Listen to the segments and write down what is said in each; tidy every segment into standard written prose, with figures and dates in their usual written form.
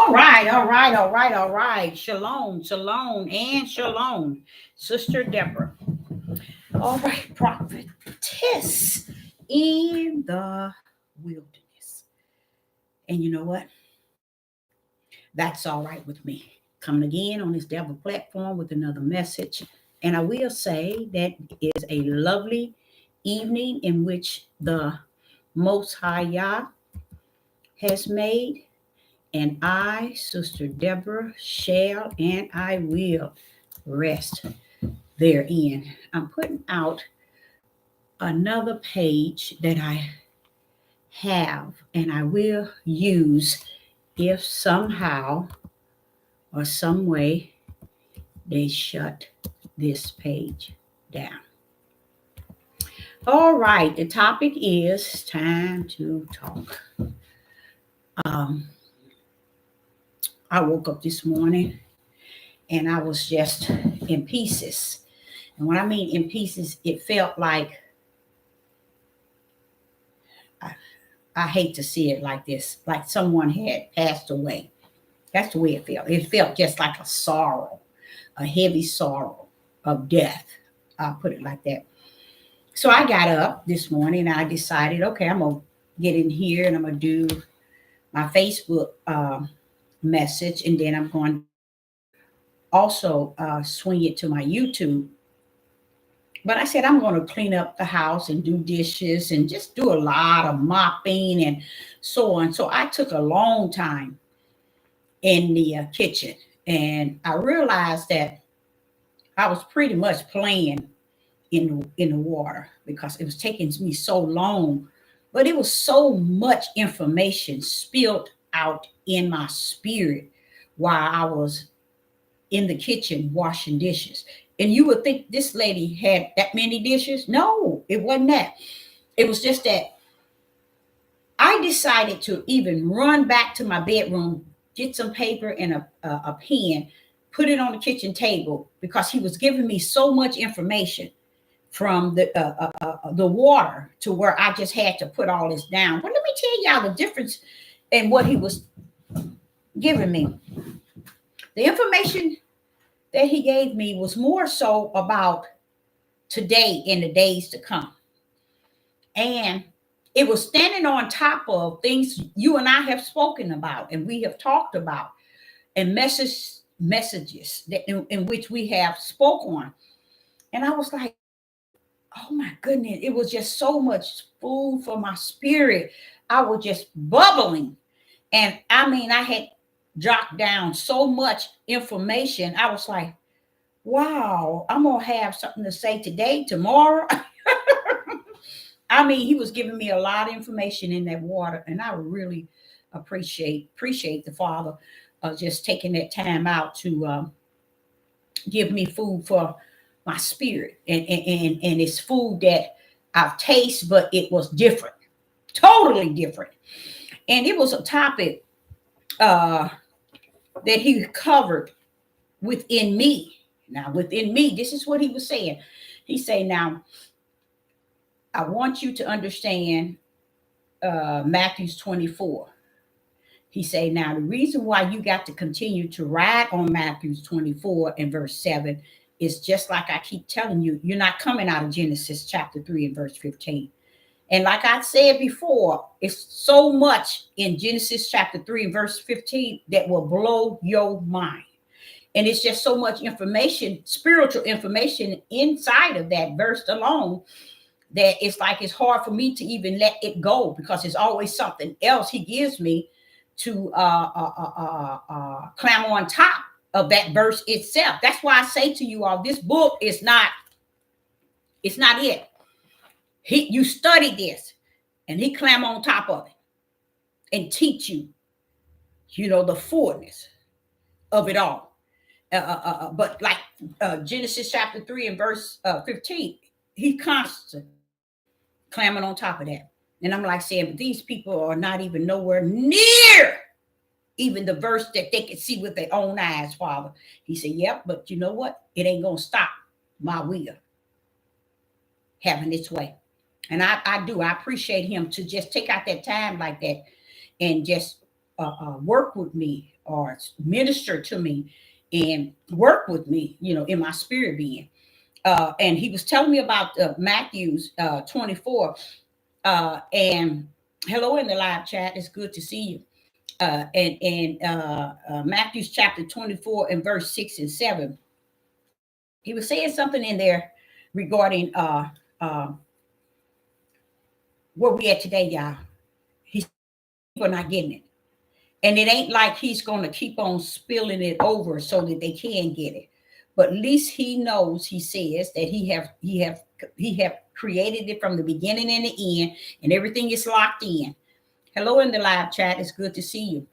All right. Shalom, shalom, and shalom, Sister Deborah. All right, prophetess in the wilderness. And you know what? That's all right with me. Coming again on this devil platform with another message. And I will say that is a lovely evening in which the Most High Yah has made. And I, Sister Deborah, shall and I will rest therein. I'm putting out another page that I have and I will use if somehow or some way they shut this page down. All right, the topic is time to talk. Um, I woke up this morning and I was just in pieces. And when I mean in pieces, it felt like I, I hate to see it like this, like someone had passed away. That's the way it felt. It felt just like a sorrow, a heavy sorrow of death. I'll put it like that. So I got up this morning and I decided, okay, I'm going to get in here and I'm going to do my Facebook message. And then I'm going to also swing it to my YouTube. But I said, I'm going to clean up the house and do dishes and just do a lot of mopping and so on. So I took a long time in the kitchen. And I realized that I was pretty much playing in the water because it was taking me so long. But it was so much information spilled out in my spirit while I was in the kitchen washing dishes. And you would think this lady had that many dishes. No, it wasn't that. It was just that I decided to even run back to my bedroom, get some paper and a pen, put it on the kitchen table because he was giving me so much information from the water to where I just had to put all this down. But let me tell y'all the difference in what he was giving me. The information that he gave me was more so about today and the days to come. And it was standing on top of things you and I have spoken about and we have talked about and messages that in which we have spoke on. And I was like, oh my goodness, it was just so much food for my spirit. I was just bubbling. And I mean, I had jotted down so much information. I was like, wow, I'm going to have something to say today, tomorrow. I mean, he was giving me a lot of information in that water. And I really appreciate the Father just taking that time out to give me food for my spirit. And it's food that I've tasted, but it was different, totally different. And it was a topic that he covered within me. Now, within me, this is what he was saying. He said, now, I want you to understand Matthew 24. He said, now, the reason why you got to continue to ride on Matthew 24 and verse 7 is just like I keep telling you, you're not coming out of Genesis chapter 3 and verse 15. And like I said before, it's so much in Genesis chapter 3 and verse 15 that will blow your mind. And it's just so much information, spiritual information inside of that verse alone that it's like it's hard for me to even let it go because there's always something else he gives me to climb on top of that verse itself. That's why I say to you all, this book is not, it's not it. You study this and he climb on top of it and teach you, the fullness of it all. But like Genesis chapter 3 and verse 15, he constant climbing on top of that. And I'm like saying, but these people are not even nowhere near even the verse that they could see with their own eyes, Father. He said, yep, but you know what? It ain't going to stop my will having its way. And I appreciate him to just take out that time like that and just work with me or minister to me and work with me, in my spirit being. And he was telling me about Matthew's 24. And hello in the live chat. It's good to see you. And Matthew's chapter 24 and verse 6 and 7. He was saying something in there regarding where we at today, y'all. We're not getting it. And it ain't like he's going to keep on spilling it over so that they can get it. But at least he knows, he says, that he have created it from the beginning and the end, and everything is locked in. Hello in the live chat. It's good to see you.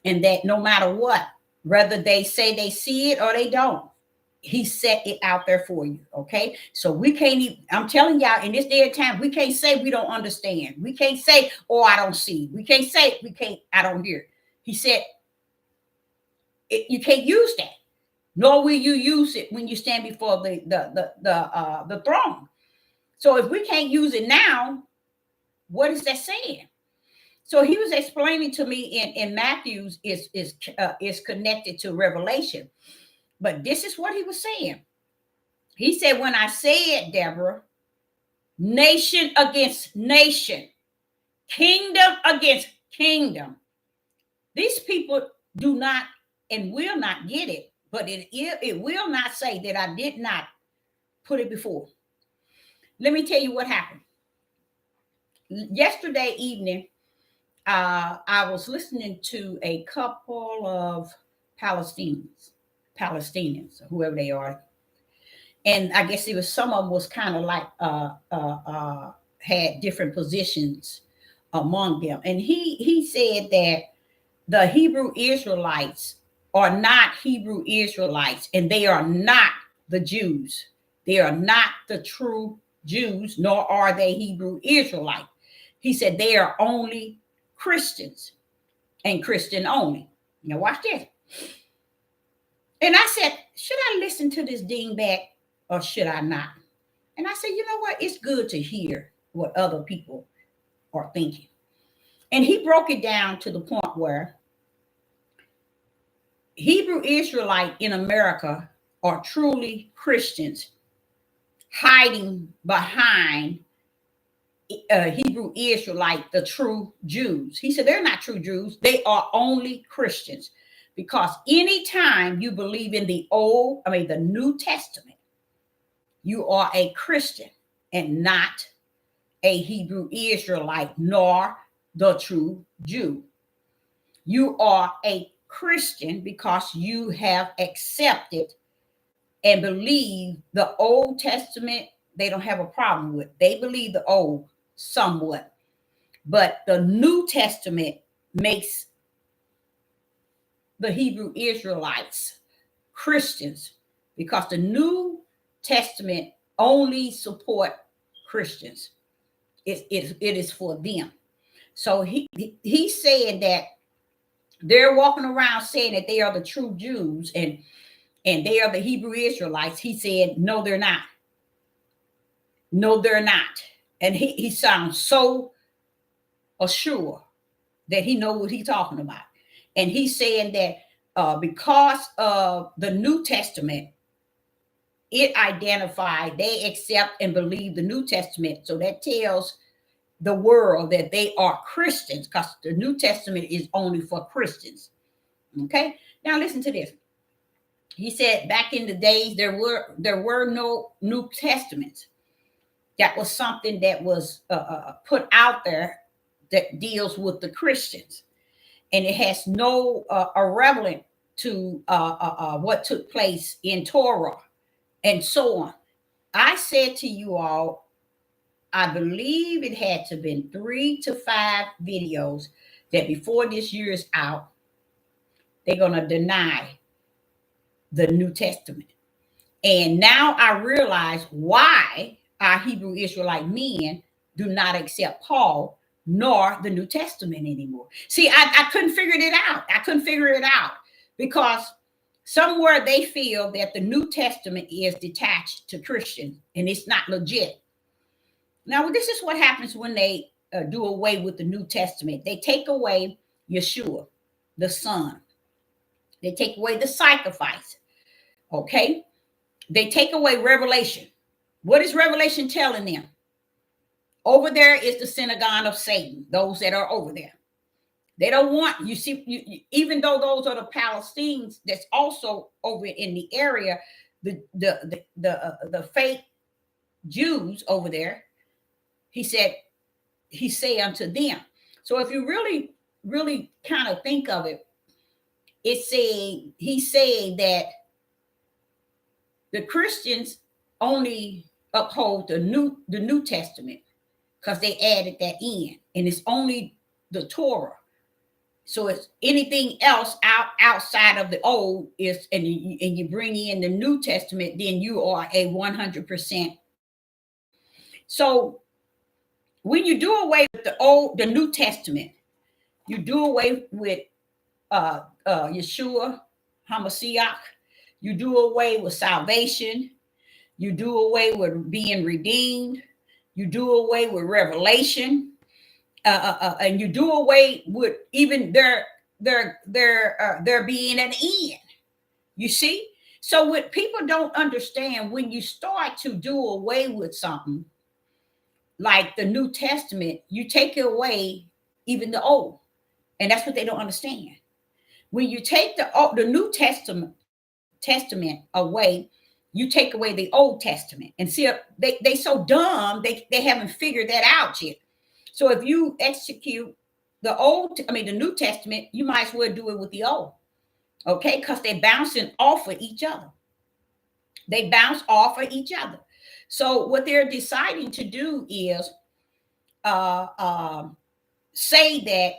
And that no matter what, whether they say they see it or they don't, he set it out there for you. Okay. So we can't even, I'm telling y'all, in this day and time, we can't say we don't understand. We can't say, oh, I don't see. We can't say, I don't hear. He said, you can't use that, nor will you use it when you stand before the throne. So if we can't use it now, what is that saying? So he was explaining to me in Matthew's is connected to Revelation, but this is what he was saying. He said, when I said, Deborah, nation against nation, kingdom against kingdom, these people do not and will not get it, but it will not say that I did not put it before. Let me tell you what happened. Yesterday evening, I was listening to a couple of Palestinians, whoever they are. And I guess it was some of them was kind of like had different positions among them. And he said that the Hebrew Israelites are not Hebrew Israelites, and they are not the Jews. They are not the true Jews, nor are they Hebrew Israelites. He said they are only Christians and Christian only. Now watch this. And I said, should I listen to this dingbat or should I not? And I said, you know what? It's good to hear what other people are thinking. And he broke it down to the point where Hebrew Israelite in America are truly Christians hiding behind Hebrew Israelite, the true Jews. He said they're not true Jews. They are only Christians, because anytime you believe in the New Testament, you are a Christian and not a Hebrew Israelite, nor the true Jew. You are a Christian because you have accepted and believe the Old Testament. They don't have a problem with. They believe the Old somewhat, but the New Testament makes the Hebrew Israelites Christians, because the New Testament only support Christians. It is for them. So he said that they're walking around saying that they are the true Jews and they are the Hebrew Israelites. He said, no, they're not. No, they're not. And he sounds so assured that he knows what he's talking about. And he's saying that because of the New Testament, it identified, they accept and believe the New Testament. So that tells the world that they are Christians, because the New Testament is only for Christians. Okay. Now listen to this. He said back in the days, there were no New Testaments. That was something that was put out there that deals with the Christians. And it has no relevance to what took place in Torah and so on. I said to you all, I believe it had to have been 3 to 5 videos that before this year is out, they're going to deny the New Testament. And now I realize why our Hebrew Israelite men do not accept Paul nor the New Testament anymore. See, I couldn't figure it out. Because somewhere they feel that the New Testament is detached to Christians and it's not legit. Now, this is what happens when they do away with the New Testament. They take away Yeshua, the Son. They take away the sacrifice. Okay? They take away revelation. What is revelation telling them? Over there is the synagogue of Satan, those that are over there. They don't want, you see, even though those are the Palestinians that's also over in the area, the fake Jews over there, he say unto them. So if you really kind of think of it, he's saying that the Christians only uphold the New Testament because they added that in, and it's only the Torah. So it's anything else outside of the old is, and you bring in the New Testament, then you are a 100%. So when you do away with the New Testament, you do away with Yeshua HaMashiach. You do away with salvation. You do away with being redeemed. You do away with revelation. And you do away with even there being an end. You see? So what people don't understand, when you start to do away with something like the New Testament, you take away even the old. And that's what they don't understand. When you take the New Testament away, you take away the Old Testament. And see, they so dumb, they haven't figured that out yet. So if you execute the New Testament, you might as well do it with the Old. Okay? Because they're bouncing off of each other. They bounce off of each other. So what they're deciding to do is say that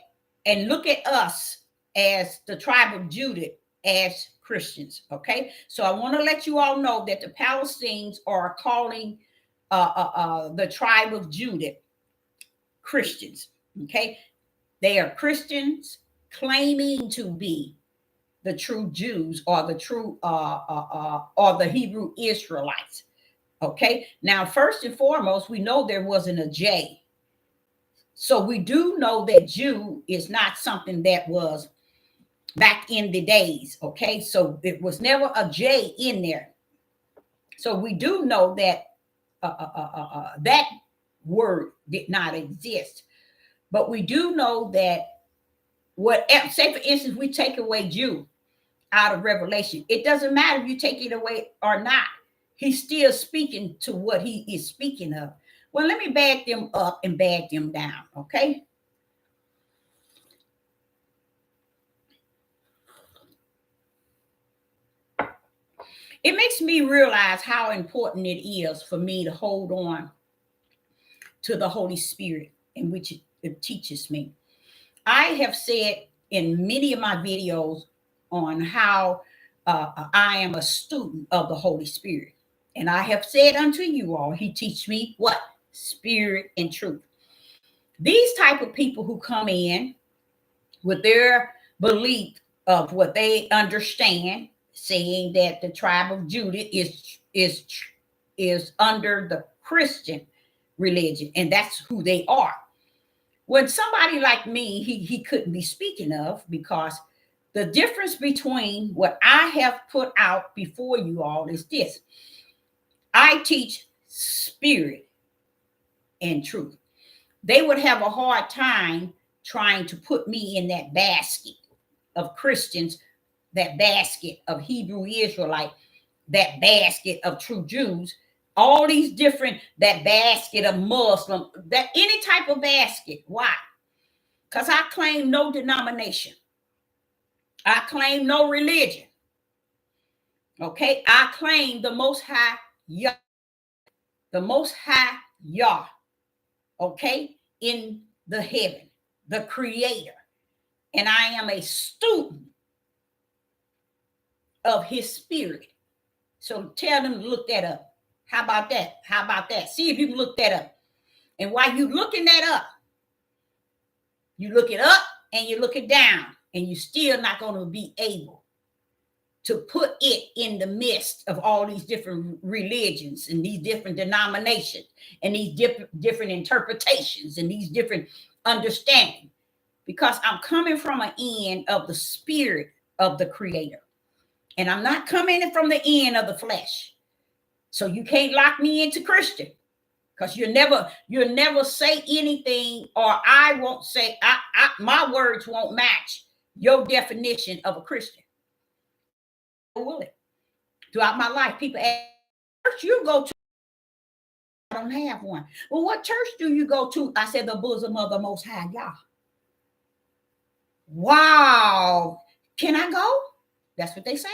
and look at us as the tribe of Judah as Christians. Okay? So I want to let you all know that the Palestinians are calling the tribe of Judah Christians. Okay? They are Christians claiming to be the true Jews or the true or the Hebrew Israelites. Okay? Now, first and foremost, we know there wasn't a J. So we do know that Jew is not something that was back in the days. Okay? So it was never a J in there. So we do know that that word did not exist. But we do know that say for instance, we take away Jew out of Revelation. It doesn't matter if you take it away or not. He's still speaking to what he is speaking of. Well, let me back them up and back them down, okay? It makes me realize how important it is for me to hold on to the Holy Spirit in which it teaches me. I have said in many of my videos on how I am a student of the Holy Spirit. And I have said unto you all, he teach me what? Spirit and truth. These type of people who come in with their belief of what they understand, saying that the tribe of Judah is under the Christian religion, and that's who they are. When somebody like me, he couldn't be speaking of, because the difference between what I have put out before you all is this. I teach spirit and truth. They would have a hard time trying to put me in that basket of Christians, that basket of Hebrew Israelite, that basket of true Jews, all these different, that basket of Muslim, that any type of basket. Why? Because I claim no denomination. I claim no religion. Okay? I claim the Most High Yah. The Most High Yah. Okay? In the heaven, the Creator. And I am a student of His Spirit. So tell them to look that up. How about that? How about that? See if you can look that up. And while you're looking that up, you look it up and you look it down, and you're still not going to be able to put it in the midst of all these different religions and these different denominations and these different interpretations and these different understanding. Because I'm coming from an end of the spirit of the Creator. And I'm not coming from the end of the flesh. So you can't lock me into Christian, because you'll never say anything, or I won't say, my words won't match your definition of a Christian. Will it? Throughout my life, people ask, church you go to? I don't have one. Well, what church do you go to? I said, the bosom of the Most High Yah. Wow. Can I go? That's what they say.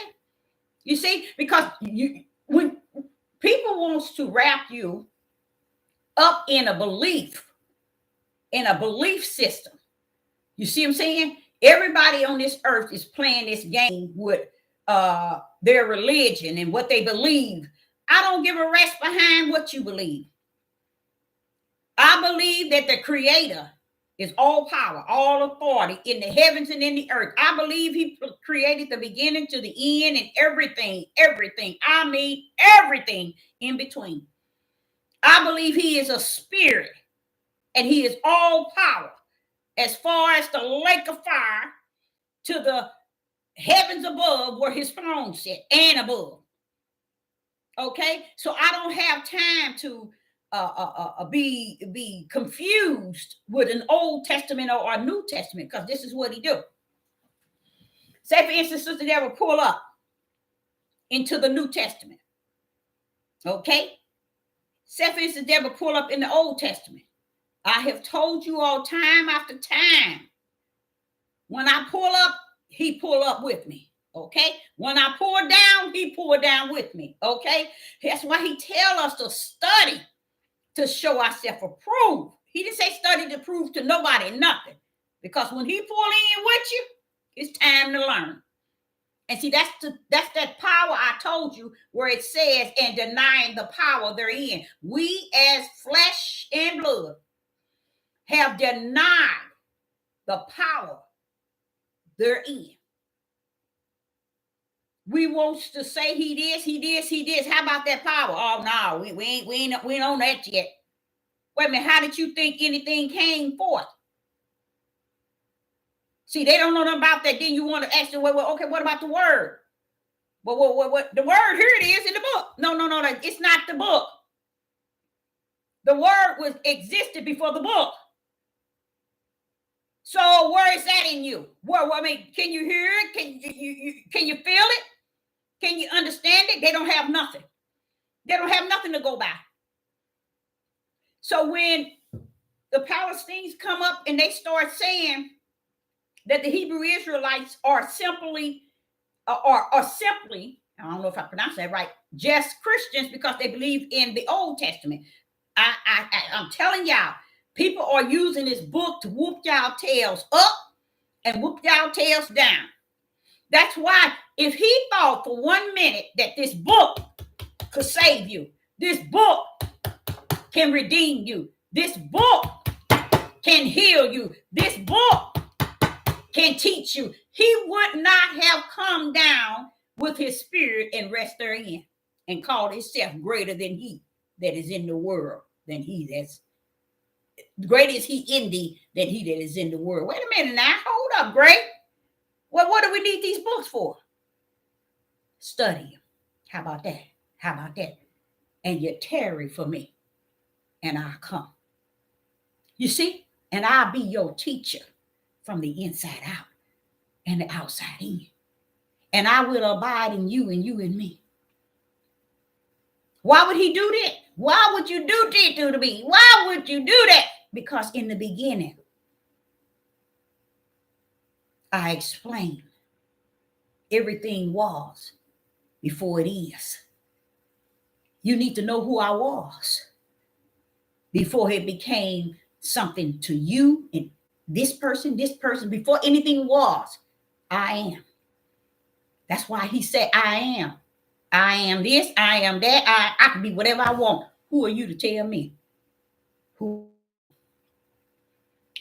You see, because when people wants to wrap you up in a belief system, you see what I'm saying? Everybody on this earth is playing this game with their religion and what they believe. I don't give a rest behind what you believe. I believe that the Creator is all power, all authority in the heavens and in the earth. I believe he created the beginning to the end and everything. I mean, everything in between. I believe he is a spirit and he is all power, as far as the lake of fire to the heavens above where his throne sit and above. Okay, so I don't have time to be confused with an Old Testament or a New Testament, because this is what he do. Say, for instance, Sister Deborah pull up into the New Testament. Okay, say, for instance, Deborah pull up in the Old Testament. I have told you all time after time, when I pull up, he pull up with me. Okay, when I pour down, he pour down with me. Okay, that's why he tell us to study to show ourselves approved. He didn't say study to prove to nobody nothing, because when he pull in with you, it's time to learn. And see, that's that power I told you, where it says, and denying the power therein. We as flesh and blood have denied the power therein. We want to say he this. How about that power? Oh no, we ain't on that yet. Wait a minute, how did you think anything came forth? See, they don't know nothing about that. Then you want to ask them, well, okay, what about the word? What the word, here it is in the book. No, it's not the book. The word existed before the book. So where is that in you? Well, I mean, can you hear it? Can you feel it? Can you understand it? They don't have nothing. They don't have nothing to go by. So when the Palestinians come up and they start saying that the Hebrew Israelites are simply, I don't know if I pronounced that right, just Christians because they believe in the Old Testament. I'm telling y'all, people are using this book to whoop y'all tails up and whoop y'all tails down. That's why, if he thought for 1 minute that this book could save you, this book can redeem you, this book can heal you, this book can teach you, he would not have come down with his spirit and rest therein and called himself greater than he that is in the world, than he that's greater is he in thee than he that is in the world. Wait a minute now, hold up, great. Well, what do we need these books for? Study them. How about that? How about that? And you tarry for me, and I'll come. You see? And I'll be your teacher from the inside out and the outside in. And I will abide in you and you in me. Why would he do that? Why would you do that to me? Why would you do that? Because in the beginning, I explained everything was before it is. You need to know who I was before it became something to you and this person, before anything was. I am. That's why he said, I am. I am this, I am that. I can be whatever I want. Who are you to tell me? Who?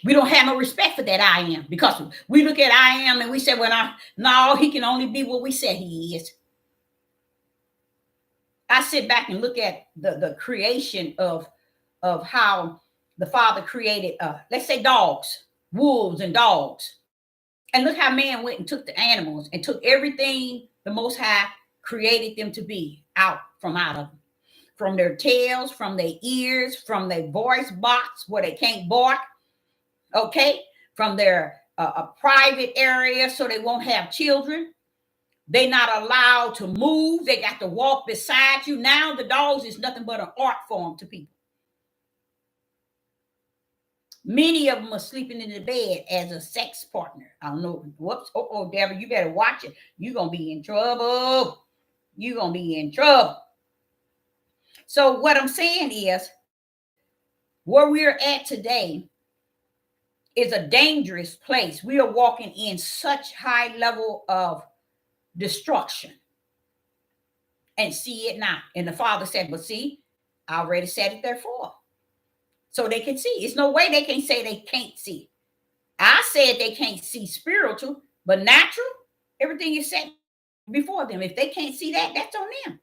We don't have no respect for that I am, because we look at I am and we say, well, no, he can only be what we say he is. I sit back and look at the creation of how the Father created, let's say dogs, wolves and dogs. And look how man went and took the animals and took everything the Most High created them to be out of them. From their tails, from their ears, from their voice box where they can't bark, okay? From their private area so they won't have children. They're not allowed to move. They got to walk beside you. Now the dogs is nothing but an art form to people. Many of them are sleeping in the bed as a sex partner. I don't know. Whoops. Oh, Deborah, you better watch it. You're going to be in trouble. You're going to be in trouble. So what I'm saying is, where we're at today is a dangerous place. We are walking in such high level of destruction. And see it now. And the Father said, but see, I already said it therefore. So they can see. It's no way they can say they can't see. I said they can't see spiritual, but natural, everything is set before them. If they can't see that, that's on them.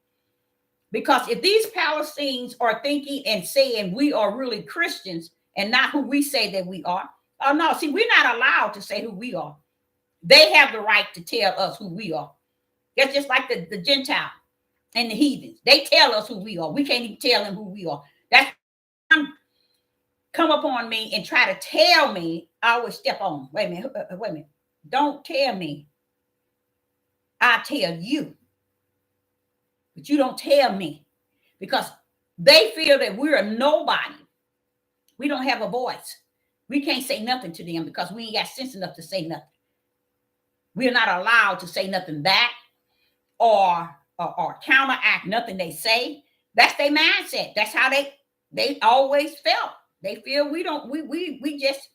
Because if these Palestinians are thinking and saying we are really Christians and not who we say that we are, oh no, see, we're not allowed to say who we are. They have the right to tell us who we are. That's just like the Gentile and the heathens. They tell us who we are. We can't even tell them who we are. That's come upon me and try to tell me, I always step on. Wait a minute. Don't tell me. I tell you. But you don't tell me. Because they feel that we're a nobody. We don't have a voice. We can't say nothing to them because we ain't got sense enough to say nothing. We're not allowed to say nothing back or counteract nothing they say. That's their mindset. That's how they always felt. They feel we just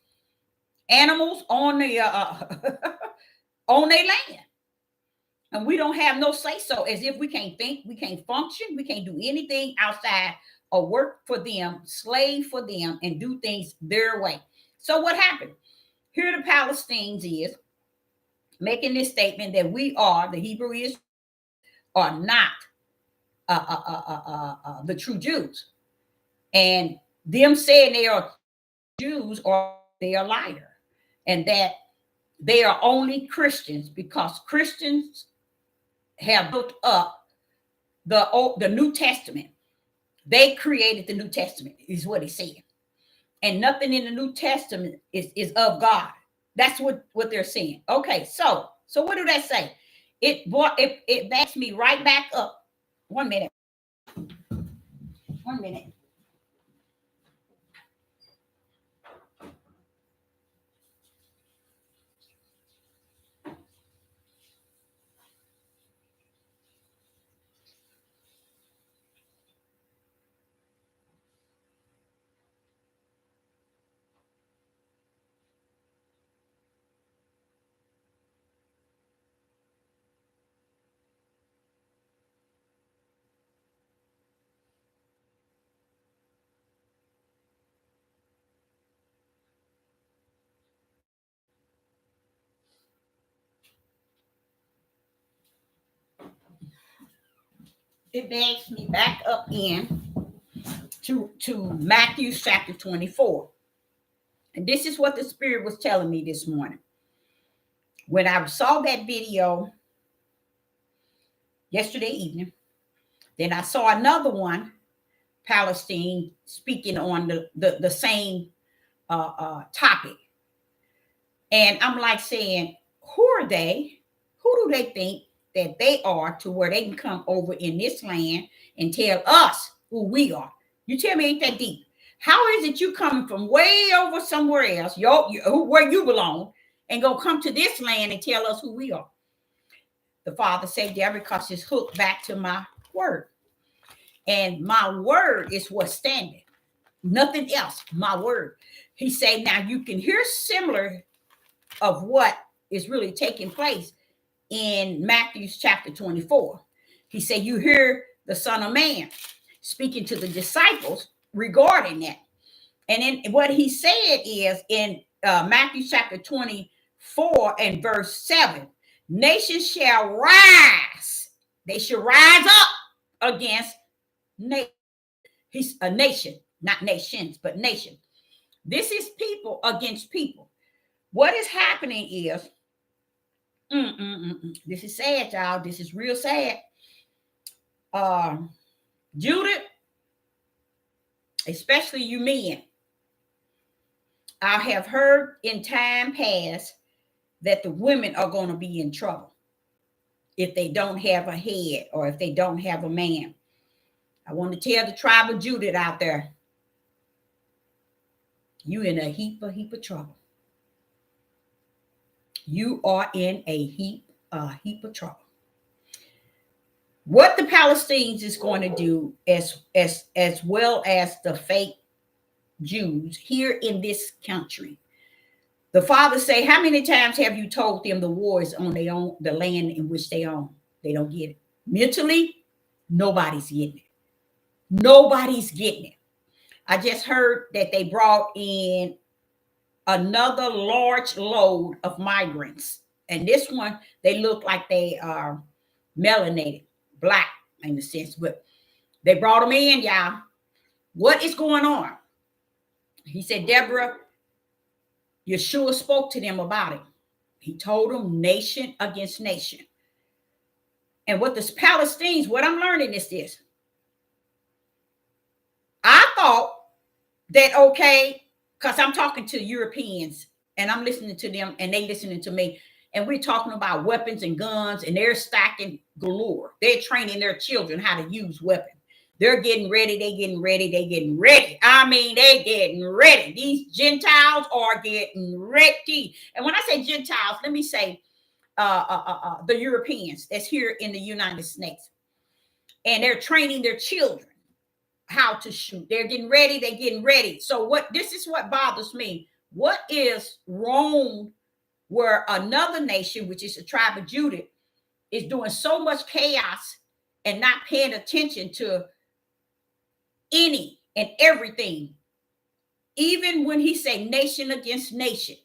animals on the on their land, and we don't have no say so. As if we can't think, we can't function, we can't do anything outside or work for them, slave for them, and do things their way. So what happened? Here the Palestinians is making this statement that we are the Hebrew Israelites are not the true Jews, and them saying they are Jews or they are liar, and that they are only Christians because Christians have built up the New Testament. They created the New Testament, is what he's saying, and nothing in the New Testament is of God. That's what they're saying. Okay, so what do that say? It backs me right back up. 1 minute. 1 minute. It backs me back up in to Matthew chapter 24. And this is what the Spirit was telling me this morning. When I saw that video yesterday evening, then I saw another one, Palestine, speaking on the same topic. And I'm like saying, who are they? Who do they think that they are to where they can come over in this land and tell us who we are? You tell me, ain't that deep? How is it you coming from way over somewhere else, where you belong, and go come to this land and tell us who we are? The Father said, yeah, because it's hooked back to my word. And my word is what's standing. Nothing else, my word. He said, now you can hear similar of what is really taking place in Matthew chapter 24. He said, you hear the Son of Man speaking to the disciples regarding that. And then what he said is in Matthew chapter 24 and verse 7, nations shall rise. They shall rise up against nation. He's a nation, not nations, but nation. This is people against people. What is happening is This is sad, y'all. This is real sad. Judith, especially you men, I have heard in time past that the women are going to be in trouble if they don't have a head or if they don't have a man. I want to tell the tribe of Judith out there, you in a heap of trouble. You are in a heap of trouble. What the Palestinians is going to do, as well as the fake Jews here in this country. The father say, how many times have you told them the war is on their own, the land in which they own? They don't get it. Mentally, nobody's getting it. Nobody's getting it. I just heard that they brought in another large load of migrants. And this one, they look like they are melanated, black in a sense, but they brought them in, y'all. What is going on? He said, Deborah, Yeshua spoke to them about it. He told them nation against nation. And what the Palestinians, what I'm learning is this. I thought that, okay, because I'm talking to Europeans and I'm listening to them and they listening to me. And we're talking about weapons and guns and they're stacking galore. They're training their children how to use weapons. They're getting ready. They getting ready. I mean, they getting ready. These Gentiles are getting ready. And when I say Gentiles, let me say the Europeans that's here in the United States. And they're training their children how to shoot. They're getting ready. So this is what bothers me. What is wrong where another nation, which is the tribe of Judah, is doing so much chaos and not paying attention to any and everything? Even when he say nation against nation,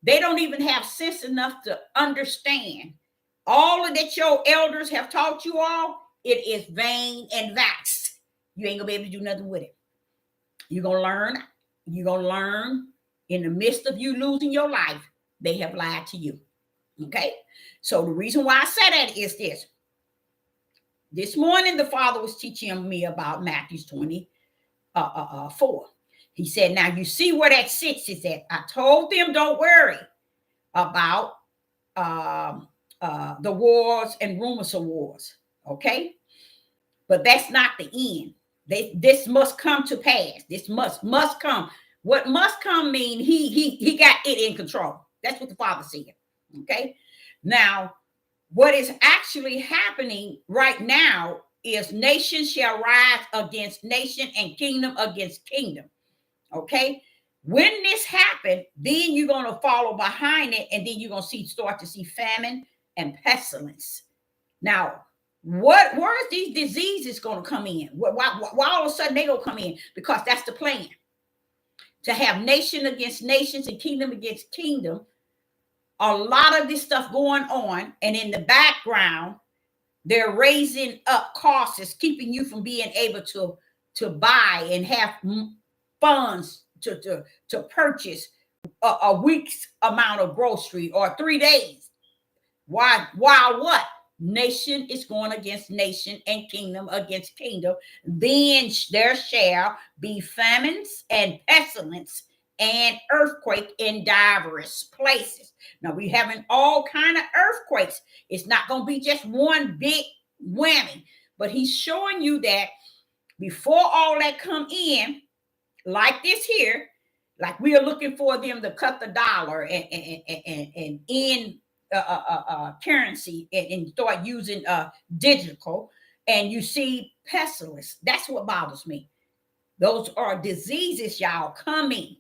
they don't even have sense enough to understand all of that your elders have taught you all. It is vain and vexed. You ain't gonna be able to do nothing with it. You're gonna learn in the midst of you losing your life, they have lied to you. Okay, so the reason why I say that is this. This morning, the father was teaching me about Matthew 24. He said, now you see where that 6 is at. I told them, don't worry about the wars and rumors of wars. Okay. But that's not the end. This must come to pass. This must come. What must come mean he got it in control. That's what the father said. Okay. Now, what is actually happening right now is nation shall rise against nation and kingdom against kingdom. Okay. When this happened, then you're going to follow behind it, and then you're going to start to see famine and pestilence. Now, where is these diseases going to come in? Why all of a sudden they going to come in? Because that's the plan. To have nation against nations and kingdom against kingdom. A lot of this stuff going on, and in the background, they're raising up costs, keeping you from being able to buy and have funds to purchase a week's amount of grocery or 3 days. While what? Nation is going against nation and kingdom against kingdom. Then there shall be famines and pestilence and earthquake in diverse places. Now we having all kind of earthquakes. It's not going to be just one big whammy, but he's showing you that before all that come in, like this here, like we are looking for them to cut the dollar and end currency and start using digital, and you see pestilence. That's what bothers me. Those are diseases, y'all, coming.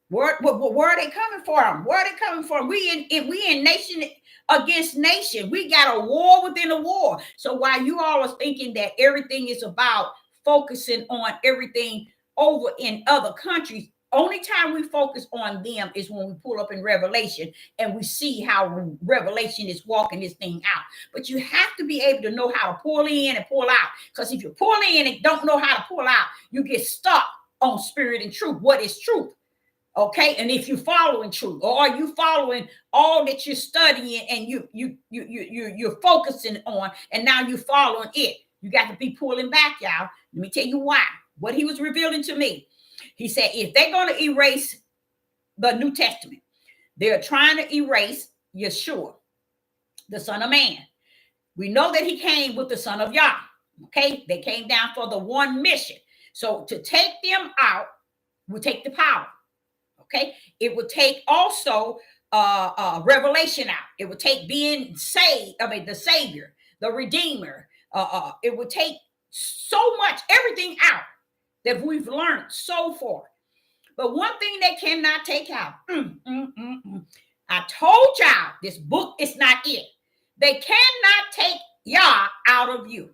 Where are they coming from? Where are they coming from? We in nation against nation. We got a war within a war. So while you all are thinking that everything is about focusing on everything over in other countries, only time we focus on them is when we pull up in Revelation and we see how Revelation is walking this thing out. But you have to be able to know how to pull in and pull out. Because if you pull in and don't know how to pull out, you get stuck on spirit and truth. What is truth? Okay, and if you're following truth, or are you following all that you're studying and you're focusing on, and now you're following it? You got to be pulling back, y'all. Let me tell you why. What he was revealing to me, he said, if they're going to erase the New Testament, they're trying to erase Yeshua, the Son of Man. We know that he came with the Son of Yah. Okay, they came down for the one mission. So to take them out will take the power. Okay, it would take also revelation out. It would take being saved. I mean, the Savior, the Redeemer. It would take so much, everything out that we've learned so far. But one thing they cannot take out. I told y'all this book is not it. They cannot take Yah out of you.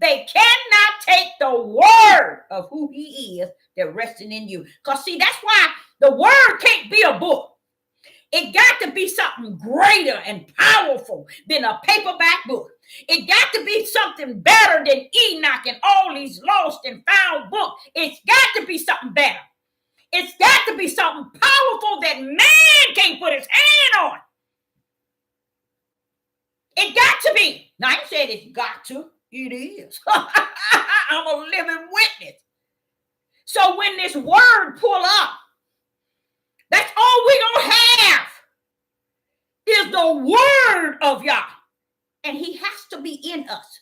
They cannot take the word of who he is that resting in you. Because see, that's why the word can't be a book. It got to be something greater and powerful than a paperback book. It got to be something better than Enoch and all these lost and found books. It's got to be something better. It's got to be something powerful that man can't put his hand on. It got to be. Now, I said it's got to. It is. I'm a living witness. So when this word pull up, that's all we're going to have is the word of Yah. And he has to be in us.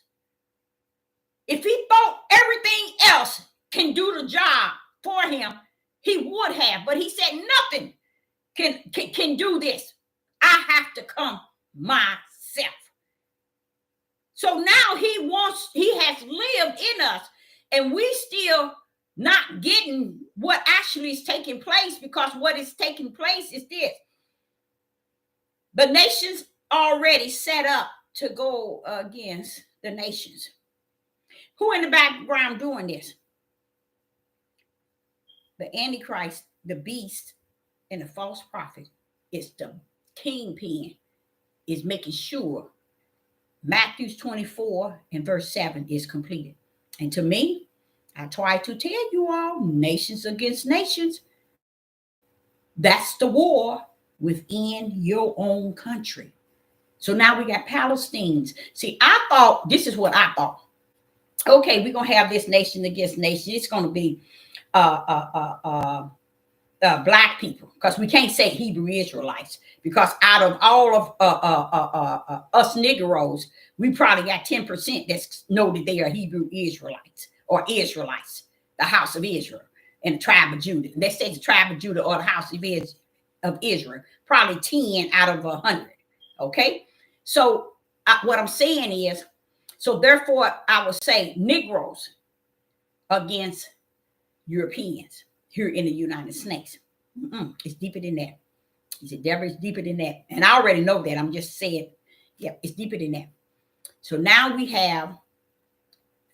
If he thought everything else can do the job for him, he would have. But he said nothing can do this. I have to come myself. So now he has lived in us, and we still not getting what actually is taking place, because what is taking place is this. The nations already set up to go against the nations. Who in the background doing this? The Antichrist, the beast, and the false prophet. It's the kingpin is making sure Matthew 24 and verse 7 is completed. And to me, I try to tell you all, nations against nations, that's the war within your own country. So now we got Palestinians. See, I thought, this is what I thought. Okay, we're going to have this nation against nation. It's going to be black people, because we can't say Hebrew Israelites, because out of all of us Negroes, we probably got 10% that know that they are Hebrew Israelites or Israelites, the house of Israel and the tribe of Judah. And they say the tribe of Judah or the house of Israel, probably 10 out of 100. Okay, so what I'm saying is, so therefore I would say Negroes against Europeans here in the United States. It's deeper than that. He said, Deborah, it's deeper than that. And I already know that. I'm just saying, yeah, it's deeper than that. So now we have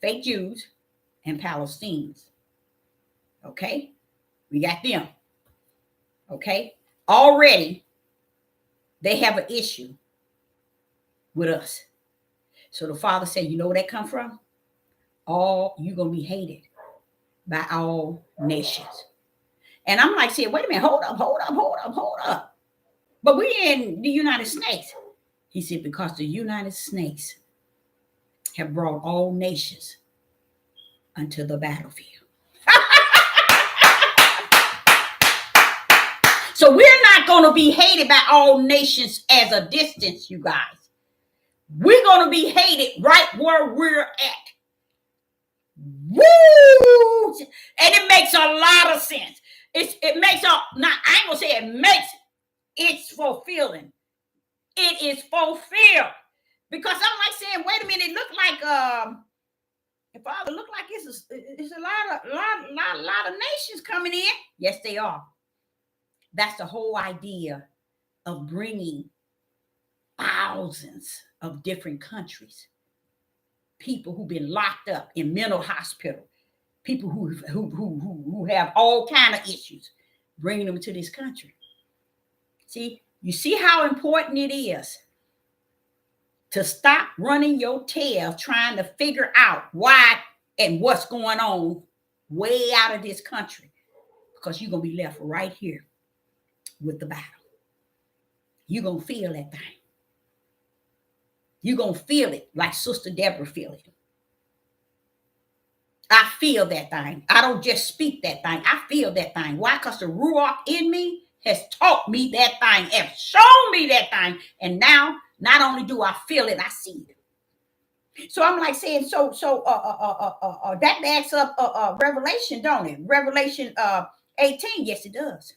fake Jews and Palestinians. Okay? We got them. Okay? Already, they have an issue with us. So the Father said, you know where that come from? You're going to be hated by all nations. And I'm like, saying, wait a minute, hold up. But we in the United States. He said, because the United States have brought all nations unto the battlefield. So we're not going to be hated by all nations as a distance, you guys. We're going to be hated right where we're at. Woo! And it makes a lot of sense. It makes I ain't gonna say it makes, it's fulfilling. It is fulfilled. Because I'm like saying, wait a minute, it looked like if Father look like it's a lot of nations coming in. Yes, they are. That's the whole idea of bringing thousands of different countries, people who've been locked up in mental hospital, people who have all kind of issues, bringing them to this country. See, you see how important it is to stop running your tail trying to figure out why and what's going on way out of this country, because you're going to be left right here with the battle. You're going to feel that thing. You're going to feel it like Sister Deborah feel it. I feel that thing. I don't just speak that thing. I feel that thing. Why? Because the Ruach in me has taught me that thing, has shown me that thing. And now, not only do I feel it, I see it. So I'm like saying, that backs up Revelation, don't it? Revelation 18. Yes, it does.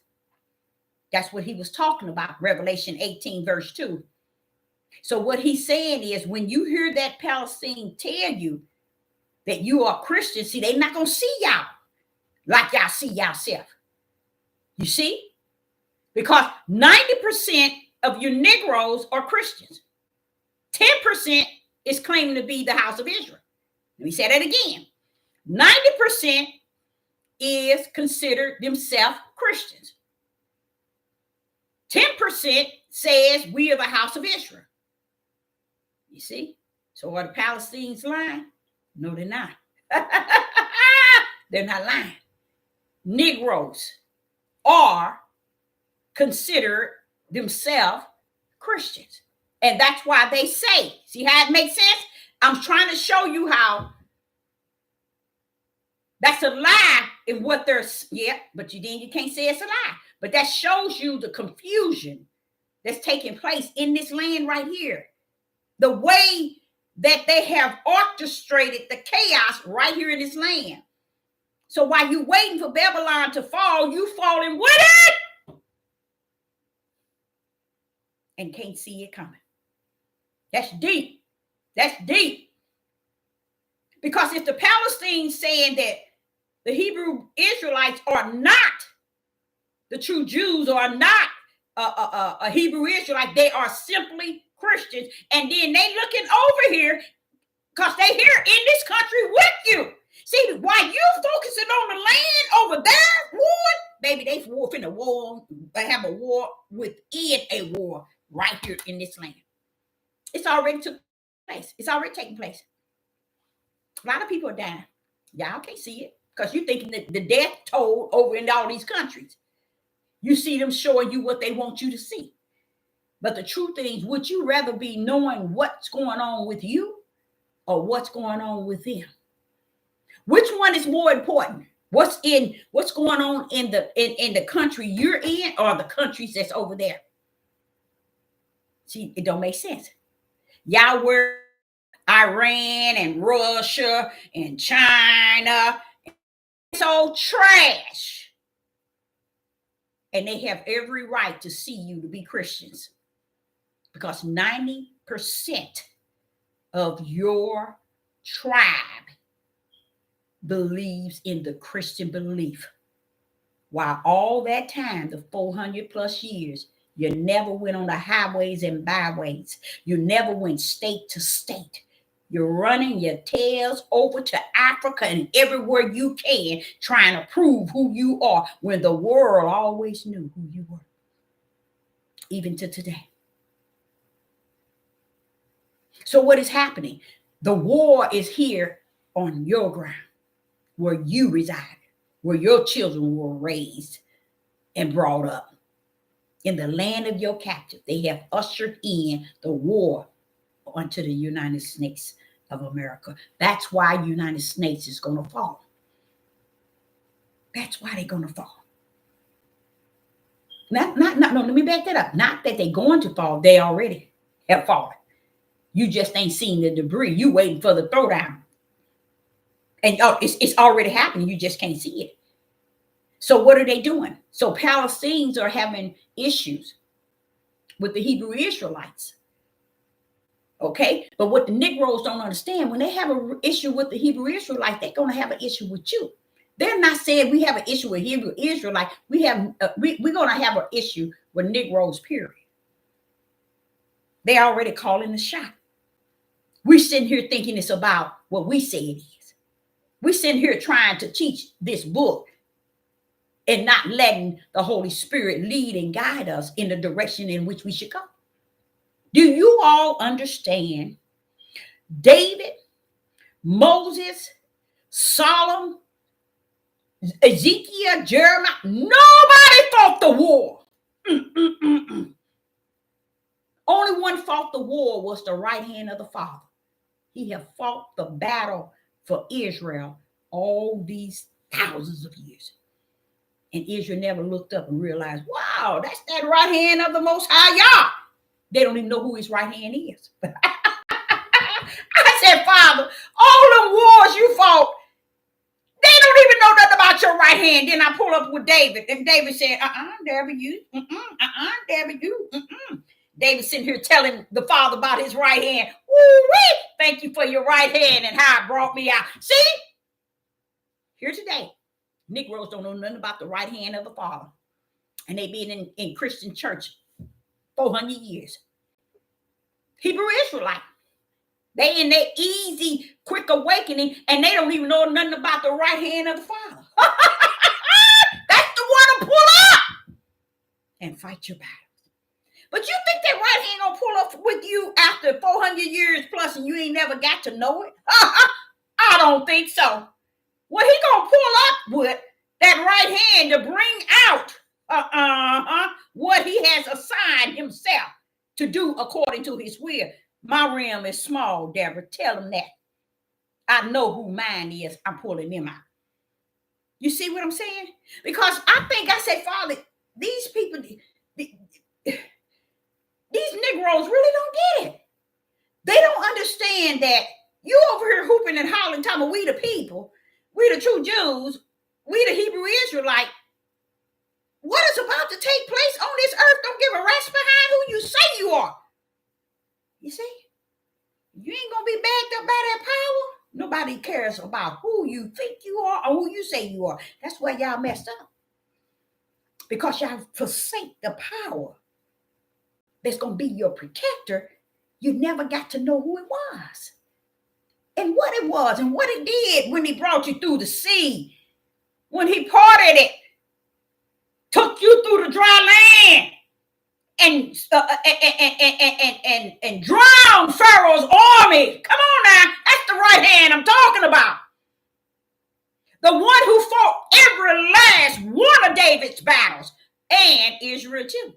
That's what he was talking about. Revelation 18, verse 2. So what he's saying is, when you hear that Palestine tell you that you are Christians, see, they're not going to see y'all like y'all see yourself. You see? Because 90% of your Negroes are Christians. 10% is claiming to be the house of Israel. Let me say that again. 90% is considered themselves Christians. 10% says we are the house of Israel. You see? So are the Palestinians lying? No, they're not. They're not lying. Negroes are considered themselves Christians. And that's why they say, see how it makes sense? I'm trying to show you how that's a lie in what they're, but you can't say it's a lie. But that shows you the confusion that's taking place in this land right here. The way that they have orchestrated the chaos right here in this land. So while you're waiting for Babylon to fall, you falling with it and can't see it coming. That's deep. That's deep. Because if the Palestinians saying that the Hebrew Israelites are not the true Jews, or are not a Hebrew Israelite, they are simply Christians, and then they looking over here because they here in this country with you. See, while you focusing on the land over there, war, baby, they finna war. They have a war within a war right here in this land. It's already took place. It's already taking place. A lot of people are dying. Y'all can't see it because you're thinking that the death toll over in all these countries. You see them showing you what they want you to see. But the truth is, would you rather be knowing what's going on with you or what's going on with them? Which one is more important? What's going on in the country you're in, or the countries that's over there? See, it don't make sense. Y'all were Iran and Russia and China. It's all trash. And they have every right to see you to be Christians. Because 90% of your tribe believes in the Christian belief. While all that time, the 400 plus years, you never went on the highways and byways. You never went state to state. You're running your tails over to Africa and everywhere you can, trying to prove who you are, when the world always knew who you were, even to today. So what is happening? The war is here on your ground, where you reside, where your children were raised and brought up. In the land of your captive, they have ushered in the war onto the United States of America. That's why United States is going to fall. That's why they're going to fall. No, let me back that up. Not that they're going to fall. They already have fallen. You just ain't seen the debris. You waiting for the throwdown. And it's already happening. You just can't see it. So what are they doing? So Palestinians are having issues with the Hebrew Israelites. Okay? But what the Negroes don't understand, when they have an issue with the Hebrew Israelites, they're going to have an issue with you. They're not saying we have an issue with Hebrew Israelites. We're going to have an issue with Negroes, period. They're already calling the shot. We're sitting here thinking it's about what we say it is. We're sitting here trying to teach this book and not letting the Holy Spirit lead and guide us in the direction in which we should go. Do you all understand? David, Moses, Solomon, Ezekiel, Jeremiah, nobody fought the war. Only one fought the war was the right hand of the Father. He have fought the battle for Israel all these thousands of years. And Israel never looked up and realized, wow, that's that right hand of the Most High Yah. They don't even know who his right hand is. I said, Father, all the wars you fought, they don't even know nothing about your right hand. Then I pull up with David. And David said, Deborah, you. Deborah, you. David sitting here telling the Father about his right hand. Woo-wee! Thank you for your right hand and how it brought me out. See? Here today, Negroes don't know nothing about the right hand of the Father. And they've been in Christian church 400 years. Hebrew Israelite. They in their easy, quick awakening, and they don't even know nothing about the right hand of the Father. That's the one to pull up and fight your battles. But you think that right hand gonna pull up with you after 400 years plus and you ain't never got to know it? I don't think so. What he gonna pull up with that right hand to bring out what he has assigned himself to do according to his will. My realm is small, Deborah. Tell him that. I know who mine is. I'm pulling them out. You see what I'm saying? Because I said, Father, these people, these Negroes really don't get it. They don't understand that you over here hooping and hollering, talking about we the people, we the true Jews, we the Hebrew Israelite. What is about to take place on this earth don't give a rat's behind who you say you are. You see? You ain't going to be backed up by that power. Nobody cares about who you think you are or who you say you are. That's why y'all messed up. Because y'all forsake the power that's going to be your protector. You never got to know who it was and what it was and what it did when he brought you through the sea, when he parted it, took you through the dry land and drowned Pharaoh's army. Come on now, that's the right hand I'm talking about. The one who fought every last one of David's battles and Israel too.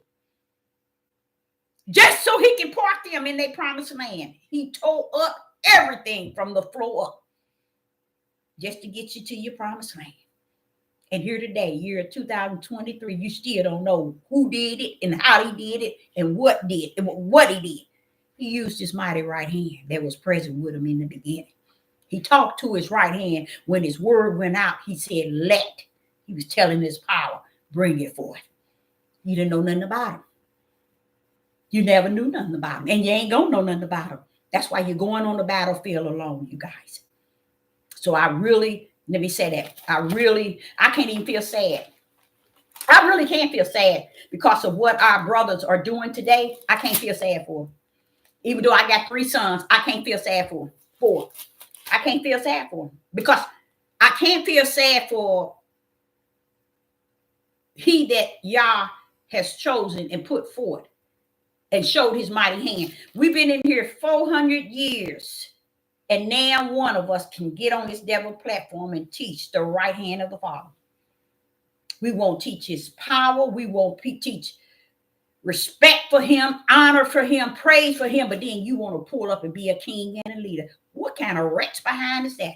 Just so he can park them in their promised land. He tore up everything from the floor up just to get you to your promised land. And here today, year 2023, you still don't know who did it and how he did it and what he did. He used his mighty right hand that was present with him in the beginning. He talked to his right hand. When his word went out, he said, let. He was telling his power, bring it forth. You didn't know nothing about him. You never knew nothing about him. And you ain't gonna know nothing about him. That's why you're going on the battlefield alone, you guys. So let me say that. I can't even feel sad. I really can't feel sad because of what our brothers are doing today. I can't feel sad for them. Even though I got 3 sons, I can't feel sad for them. 4. I can't feel sad for them because I can't feel sad for he that Yah has chosen and put forth and showed his mighty hand. We've been in here 400 years. And now one of us can get on this devil platform and teach the right hand of the Father. We won't teach his power. We won't teach respect for him, honor for him, praise for him. But then you want to pull up and be a king and a leader. What kind of wretch behind is that?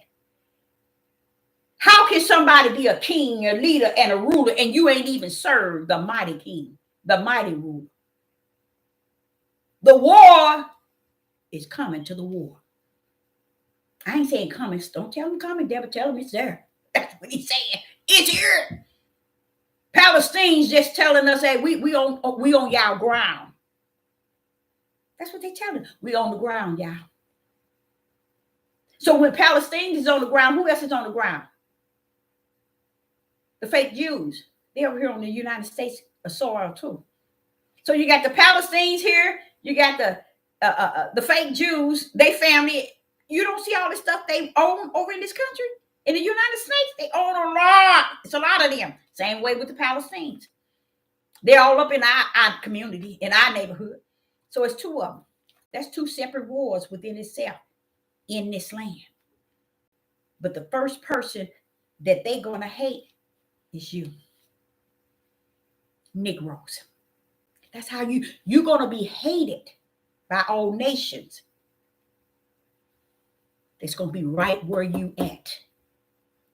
How can somebody be a king, a leader, and a ruler, and you ain't even served the mighty king, the mighty ruler? The war is coming to the war. I ain't saying coming. Don't tell him coming, devil. Tell him it's there. That's what he's saying. It's here. Palestine's just telling us, hey, we on y'all ground. That's what they telling us. We on the ground, y'all. So when Palestine is on the ground, who else is on the ground? The fake Jews. They're over here on the United States soil too. So you got the Palestinians here. You got the fake Jews. They family. You don't see all this stuff they own over in this country? In the United States, they own a lot. It's a lot of them. Same way with the Palestinians. They're all up in our community, in our neighborhood. So it's 2 of them. That's 2 separate wars within itself in this land. But the first person that they're going to hate is you. Negroes. That's how you're going to be hated by all nations. It's going to be right where you at.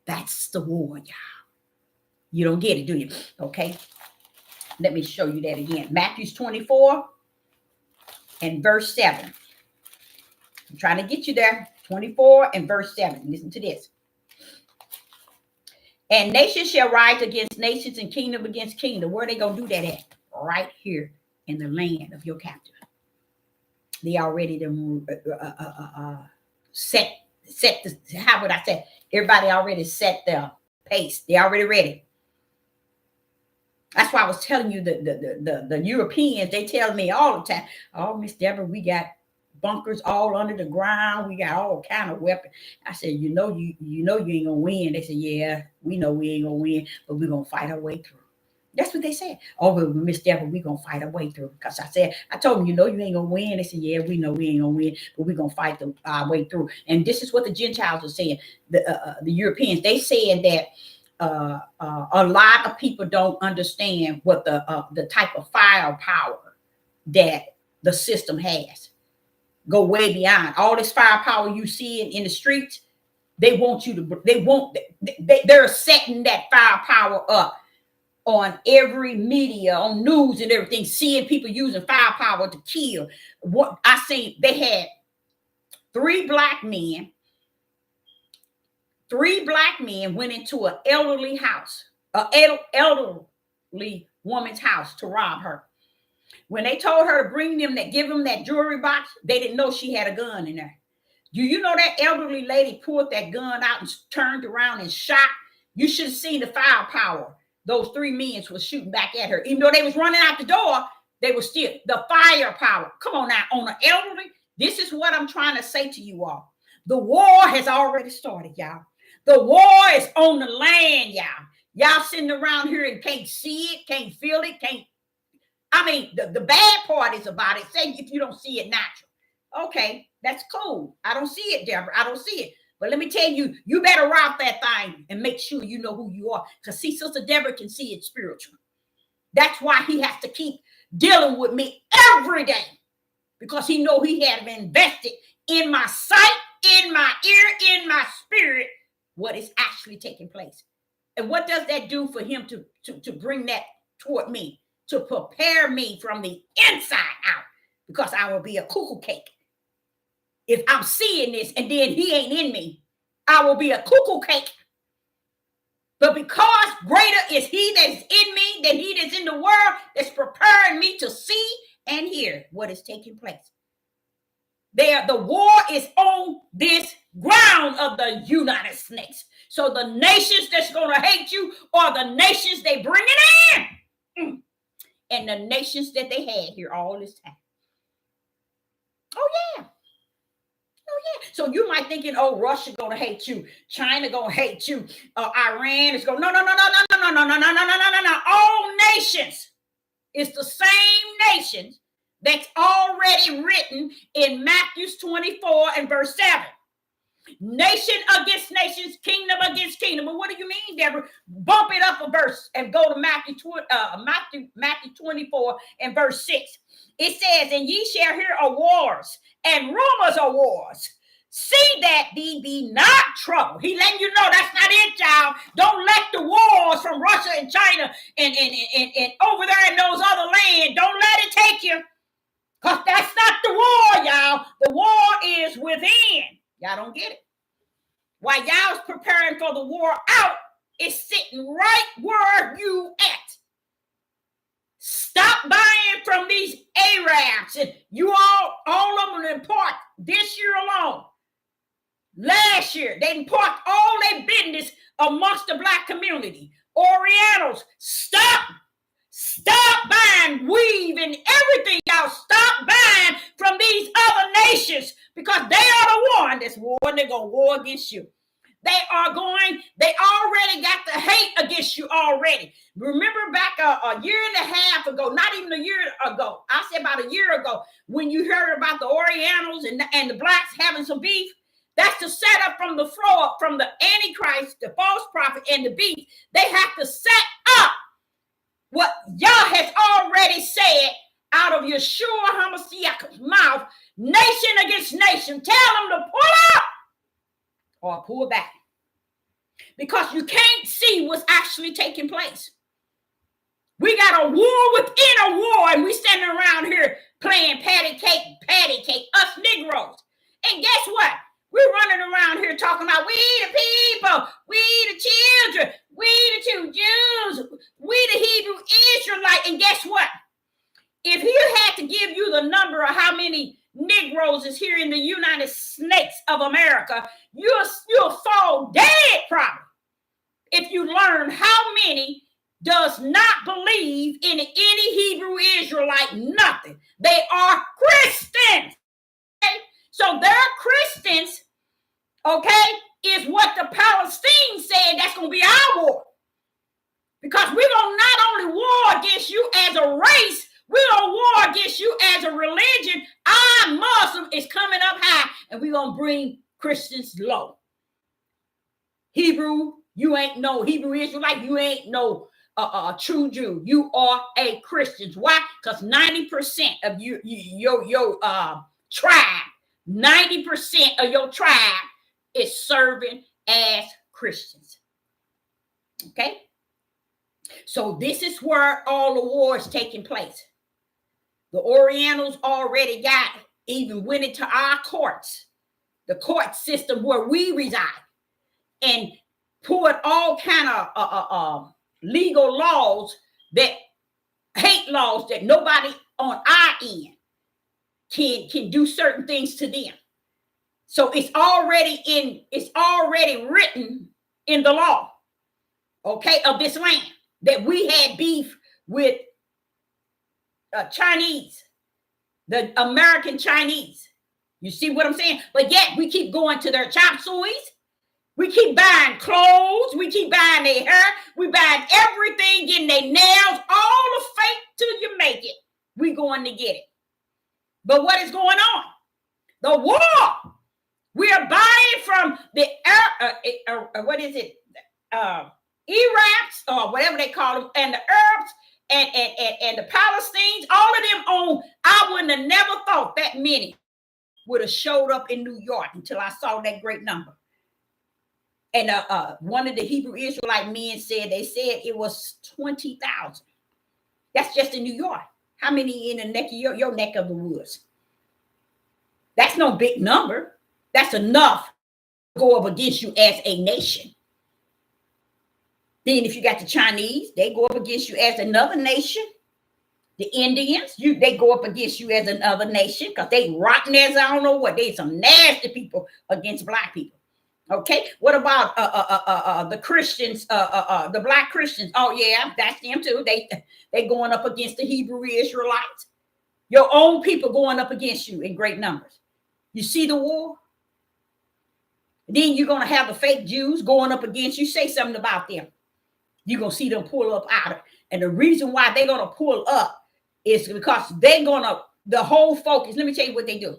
That's the war, y'all. You don't get it, do you? Okay. Let me show you that again. Matthew 24 and verse 7. I'm trying to get you there. 24 and verse 7. Listen to this. And nation shall rise against nations and kingdom against kingdom. Where are they going to do that at? Right here in the land of your captive. They already set the, how would I say? Everybody already set their pace. They already ready. That's why I was telling you the Europeans, they tell me all the time, oh, Miss Deborah, we got bunkers all under the ground. We got all kind of weapons. I said, you know you ain't gonna win. They said, yeah, we know we ain't gonna win, but we're gonna fight our way through. That's what they said. Oh, well, Miss Deborah, we're gonna fight our way through. Because I told them, you know you ain't gonna win. They said, yeah, we know we ain't gonna win, but we're gonna fight our way through. And this is what the Gentiles are saying. The Europeans, they said that a lot of people don't understand what the type of firepower that the system has. Go way beyond all this firepower you see in the streets. They're setting that firepower up on every media, on news and everything, seeing people using firepower to kill. What I seen, they had 3 black men. 3 black men went into an elderly house, an elderly woman's house to rob her. When they told her to bring them that, give them that jewelry box, they didn't know she had a gun in there. Do you know that elderly lady pulled that gun out and turned around and shot? You should have seen the firepower those 3 men were shooting back at her. Even though they was running out the door, they were still the firepower. Come on now, on an elderly. This is what I'm trying to say to you all. The war has already started, y'all. The war is on the land, y'all. Y'all sitting around here and can't see it, can't feel it, can't. I mean, the bad part is about it. Say if you don't see it natural. Okay, that's cool. I don't see it, Deborah. I don't see it. But let me tell you, you better route that thing and make sure you know who you are. Because see, Sister Deborah can see it spiritual. That's why he has to keep dealing with me every day. Because he know he had invested in my sight, in my ear, in my spirit, what is actually taking place. And what does that do for him to bring that toward me? To prepare me from the inside out, because I will be a cuckoo cake. If I'm seeing this and then he ain't in me, I will be a cuckoo cake. But because greater is he that is in me than he that's in the world, that's preparing me to see and hear what is taking place. The war is on this ground of the United States. So the nations that's going to hate you are the nations they bring it in. And the nations that they had here all this time. Oh, yeah. Oh, yeah. So you might thinking, oh, Russia going to hate you. China going to hate you. Iran is going, no. All nations. It's the same nations that's already written in Matthew 24 and verse 7. Nation against nations, kingdom against kingdom. But what do you mean, Deborah? Bump it up a verse and go to Matthew 24 and verse 6. It says, and ye shall hear of wars and rumors of wars. See that thee be not troubled. He letting you know that's not it, y'all. Don't let the wars from Russia and China and over there in those other lands, don't let it take you. Because that's not the war, y'all. The war is within. Y'all don't get it. While y'all's preparing for the war out, it's sitting right where you at. Stop buying from these Arabs. And you all of them import this year alone. Last year, they import all their business amongst the black community. Orientals, stop buying weave and everything, y'all. Stop buying from these other nations because they are the one that's war and they're going to war against you. They already got the hate against you already. Remember back a year and a half ago, not even a year ago, I said about a year ago, when you heard about the Orientals and the blacks having some beef, that's the setup from the floor, from the Antichrist, the false prophet, and the beast. They have to set up what Yah has already said out of Yeshua HaMashiach's mouth, nation against nation. Tell them to pull up or pull back. Because you can't see what's actually taking place. We got a war within a war, and we standing around here playing patty cake, us Negroes. And guess what? We're running around here talking about we the people, we the children, we the two Jews, we the Hebrew Israelite. And guess what? If he had to give you the number of how many Negroes is here in the United States of America, you'll fall dead probably if you learn how many does not believe in any Hebrew Israelite, nothing. They are Christians. Okay? So they're Christians, okay, is what the Palestinians said that's going to be our war. Because we're going to not only war against you as a race, we're going to war against you as a religion. Our Muslim is coming up high, and we're going to bring Christians low. Hebrew, you ain't no Hebrew Israelite, you ain't no true Jew. You are a Christian. Why? Because 90% of your tribe, 90% of your tribe is serving as Christians. Okay? So this is where all the war is taking place. The Orientals already even went into our courts, the court system where we reside, and put all kind of legal laws, that hate laws, that nobody on our end can do certain things to them. So it's already written in the law, okay, of this land, that we had beef with Chinese, the American Chinese. You see what I'm saying? But yet we keep going to their chop sueys. We keep buying clothes. We keep buying their hair. We buying everything, getting their nails, all the fake till you make it. We going to get it. But what is going on? The war. We are buying from the what is it? Iraqs, or whatever they call them, and the Arabs, and the Palestinians. All of them own. I wouldn't have never thought that many would have showed up in New York until I saw that great number. And one of the Hebrew Israelite men said it was 20,000. That's just in New York. How many in the neck of your neck of the woods? That's no big number. That's enough to go up against you as a nation. Then if you got the Chinese, they go up against you as another nation. The Indians, they go up against you as another nation, because they rotten as I don't know what. They some nasty people against black people. Okay, what about the Christians, the black Christians? Oh yeah, that's them too. They going up against the Hebrew Israelites. Your own people going up against you in great numbers. You see the war? Then you're going to have the fake Jews going up against you. Say something about them. You're going to see them pull up out of it. And the reason why they're going to pull up is because they're going to, the whole focus, let me tell you what they do.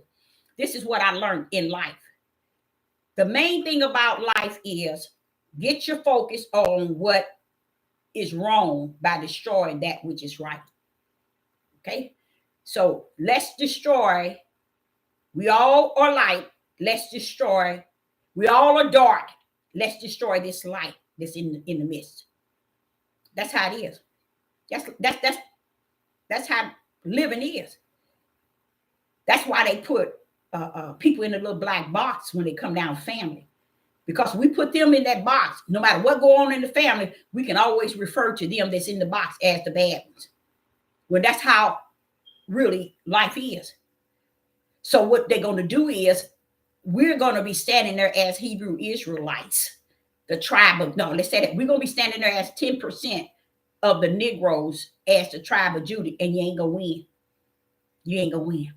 This is what I learned in life. The main thing about life is get your focus on what is wrong by destroying that which is right. Okay? So let's destroy. We all are light. Let's destroy. We all are dark. Let's destroy this light that's in the midst. That's how it is. That's how living is. That's why they put people in a little black box when they come down family, because we put them in that box. No matter what go on in the family, we can always refer to them that's in the box as the bad ones. Well, that's how really life is. So what they're going to do is we're going to be standing there as Hebrew Israelites, the tribe of, no, let's say that we're going to be standing there as 10% of the Negroes as the tribe of Judah, and you ain't going to win. You ain't going to win.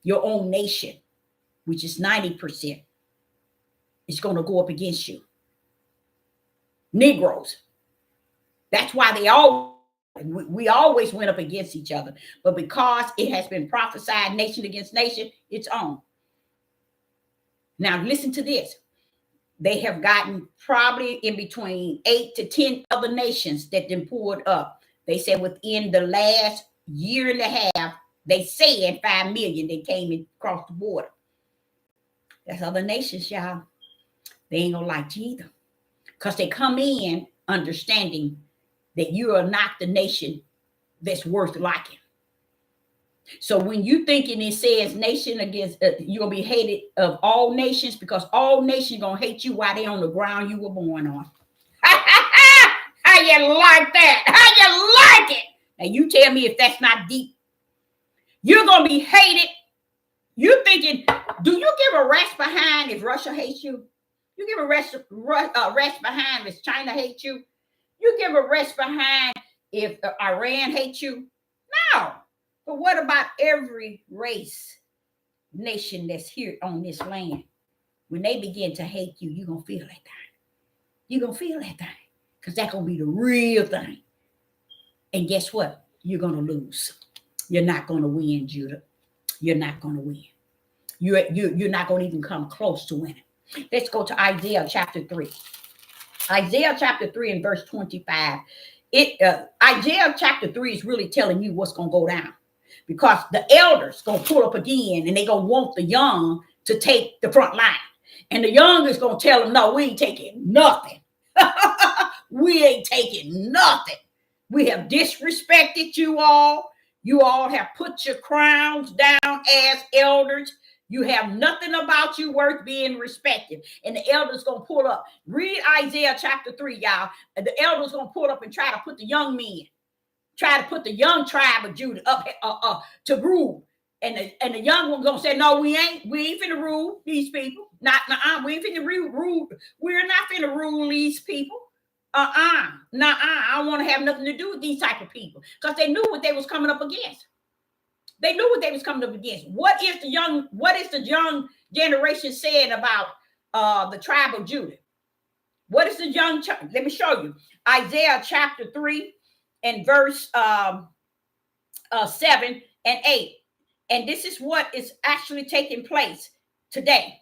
Your own nation, which is 90%, is going to go up against you. Negroes. That's why we always went up against each other. But because it has been prophesied nation against nation, it's on. Now listen to this. They have gotten probably in between 8 to 10 other nations that then pulled up. They said within the last year and a half, They said 5 million they came across the border. That's other nations, y'all. They ain't gonna like you either. Because they come in understanding that you are not the nation that's worth liking. So when you thinking it says nation against, you're going to be hated of all nations, because all nations going to hate you while they on the ground you were born on. How you like that? How you like it? Now you tell me if that's not deep. You're going to be hated. You're thinking, do you give a rest behind if Russia hates you? You give a rest behind if China hates you? You give a rest behind if Iran hates you? No. But what about every race, nation that's here on this land? When they begin to hate you, you're going to feel that thing. You're going to feel that thing. Because that's going to be the real thing. And guess what? You're going to lose. You're not going to win, Judah. You're not going to win. You're not going to even come close to winning. Let's go to Isaiah chapter 3. Isaiah chapter 3 and verse 25. Isaiah chapter 3 is really telling you what's going to go down. Because the elders going to pull up again and they going to want the young to take the front line. And the young is going to tell them, no, we ain't taking nothing. We ain't taking nothing. We have disrespected you all. You all have put your crowns down as elders. You have nothing about you worth being respected. And the elders going to pull up. Read Isaiah chapter 3, y'all. And the elders going to pull up and try to put the young men, try to put the young tribe of Judah up to rule. And the young one going to say, no, we ain't finna rule these people. We ain't finna rule. We're not finna rule these people. I don't want to have nothing to do with these type of people. Because they knew what they was coming up against. They knew what they was coming up against. What is the young generation saying about the tribe of Judah? What is the young? Let me show you. Isaiah chapter 3 and verse 7 and 8. And this is what is actually taking place today.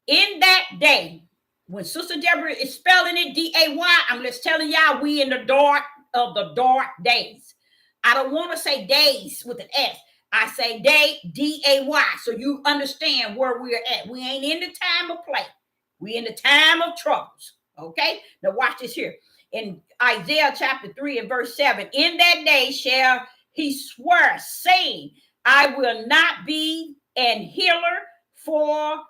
In that day, when Sister Deborah is spelling it D-A-Y, I'm just telling y'all, we in the dark of the dark days. I don't want to say days with an S. I say day, D-A-Y, so you understand where we're at. We ain't in the time of play. We in the time of troubles. Okay? Now watch this here. In Isaiah chapter 3 and verse 7, in that day shall he swear, saying, I will not be an healer for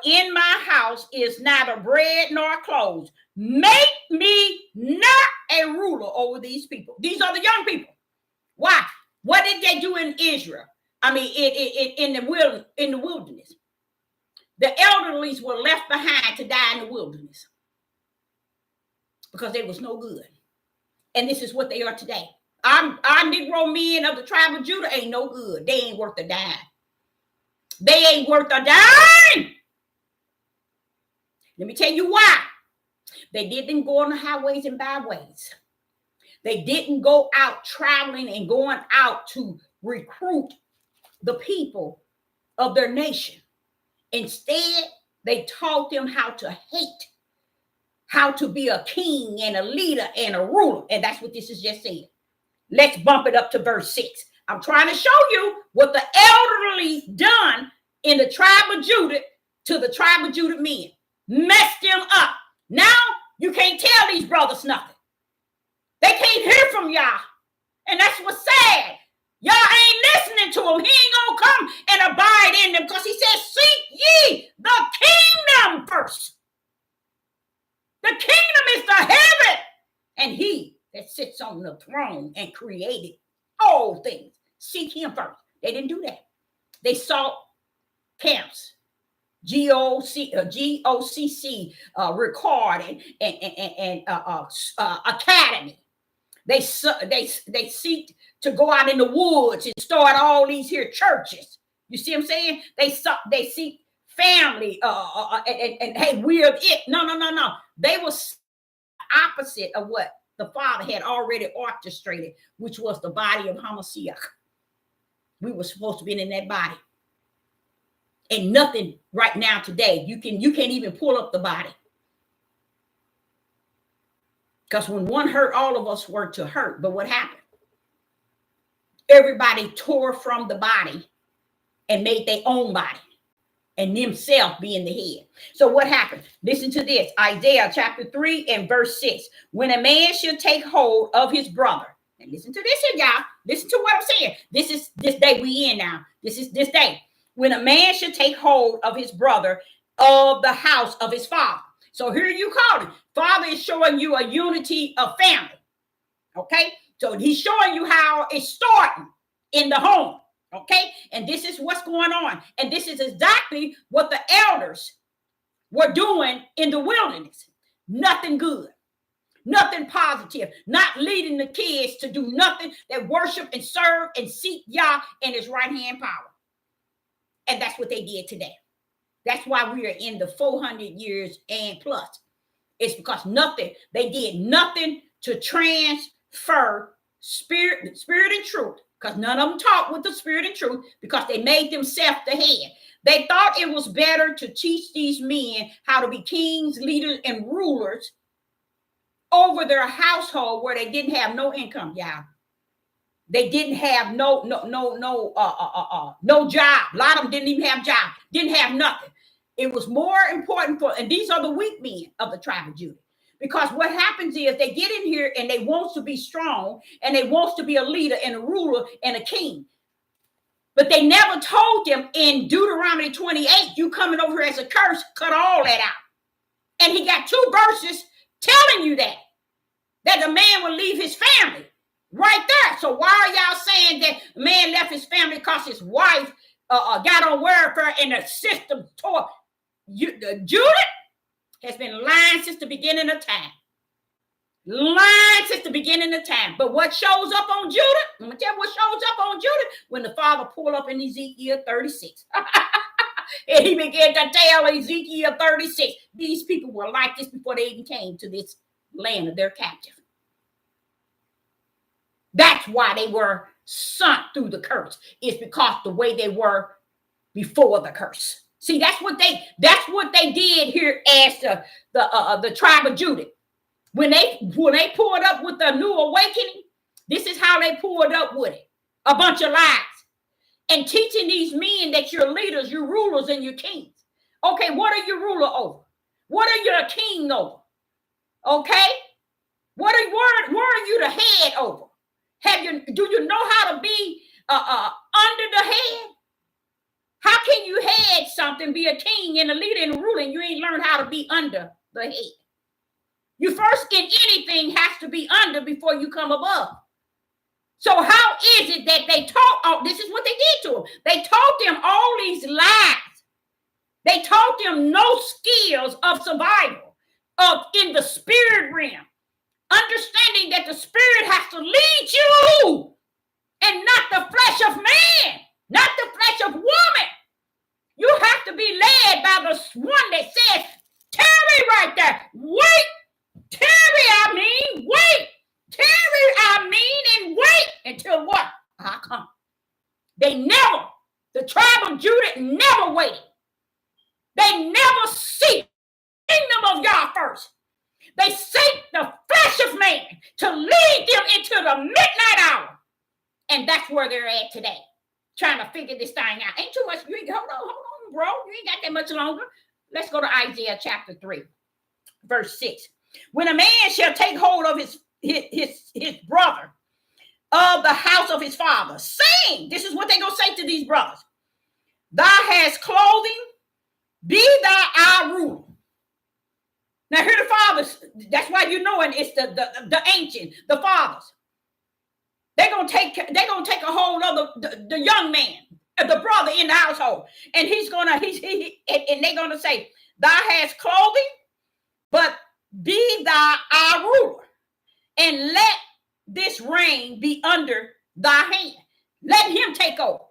in my house is neither bread nor clothes. Make me not a ruler over these people. These are the young people. Why? What did they do in Israel? I mean, in the wilderness. The elderlies were left behind to die in the wilderness because they was no good. And this is what they are today. Our Negro men of the tribe of Judah ain't no good. They ain't worth a dime. They ain't worth a dime. Let me tell you why. They didn't go on the highways and byways. They didn't go out traveling and going out to recruit the people of their nation. Instead, they taught them how to hate, how to be a king and a leader and a ruler. And that's what this is just saying. Let's bump it up to verse 6. I'm trying to show you what the elderly done in the tribe of Judah to the tribe of Judah men. Messed them up. Now you can't tell these brothers nothing. They can't hear from y'all. And that's what's sad. Y'all ain't listening to him. He ain't gonna come and abide in them because he says, seek ye the kingdom first. The kingdom is the heaven. And he that sits on the throne and created all things. Seek him first. They didn't do that. They sought camps. GOCC record and academy. They seek to go out in the woods and start all these here churches. You see what I'm saying? They seek family and hey, we're it. No. They were opposite of what the Father had already orchestrated, which was the body of Hamashiach. We were supposed to be in that body. And nothing right now today, you can't even pull up the body. Because when one hurt, all of us were to hurt. But what happened? everybody tore from the body and made their own body, and themselves being the head. So what happened? Listen to this. Isaiah chapter 3 and verse 6. When a man shall take hold of his brother. And listen to this here, y'all. Listen to what I'm saying. This is this day we in now. This is this day. When a man should take hold of his brother of the house of his father. So here you call it. Father is showing you a unity of family. Okay? So he's showing you how it's starting in the home. Okay? And this is what's going on. And this is exactly what the elders were doing in the wilderness. Nothing good. Nothing positive. Not leading the kids to do nothing that worship and serve and seek Yah and his right hand power. And that's what they did today. That's why we are in the 400 years and plus. It's because they did nothing to transfer spirit and truth. Because none of them taught with the spirit and truth, because they made themselves the head. They thought it was better to teach these men how to be kings, leaders, and rulers over their household where they didn't have no income, y'all. They didn't have no job. A lot of them didn't even have jobs, didn't have nothing. It was more important and these are the weak men of the tribe of Judah. Because what happens is they get in here and they want to be strong and they want to be a leader and a ruler and a king. But they never told them in Deuteronomy 28, you coming over here as a curse, cut all that out. And he got 2 verses telling you that the man will leave his family right there. So why are y'all saying that the man left his family because his wife got on welfare and the system tore? Judith has been lying since the beginning of time. Lying since the beginning of time. But what shows up on Judah? I'm going to tell you what shows up on Judah when the father pulled up in Ezekiel 36. And he began to tell Ezekiel 36, these people were like this before they even came to this land of their captive. That's why they were sunk through the curse. It's because the way they were before the curse. See, that's what they did here as the tribe of Judah. When they pulled up with the new awakening, this is how they pulled up with it. A bunch of lies. And teaching these men that you're leaders, you're rulers, and you're kings. Okay, what are you ruler over? What are you a king over? Okay? Where are you the head over? Do you know how to be under the head? How can you head something, be a king and a leader and a ruler, and you ain't learned how to be under the head? You first in anything has to be under before you come above. So how is it that they taught? Oh, this is what they did to them. They taught them all these lies. They taught them no skills of survival, in the spirit realm. Understanding that the spirit has to lead you and not the flesh of man, not the flesh of woman. You have to be led by the one that says, tarry right there. Wait. Tarry, wait. Tarry, and wait until what? I come. The tribe of Judah never waited. They never seek the kingdom of God first. They seek the flesh of man to lead them into the midnight hour. And that's where they're at today, trying to figure this thing out. Ain't too much. Hold on, bro. You ain't got that much longer. Let's go to Isaiah chapter 3, verse 6. When a man shall take hold of his brother of the house of his father, saying, this is what they're going to say to these brothers. Thou hast clothing, be thou our ruler. Now here the fathers, that's why you know, and it's the ancient, the fathers. They're gonna take a hold of the young man, the brother in the household, and and they're gonna say, thou hast clothing, but be thou our ruler, and let this reign be under thy hand. Let him take over.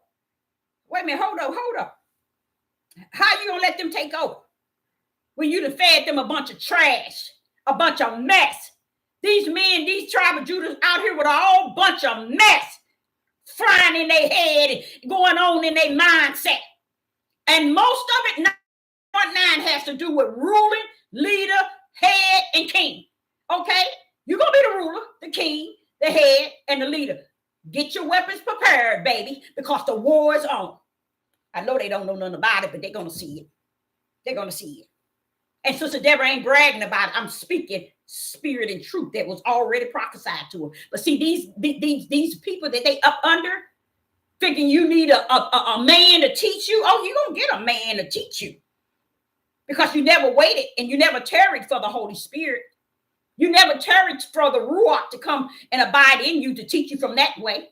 Wait a minute, hold up. How you gonna let them take over? When you done fed them a bunch of trash, a bunch of mess. These men, these tribe of Judah out here with a whole bunch of mess frying in their head and going on in their mindset. And most of it, 9.9 has to do with ruling, leader, head, and king. Okay? You're going to be the ruler, the king, the head, and the leader. Get your weapons prepared, baby, because the war is on. I know they don't know nothing about it, but they're going to see it. They're going to see it. And Sister Deborah ain't bragging about it. I'm speaking spirit and truth that was already prophesied to her. But see, these people that they up under, thinking you need a man to teach you. Oh, you're going to get a man to teach you. Because you never waited and you never tarried for the Holy Spirit. You never tarried for the Ruach to come and abide in you to teach you from that way.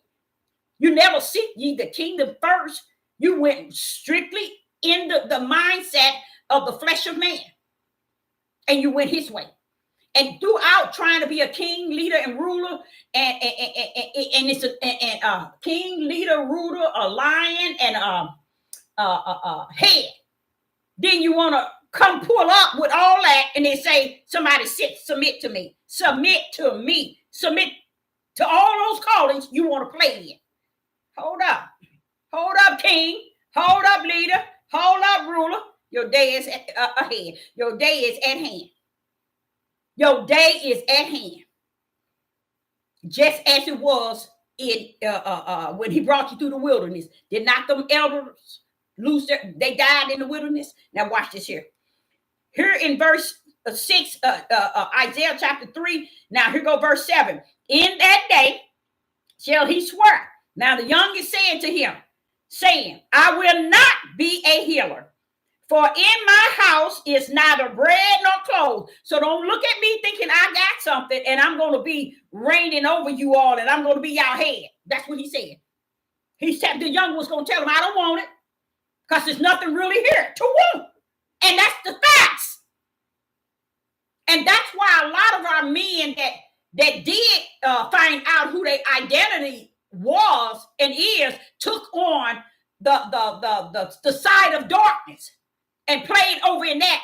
You never seek ye the kingdom first. You went strictly in the mindset of the flesh of man. And you went his way. And throughout trying to be a king, leader, and ruler, and it's a king, leader, ruler, a lion, and a head. Then you want to come pull up with all that and then say, somebody submit to me. Submit to me. Submit to all those callings you want to play in. Hold up. Hold up, king. Hold up, leader. Hold up, ruler. Your day is ahead. Your day is at hand. Your day is at hand. Just as it was in when he brought you through the wilderness. Did not them elders lose they died in the wilderness? Now watch this here. Here in verse 6, Isaiah chapter 3. Now here go verse 7. In that day shall he swear. Now the young is saying to him, saying, I will not be a healer, for in my house is neither bread nor clothes. So don't look at me thinking I got something and I'm going to be reigning over you all and I'm going to be your head. That's what he said. He said the young was going to tell him, I don't want it because there's nothing really here to want. And that's the facts. And that's why a lot of our men that did find out who their identity was and is took on the side of darkness and played over in that.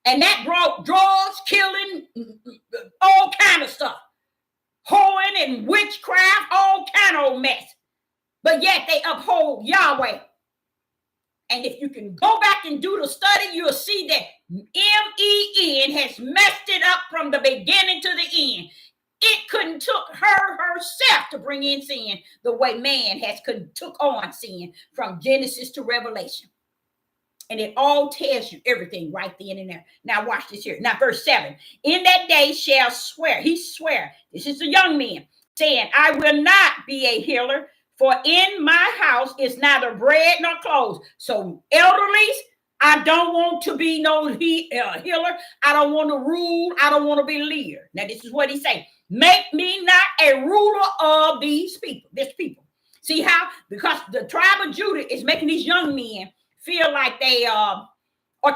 And that brought drugs, killing, all kind of stuff. Hoeing and witchcraft, all kind of mess. But yet they uphold Yahweh. And if you can go back and do the study, you'll see that MEN has messed it up from the beginning to the end. It couldn't took herself to bring in sin the way man has took on sin from Genesis to Revelation. And it all tells you everything right then and there. Now watch this here. Now verse 7. In that day shall swear. He swear. This is the young man saying, I will not be a healer, for in my house is neither bread nor clothes. So elderlies, I don't want to be no healer. I don't want to rule. I don't want to be a leader. Now this is what he say. Make me not a ruler of these people. This people. See how? Because the tribe of Judah is making these young men feel like they are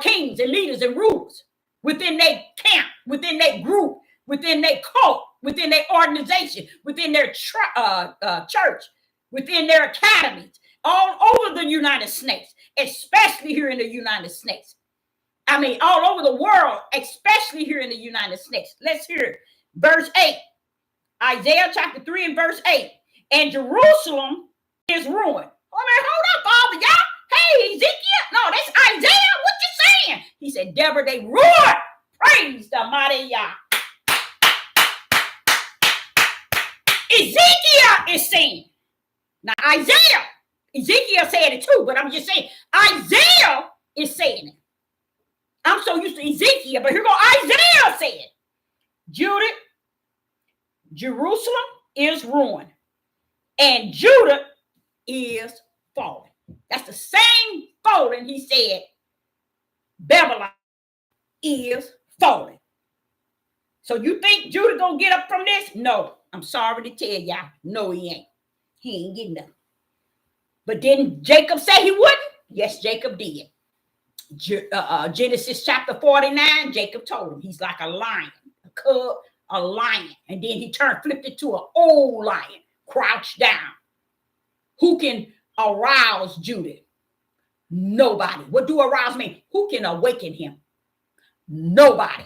kings and leaders and rulers within their camp, within their group, within their cult, within their organization, within their church, within their academies, all over the United States, especially here in the United States. I mean, all over the world, especially here in the United States. Let's hear it. Verse 8, Isaiah chapter 3 and verse 8. And Jerusalem is ruined. Oh, man, hold up, Father, y'all. Hey, Ezekiel. No, that's Isaiah. What you saying? He said, Deborah, they ruined. Praise the mighty Yah. Ezekiel is saying. Now, Ezekiel said it too, but I'm just saying, Isaiah is saying it. I'm so used to Ezekiel, but here go Isaiah saying, Jerusalem is ruined, and Judah is falling. That's the same falling he said Babylon is falling. So you think Judah gonna get up from this? No, I'm sorry to tell y'all. No, he ain't. He ain't getting up. But didn't Jacob say he wouldn't? Yes, Jacob did. Genesis chapter 49, Jacob told him he's like a lion, a cub, a lion. And then he flipped it to an old lion, crouched down. Who can arouse Judah? Nobody. What do arouse mean? Who can awaken him? Nobody.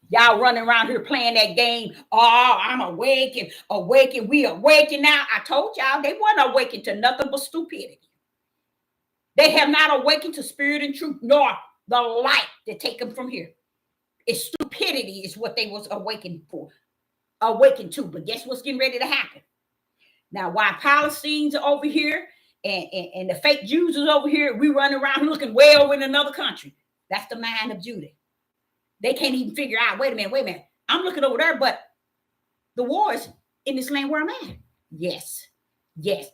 Y'all running around here playing that game. Oh, I'm awakened. We awakened now. I told y'all they weren't awakened to nothing but stupidity. They have not awakened to spirit and truth, nor the light that take them from here. It's stupidity is what they was awakened to. But guess what's getting ready to happen? Now, while Palestinians are over here and the fake Jews is over here, we run around looking way over in another country. That's the mind of Judah. They can't even figure out, wait a minute. I'm looking over there, but the war is in this land where I'm at. Yes.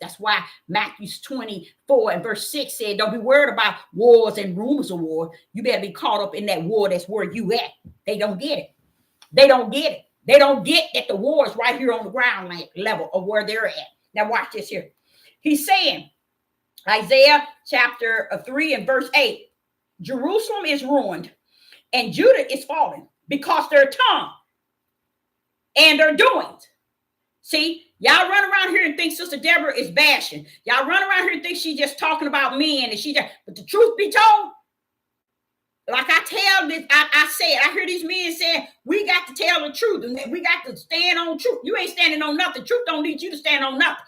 That's why Matthew 24 and verse 6 said, don't be worried about wars and rumors of war. You better be caught up in that war that's where you at. They don't get it. They don't get that the war is right here on the ground level of where they're at. Now watch this here. He's saying, Isaiah chapter 3 and verse 8, Jerusalem is ruined and Judah is fallen because their tongue and their doings. See, y'all run around here and think Sister Deborah is bashing. Y'all run around here and think she's just talking about men and but the truth be told, like I tell this, I hear these men saying, we got to tell the truth and we got to stand on truth. You ain't standing on nothing. Truth don't need you to stand on nothing.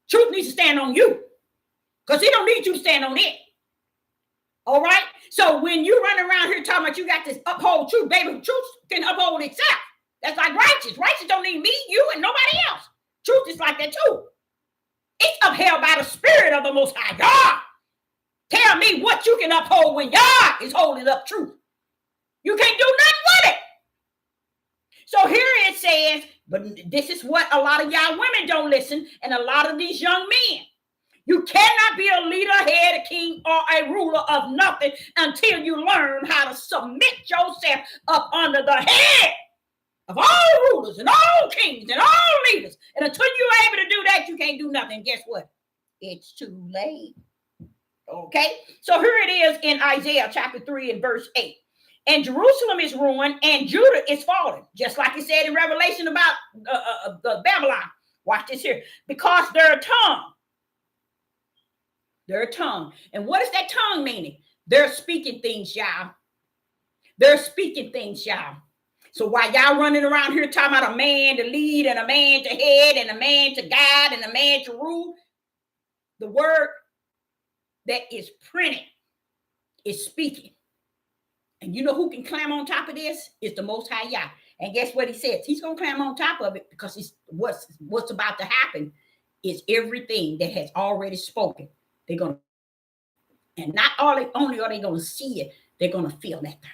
Truth needs to stand on you because he don't need you to stand on it. All right? So when you run around here talking about you got to uphold truth, baby, truth can uphold itself. That's like righteous. Righteous don't need me, you, and nobody else. Truth is like that too. It's upheld by the Spirit of the Most High God. Tell me what you can uphold when God is holding up truth. You can't do nothing with it. So here it says, but this is what a lot of y'all women don't listen, and a lot of these young men. You cannot be a leader, head, a king, or a ruler of nothing until you learn how to submit yourself up under the head of all rulers and all kings and all leaders. And until you're able to do that, you can't do nothing. Guess what? It's too late. Okay? So here it is in Isaiah chapter 3 and verse 8. And Jerusalem is ruined and Judah is fallen. Just like it said in Revelation about the Babylon. Watch this here. Because their tongue. And what is that tongue meaning? They're speaking things, y'all. So while y'all running around here talking about a man to lead and a man to head and a man to guide and a man to rule, the word that is printed is speaking. And you know who can climb on top of this? It's the Most High Yah. And guess what he says? He's going to climb on top of it because it's what's about to happen is everything that has already spoken. They're going to, and not only are they going to see it, they're going to feel that thing.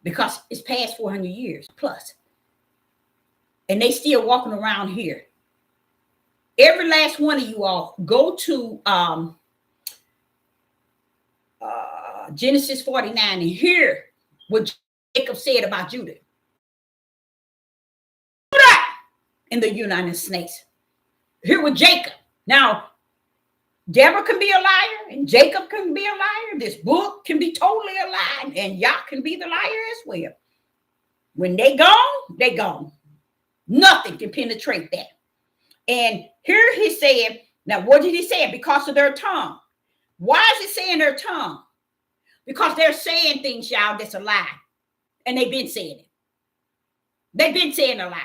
Because it's past 400 years plus. And they still walking around here. Every last one of you all go to Genesis 49 and hear what Jacob said about Judah. In the United States. Hear what Jacob. Now, Deborah can be a liar and Jacob can be a liar. This book can be totally a lie and Yah can be the liar as well. When they gone, they gone. Nothing can penetrate that. And here he said, now what did he say? Because of their tongue. Why is it saying their tongue? Because they're saying things, y'all, that's a lie. And they've been saying it. They've been saying a lie.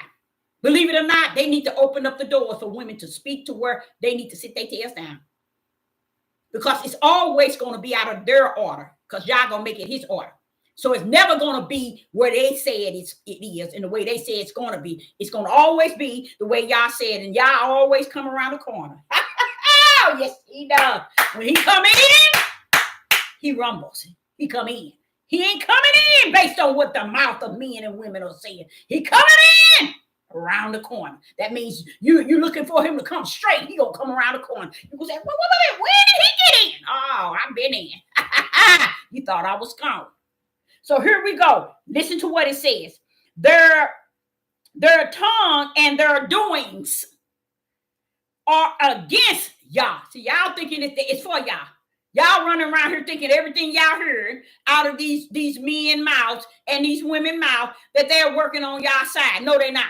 Believe it or not, they need to open up the door for women to speak to where they need to sit their tails down. Because it's always going to be out of their order. Because y'all going to make it his order. So it's never going to be where they say it is and the way they say it's going to be. It's going to always be the way y'all said. And y'all always come around the corner. Oh, yes, he does. When he come in, he rumbles. He come in. He ain't coming in based on what the mouth of men and women are saying. He coming in around the corner. That means you're looking for him to come straight. He gonna come around the corner. You gonna say, where did he get in? Oh, I've been in. You thought I was gone. So here we go. Listen to what it says. Their tongue and their doings are against Yah. See, y'all thinking it's for Yah. Y'all running around here thinking everything y'all heard out of these men mouths and these women mouths that they're working on y'all's side. No, they're not.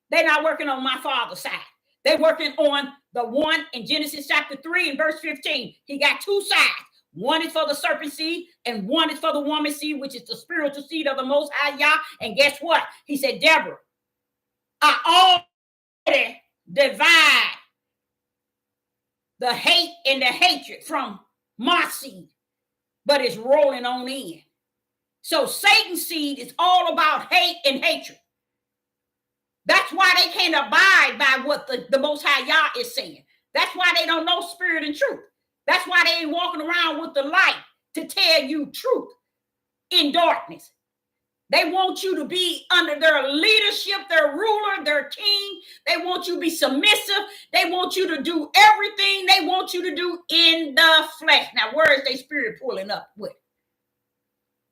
They're not working on my father's side. They're working on the one in Genesis chapter 3 and verse 15. He got two sides. One is for the serpent seed and one is for the woman seed, which is the spiritual seed of the Most High Yah. And guess what? He said, Deborah, I already divide the hate and the hatred from my seed, but it's rolling on in. So Satan's seed is all about hate and hatred. That's why they can't abide by what the Most High Yah is saying. That's why they don't know spirit and truth. That's why they ain't walking around with the light to tell you truth in darkness. They want you to be under their leadership, their ruler, their king. They want you to be submissive. They want you to do everything they want you to do in the flesh. Now, where is their spirit pulling up with?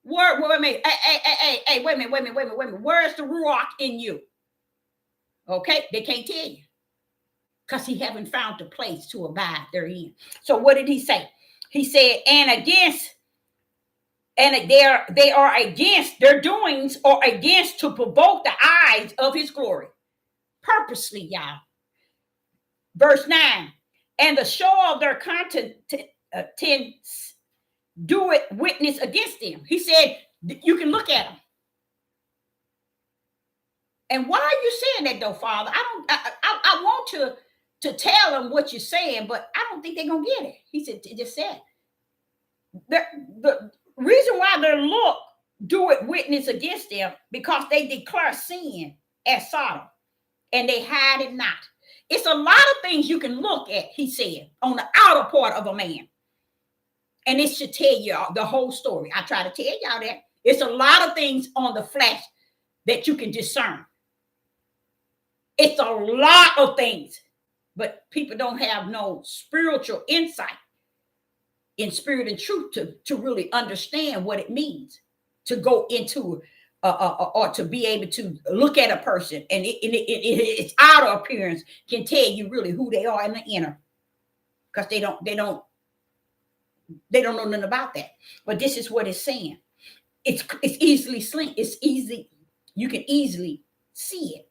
Wait a minute. Hey, wait a minute. Where is the Ruach in you? Okay, they can't tell you because he haven't found a place to abide therein. So what did he say? He said, they are against their doings or against to provoke the eyes of his glory. Purposely, y'all. Verse 9, and the show of their contents do it witness against them. He said, you can look at them. And why are you saying that though, Father? I want to tell them what you're saying, but I don't think they're going to get it. He said, it just said, the reason why their look do it witness against them, because they declare sin as Sodom and they hide it not. It's a lot of things you can look at, he said, on the outer part of a man. And it should tell you the whole story. I try to tell y'all that. It's a lot of things on the flesh that you can discern. It's a lot of things, but people don't have no spiritual insight in spirit and truth to really understand what it means to go into or to be able to look at a person and its outer appearance can tell you really who they are in the inner, because they don't know nothing about that. But this is what it's saying. It's easily seen. It's easy. You can easily see it.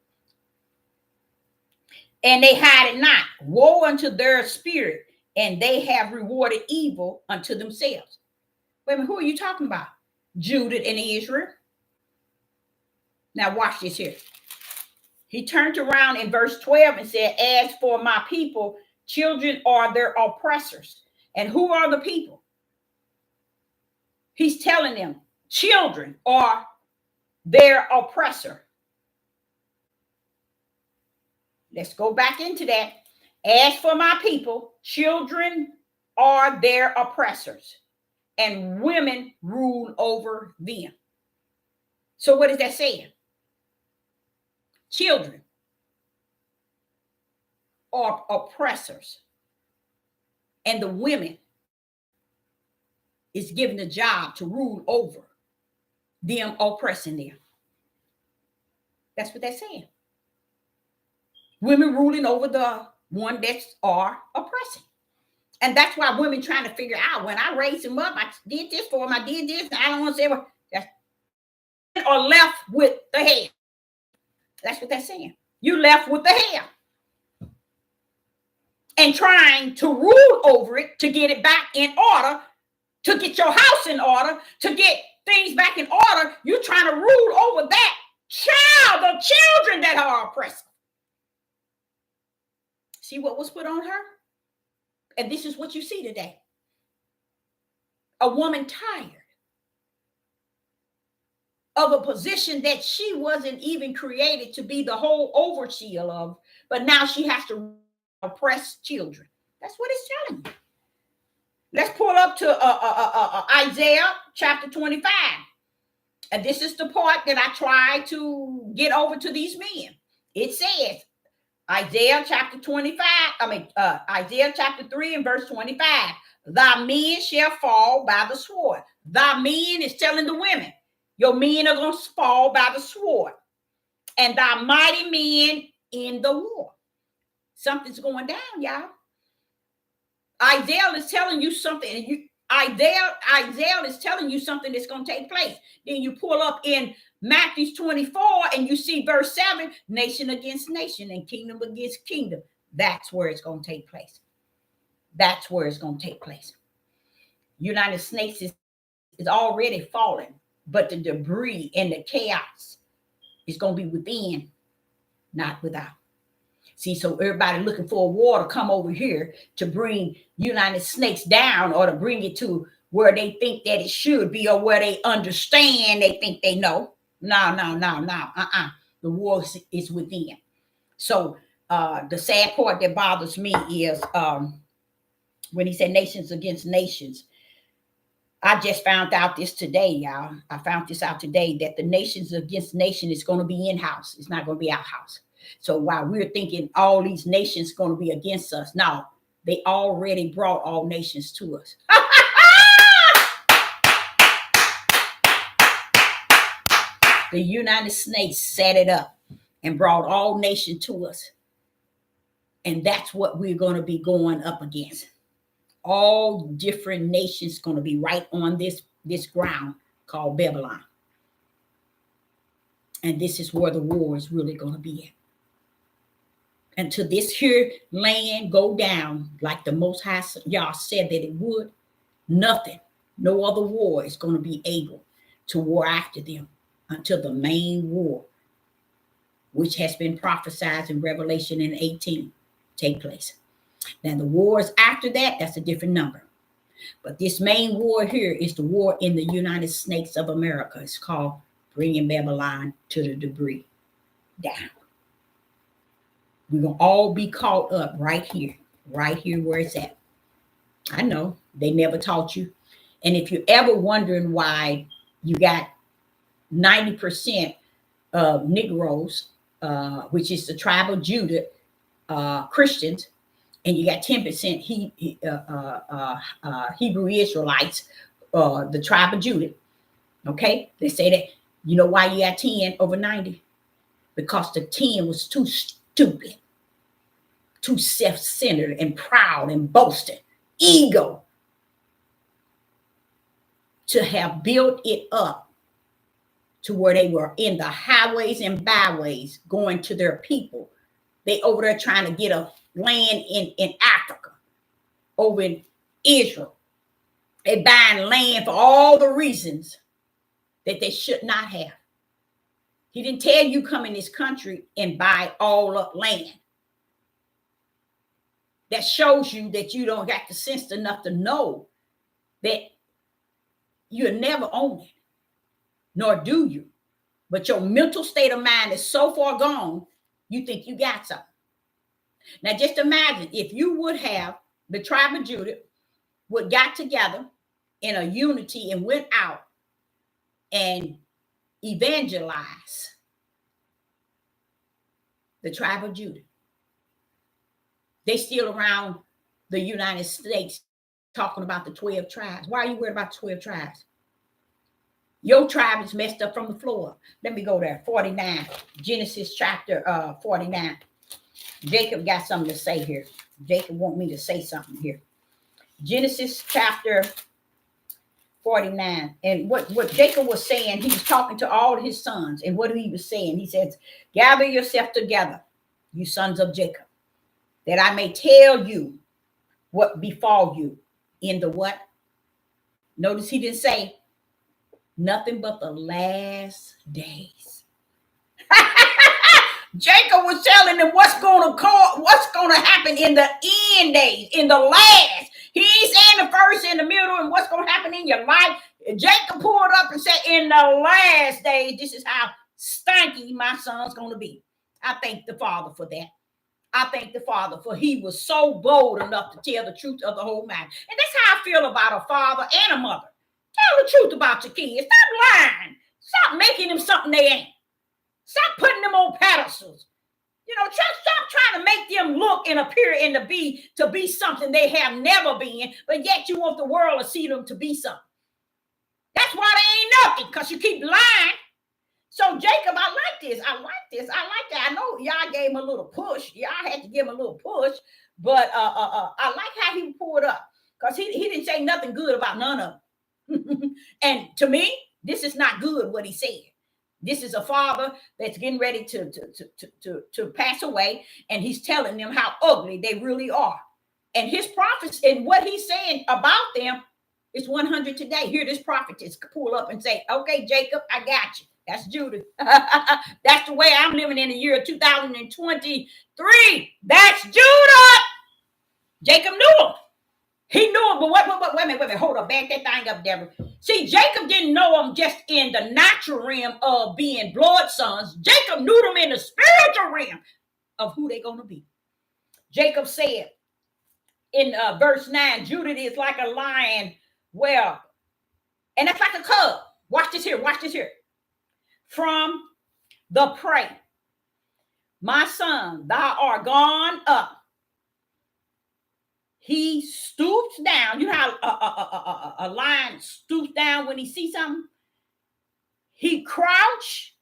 And they hide it not. Woe unto their spirit, and they have rewarded evil unto themselves. Wait a minute, who are you talking about? Judah and Israel. Now watch this here. He turned around in verse 12 and said, as for my people, children are their oppressors. And who are the people? He's telling them, children are their oppressor. Let's go back into that. As for my people, children are their oppressors, and women rule over them. So what is that saying? Children are oppressors, and the women is given the job to rule over them, oppressing them. That's what they're saying. Women ruling over the one that are oppressing. And that's why women trying to figure out, when I raised him up, I did this for him, I did this, and I don't want to say what, or left with the head. That's what they're saying. You left with the hair. And trying to rule over it, to get it back in order, to get your house in order, to get things back in order. You're trying to rule over that child, the children that are oppressive. See what was put on her? And this is what you see today. A woman tired of a position that she wasn't even created to be the whole overseer of, but now she has to oppress children. That's what it's telling you. Let's pull up to Isaiah chapter 25. And this is the part that I try to get over to these men. It says, Isaiah chapter 3 and verse 25. Thy men shall fall by the sword. Thy men is telling the women, your men are going to fall by the sword. And thy mighty men in the war. Something's going down, y'all. Isaiah is telling you something. Isaiah is telling you something that's going to take place. Then you pull up in Matthew 24 and you see verse 7, nation against nation and kingdom against kingdom. That's where it's going to take place. That's where it's going to take place. United States is already falling, but the debris and the chaos is going to be within, not without. See, so everybody looking for a war to come over here to bring United States down, or to bring it to where they think that it should be, or where they understand, they think they know. No. The war is within. So the sad part that bothers me is when he said nations against nations. I just found out this today, y'all. I found this out today that the nations against nation is going to be in-house. It's not going to be out-house. So while we're thinking all these nations going to be against us, now they already brought all nations to us. The United States set it up and brought all nations to us. And that's what we're going to be going up against. All different nations going to be right on this ground called Babylon. And this is where the war is really going to be at. Until this here land go down like the Most High y'all said that it would, nothing, no other war is going to be able to war after them until the main war, which has been prophesied in Revelation 18, take place. Now the wars after that, that's a different number. But this main war here is the war in the United States of America. It's called bringing Babylon to the debris down. We're going to all be caught up right here where it's at. I know they never taught you. And if you're ever wondering why you got 90% of Negroes, which is the tribe of Judah, Christians, and you got 10% Hebrew Israelites, the tribe of Judah. Okay, they say that. You know why you got 10 over 90? Because the 10 was too stupid, too self-centered and proud and boasting, ego, to have built it up to where they were in the highways and byways going to their people. They over there trying to get a land in Africa, over in Israel. They buying land for all the reasons that they should not have. He didn't tell you come in this country and buy all up land. That shows you that you don't got the sense enough to know that you'll never own it, nor do you. But your mental state of mind is so far gone, you think you got something. Now just imagine if you would have the tribe of Judah would got together in a unity and went out and evangelize the tribe of Judah. They still around the United States talking about the 12 tribes. Why are you worried about the 12 tribes? Your tribe is messed up from the floor. Let me go there. 49, Genesis chapter 49. Jacob got something to say here. Jacob want me to say something here. Genesis chapter 49. And what Jacob was saying, he was talking to all his sons. And what he was saying, he says, gather yourself together, you sons of Jacob, that I may tell you what befall you in the what? Notice he didn't say nothing but the last days. Jacob was telling them what's going to happen in the end days, in the last. He ain't saying the first, in the middle, and what's going to happen in your life. Jacob pulled up and said, in the last days, this is how stanky my son's going to be. I thank the Father for that. I thank the Father for he was so bold enough to tell the truth of the whole matter. And that's how I feel about a father and a mother. Tell the truth about your kids. Stop lying. Stop making them something they ain't. Stop putting them on pedestals. You know, stop trying to make them look and appear and to be something they have never been, but yet you want the world to see them to be something. That's why they ain't nothing, because you keep lying. So Jacob, I like this. I like that. I know y'all gave him a little push. Y'all had to give him a little push, but I like how he pulled up, because he didn't say nothing good about none of them. And to me, this is not good what he said. This is a father that's getting ready to pass away, and he's telling them how ugly they really are. And his prophets and what he's saying about them is 100 today. Here, this prophet just pull up and say, okay, Jacob, I got you. That's Judah. That's the way I'm living in the year 2023. That's Judah. Jacob knew him. He knew him, but wait a minute, hold up, back that thing up, Deborah. See, Jacob didn't know him just in the natural realm of being blood sons. Jacob knew them in the spiritual realm of who they're going to be. Jacob said in verse 9, Judah is like a lion, well, and that's like a cub. Watch this here, from the prey. My son, thou art gone up. He stoops down. You know how a lion stoops down when he sees something? He crouched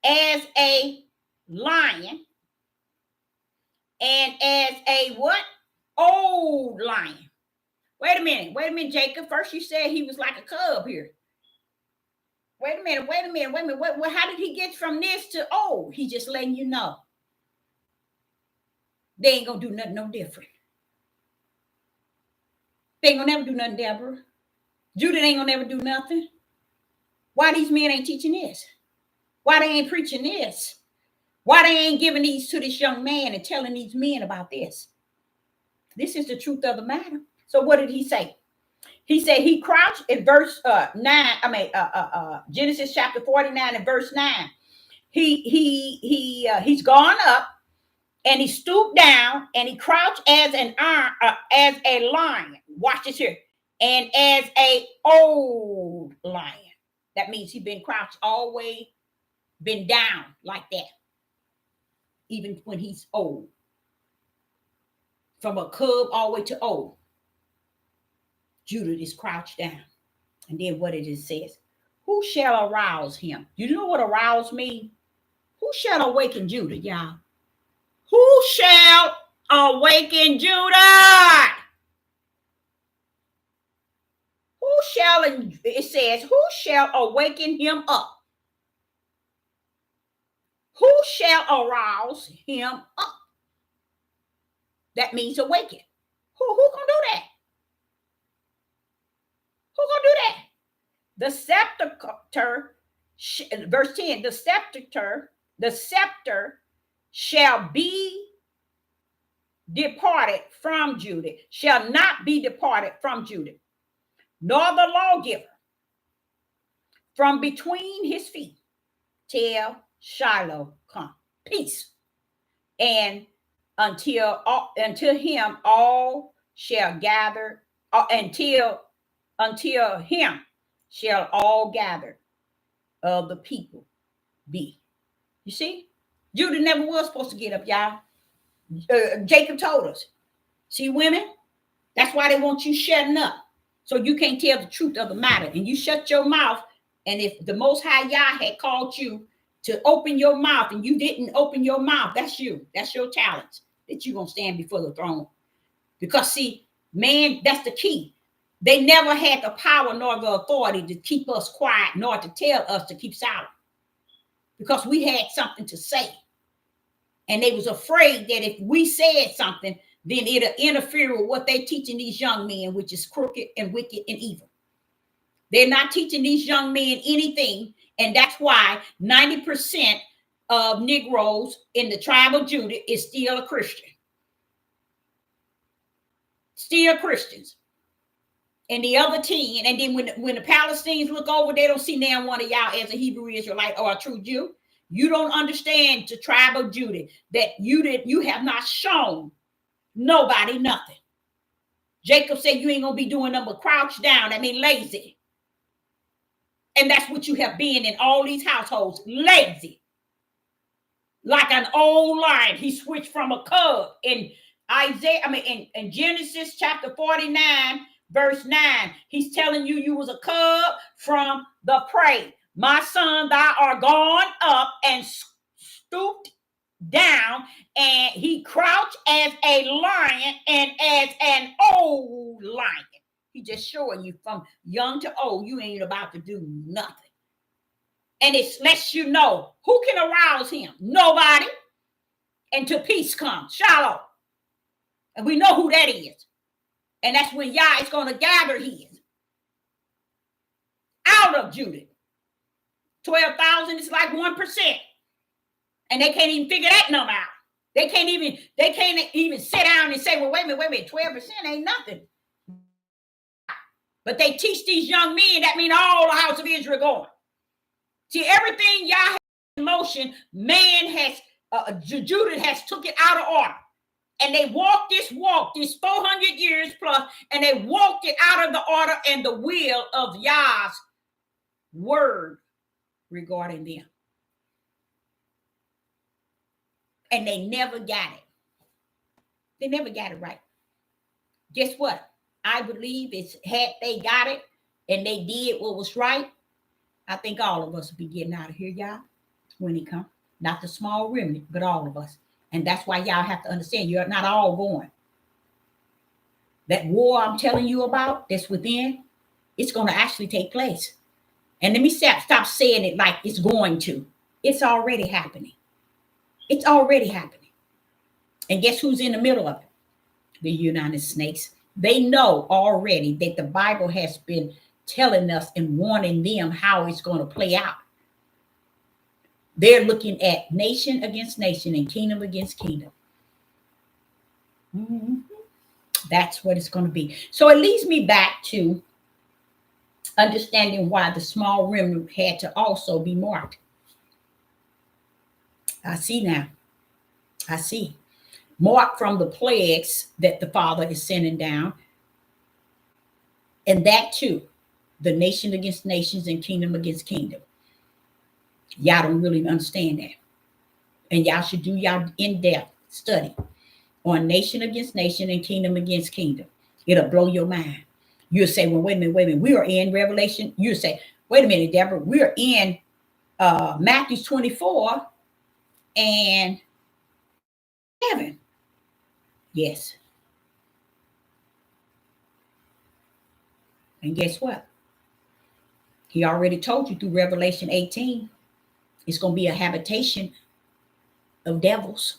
as a lion and as a what? Old lion. Wait a minute, Jacob. First you said he was like a cub here. Wait a minute. How did he get from this to old? He just letting you know. They ain't gonna do nothing no different. They ain't gonna never do nothing, Deborah. Judah ain't gonna never do nothing. Why these men ain't teaching this? Why they ain't preaching this? Why they ain't giving these to this young man and telling these men about this? This is the truth of the matter. So what did he say? He said he crouched in verse 9. Genesis chapter 49 and verse 9. He's gone up and he stooped down and he crouched as as a lion. Watch this here. And as a old lion. That means he's been crouched all the way, been down like that. Even when he's old. From a cub all the way to old. Judah is crouched down. And then what it says, who shall arouse him? You know what arouse means? Who shall awaken Judah, y'all? Who shall awaken Judah? It says, who shall awaken him up? Who shall arouse him up? That means awaken. Who gonna do that? Who gonna do that? The scepter, verse 10, the scepter shall be departed from Judah, shall not be departed from Judah, nor the lawgiver from between his feet till Shiloh come. Peace. And until him all shall gather, until him shall all gather of the people be. You see? Judah never was supposed to get up, y'all. Jacob told us. See, women, that's why they want you shutting up. So you can't tell the truth of the matter. And you shut your mouth. And if the Most High Yah had called you to open your mouth and you didn't open your mouth, that's you. That's your talent that you're going to stand before the throne. Because, see, man, that's the key. They never had the power nor the authority to keep us quiet, nor to tell us to keep silent. Because we had something to say. And they was afraid that if we said something, then it'll interfere with what they're teaching these young men, which is crooked and wicked and evil. They're not teaching these young men anything. And that's why 90% of Negroes in the tribe of Judah is still a Christian. Still Christians. And the other 10, and then when the Palestinians look over, they don't see now one of y'all as a Hebrew Israelite or a true Jew. You don't understand the tribe of Judah, that you have not shown nobody nothing. Jacob said you ain't gonna be doing nothing but crouch down. I mean lazy. And that's what you have been in all these households, lazy. Like an old lion. He switched from a cub in in Genesis chapter 49. Verse 9, he's telling you was a cub from the prey. My son, thou art gone up and stooped down, and he crouched as a lion and as an old lion. He just showing you from young to old, you ain't about to do nothing. And it lets you know who can arouse him. Nobody. Until peace comes. Shalom. And we know who that is. And that's when Yah is going to gather his out of Judah. 12,000 is like 1%. And they can't even figure that number out. They can't even sit down and say, well, wait a minute, 12% ain't nothing. But they teach these young men that mean all the house of Israel going. See, everything Yah has in motion, man has, Judah has took it out of order. And they walked this 400 years plus, and they walked it out of the order and the will of Yah's word regarding them. And they never got it. They never got it right. Guess what? I believe it's had they got it and they did what was right, I think all of us will be getting out of here, y'all, when he comes. Not the small remnant, but all of us. And that's why y'all have to understand you're not all going. That war I'm telling you about that's within, it's going to actually take place. And let me stop saying it like it's going to. It's already happening. It's already happening. And guess who's in the middle of it? The United States. They know already that the Bible has been telling us and warning them how it's going to play out. They're looking at nation against nation and kingdom against kingdom. Mm-hmm. That's what it's going to be. So it leads me back to understanding why the small remnant had to also be marked. I see now. I see. Marked from the plagues that the Father is sending down. And that too, the nation against nations and kingdom against kingdom. Y'all don't really understand that. And y'all should do y'all in-depth study on nation against nation and kingdom against kingdom. It'll blow your mind. You'll say, well, wait a minute. We are in Revelation. You'll say, wait a minute, Deborah. We're in Matthew 24 and 7. Yes. And guess what? He already told you through Revelation 18, it's going to be a habitation of devils,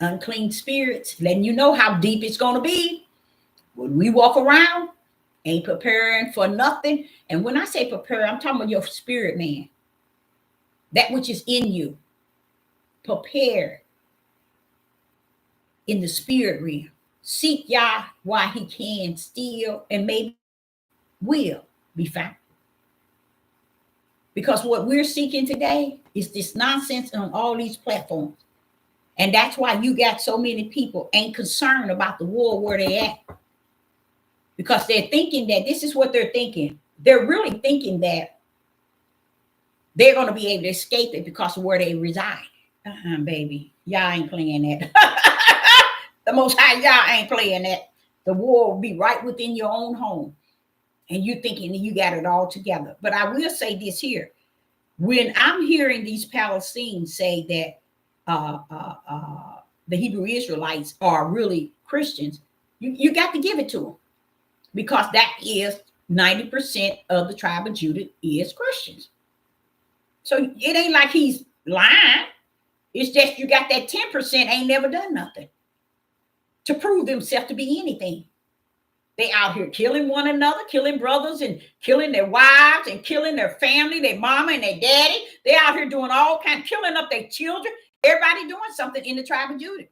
unclean spirits, letting you know how deep it's going to be. When we walk around, ain't preparing for nothing. And when I say prepare, I'm talking about your spirit, man. That which is in you. Prepare in the spirit realm. Seek Yah while he can still and maybe will be found. Because what we're seeking today is this nonsense on all these platforms. And that's why you got so many people ain't concerned about the war where they at. Because they're thinking that this is what they're thinking. They're really thinking that they're going to be able to escape it because of where they reside. Baby, y'all ain't playing that. The Most High, y'all ain't playing that. The war will be right within your own home. And you thinking you got it all together. But I will say this here. When I'm hearing these Palestinians say that the Hebrew Israelites are really Christians, you got to give it to them. Because that is 90% of the tribe of Judah is Christians. So it ain't like he's lying. It's just you got that 10% ain't never done nothing to prove themselves to be anything. They out here killing one another, killing brothers and killing their wives and killing their family, their mama and their daddy. They out here doing all kinds, killing up their children. Everybody doing something in the tribe of Judah.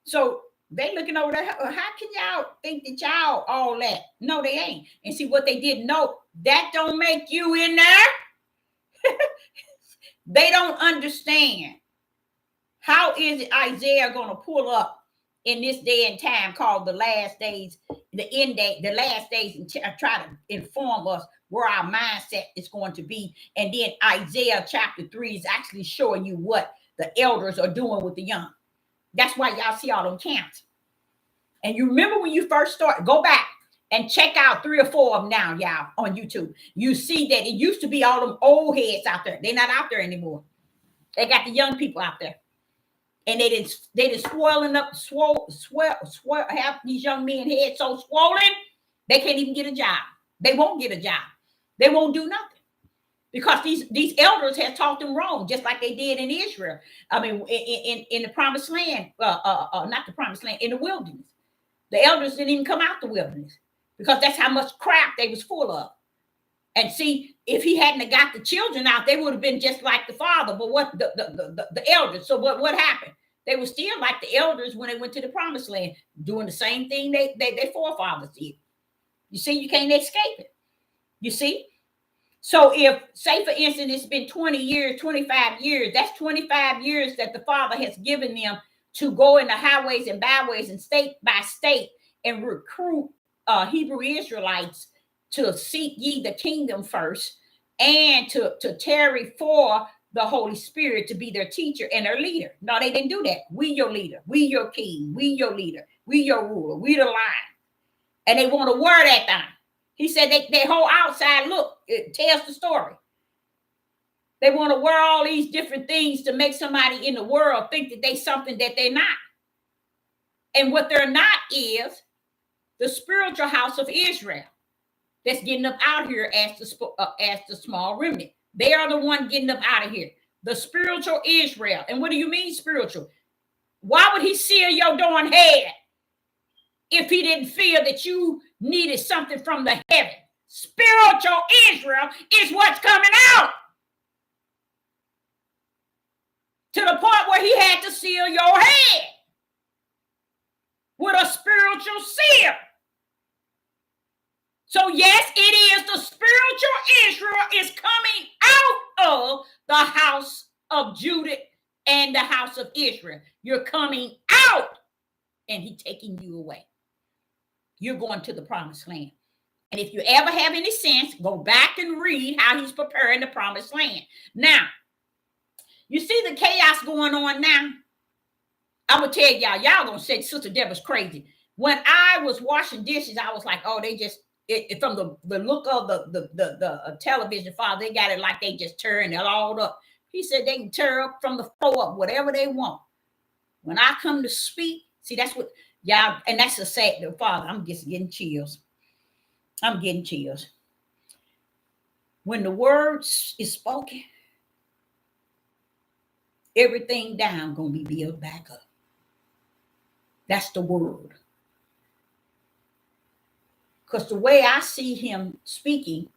So they looking over there. How can y'all think that y'all all that? No, they ain't. And see what they didn't know. That don't make you in there. They don't understand. How is Isaiah going to pull up in this day and time called the last days, the end day, the last days, and try to inform us where our mindset is going to be? And then Isaiah chapter 3 is actually showing you what the elders are doing with the young. That's why y'all see all them camps. And you remember when you first started, go back and check out 3 or 4 of them now, y'all, on YouTube. You see that it used to be all them old heads out there. They're not out there anymore. They got the young people out there. And they did swelling up, have these young men heads so swollen, they can't even get a job. They won't get a job. They won't do nothing. Because these elders have taught them wrong, just like they did in Israel. I mean, in the promised land, not the promised land, in the wilderness. The elders didn't even come out the wilderness because that's how much crap they was full of. And see, if he hadn't got the children out, they would have been just like the father. But what the elders? So what happened? They were still like the elders when they went to the promised land, doing the same thing they forefathers did. You see, you can't escape it. You see? So if, say for instance, it's been 20 years, 25 years, that's 25 years that the Father has given them to go in the highways and byways and state by state and recruit Hebrew Israelites to seek ye the kingdom first and to tarry for the Holy Spirit to be their teacher and their leader. No, they didn't do that. We your leader. We your king. We your leader. We your ruler. We the lion. And they want to wear that thing. He said they whole outside look, it tells the story. They want to wear all these different things to make somebody in the world think that they something that they're not. And what they're not is the spiritual house of Israel that's getting up out here as the small remnant. They are the one getting up out of here. The spiritual Israel. And what do you mean spiritual? Why would he seal your darn head if he didn't feel that you needed something from the heaven? Spiritual Israel is what's coming out. To the point where he had to seal your head with a spiritual seal. So yes, it is the spiritual Israel is coming out of the house of Judah and the house of Israel. You're coming out and he's taking you away. You're going to the promised land. And if you ever have any sense, go back and read how he's preparing the promised land. Now, you see the chaos going on now? I'm going to tell y'all going to say Sister Deborah's crazy. When I was washing dishes, I was like, oh, they just, from the look of the television file, they got it like they just turned it all up. He said they can tear up from the floor up, whatever they want. When I come to speak, see, that's what y'all, and that's the sad, the Father, I'm just getting chills. I'm getting chills. When the words is spoken, everything down gonna be built back up. That's the word. Because the way I see him speaking,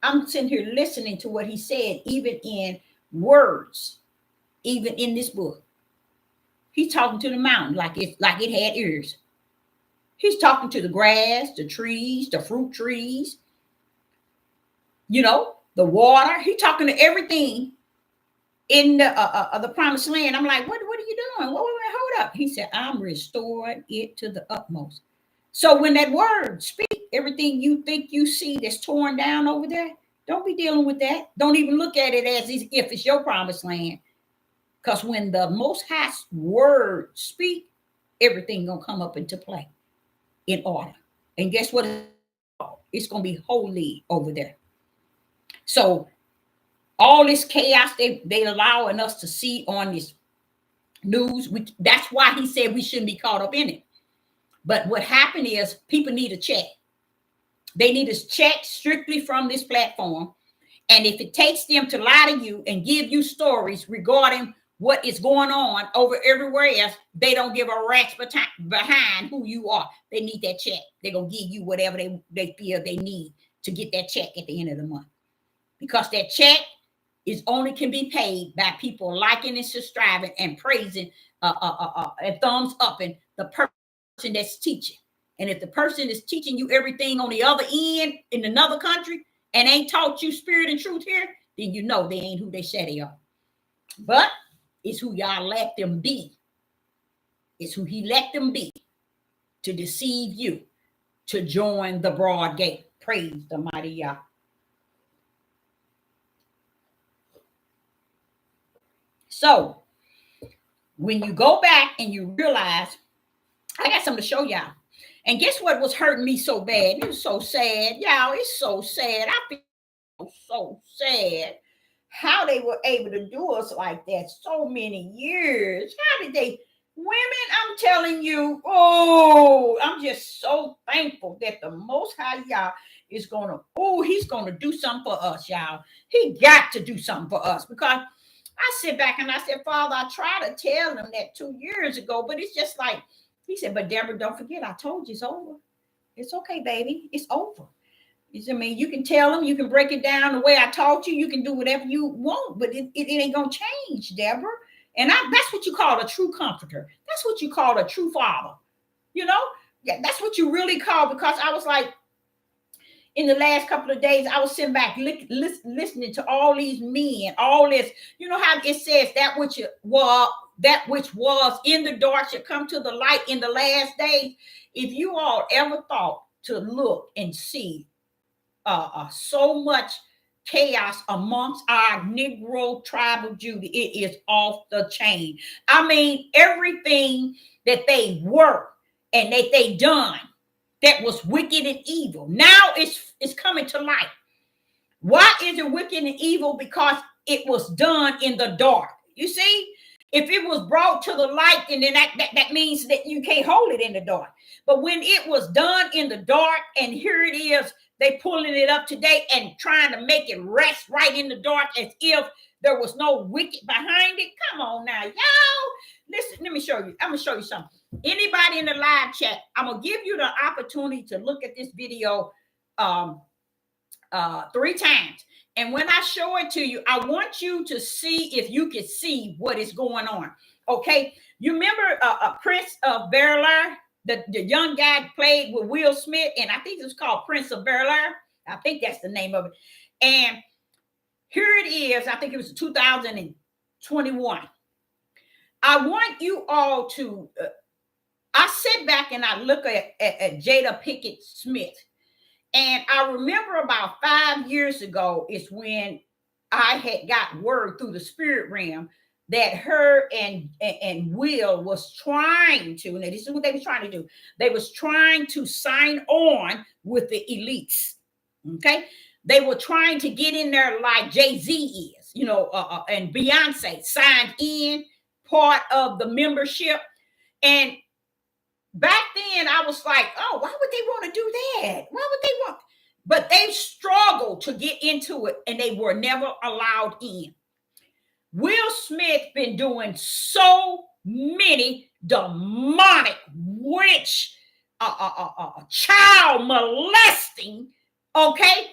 I'm sitting here listening to what he said, even in words, even in this book. He's talking to the mountain like it had ears. He's talking to the grass, the trees, the fruit trees, you know, the water. He's talking to everything in the promised land. I'm like, what are you doing? Hold up. He said, I'm restoring it to the utmost. So when that word speak, everything you think you see that's torn down over there, don't be dealing with that. Don't even look at it as if it's your promised land. Because when the Most High word speak, everything gonna come up into play in order. And guess what? It's gonna be holy over there. So all this chaos they allowing us to see on this news, that's why he said we shouldn't be caught up in it. But what happened is people need a check. They need a check strictly from this platform. And if it takes them to lie to you and give you stories regarding what is going on over everywhere else, they don't give a rat's behind who you are. They need that check. They're going to give you whatever they feel they need to get that check at the end of the month. Because that check is only can be paid by people liking and subscribing and praising and thumbs up and the person that's teaching. And if the person is teaching you everything on the other end in another country and ain't taught you spirit and truth here, then you know they ain't who they say they are. But it's who y'all let them be. It's who he let them be to deceive you, to join the broad gate. Praise the mighty Yah. So when you go back and you realize, I got something to show y'all. And guess what was hurting me so bad? It was so sad. Y'all, it's so sad. I feel so sad how they were able to do us like that so many years. How did they? Women, I'm telling you, I'm just so thankful that the Most High Yah is going to, he's going to do something for us, y'all. He got to do something for us because I sit back and I said, Father, I tried to tell them that 2 years ago, but it's just like, he said, but Deborah, don't forget, I told you it's over. It's okay, baby. It's over. I mean, you can tell them, you can break it down the way I taught you. You can do whatever you want, but it ain't going to change, Deborah. And that's what you call a true comforter. That's what you call a true father. You know, yeah, that's what you really call, because I was like, in the last couple of days, I was sitting back listening to all these men, all this. You know how it says that which was in the dark should come to the light in the last days. If you all ever thought to look and see so much chaos amongst our Negro tribe of Judah, it is off the chain. I mean, everything that they were and that they done that was wicked and evil, now it's coming to light. Why is it wicked and evil? Because it was done in the dark. You see, if it was brought to the light, and then that means that you can't hold it in the dark. But when it was done in the dark, and here it is, they pulling it up today and trying to make it rest right in the dark as if there was no wicked behind it. Come on now, y'all. Listen, let me show you. I'm gonna show you something. Anybody in the live chat, I'm gonna give you the opportunity to look at this video 3 times. And when I show it to you, I want you to see if you can see what is going on. Okay. You remember Prince of Bel-Air, the young guy played with Will Smith, and I think it's called Prince of Bel-Air. I think that's the name of it. And here it is. I think it was 2021. I want you all to, I sit back and I look at Jada Pinkett Smith. And I remember about 5 years ago is when I had got word through the spirit realm that her and Will was trying to, and this is what they were trying to do. They was trying to sign on with the elites. Okay. They were trying to get in there like Jay-Z is, you know, and Beyonce signed in part of the membership. And back then, I was like, oh, why would they want to do that? Why would they want? But they struggled to get into it, and they were never allowed in. Will Smith been doing so many demonic, witch, child molesting, okay?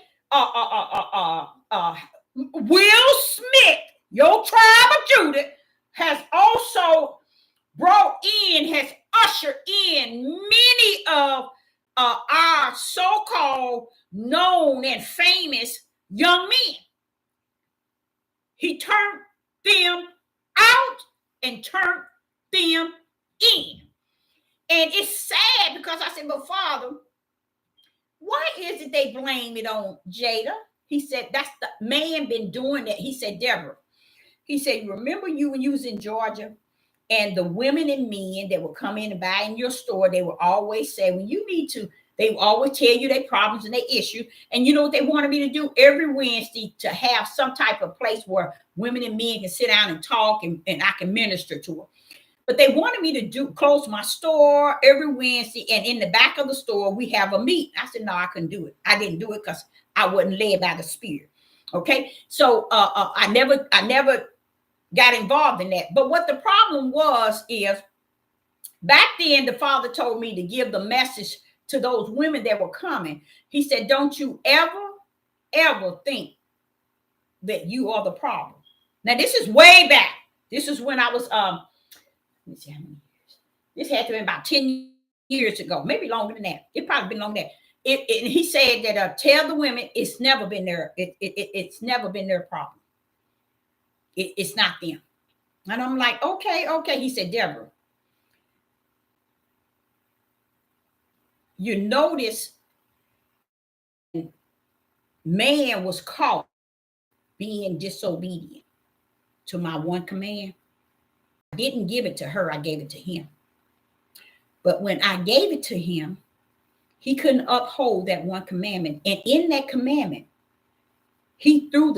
Will Smith, your tribe of Judah, has also brought in, has ushered in many of our so-called known and famous young men. He turned them out and turned them in. And it's sad because I said, but Father, why is it they blame it on Jada? He said, that's the man been doing that. He said, Deborah, he said, you remember you when you was in Georgia? And the women and men that would come in and buy in your store, they would always say, when you need to, they would always tell you their problems and their issue. And you know what they wanted me to do every Wednesday? To have some type of place where women and men can sit down and talk and I can minister to them. But they wanted me to close my store every Wednesday. And in the back of the store, we have a meet. I said, no, I couldn't do it. I didn't do it because I wasn't led by the Spirit. Okay. So I never got involved in that. But what the problem was is back then the Father told me to give the message to those women that were coming. He said, don't you ever think that you are the problem. Now this is way back. This is when I was let me see how many years. This had to be about 10 years ago, maybe longer than that. It probably been longer than that. He said that tell the women it's never been it's never been their problem. It's not them. And I'm like, okay. He said, Deborah, you notice man was caught being disobedient to my one command. I didn't give it to her. I gave it to him. But when I gave it to him, he couldn't uphold that one commandment. And in that commandment, he threw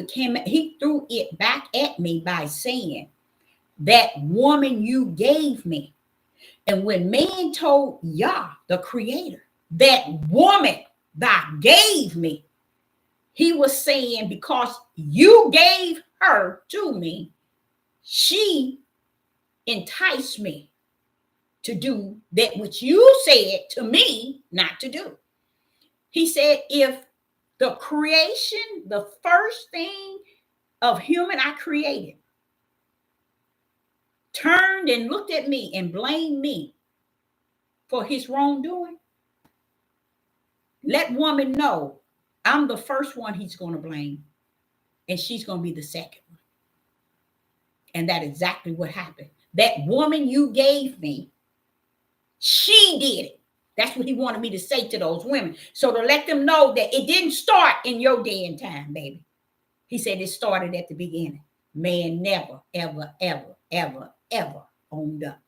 it back at me by saying, that woman you gave me. And when man told Yah, the creator, that woman that gave me, he was saying, because you gave her to me, she enticed me to do that which you said to me not to do. He said, if the creation, the first thing of human I created, turned and looked at me and blamed me for his wrongdoing, let woman know I'm the first one he's going to blame, and she's going to be the second one. And that's exactly what happened. That woman you gave me, she did it. That's what he wanted me to say to those women. So to let them know that it didn't start in your day and time, baby. He said it started at the beginning. Man never, ever, ever, ever, ever owned up.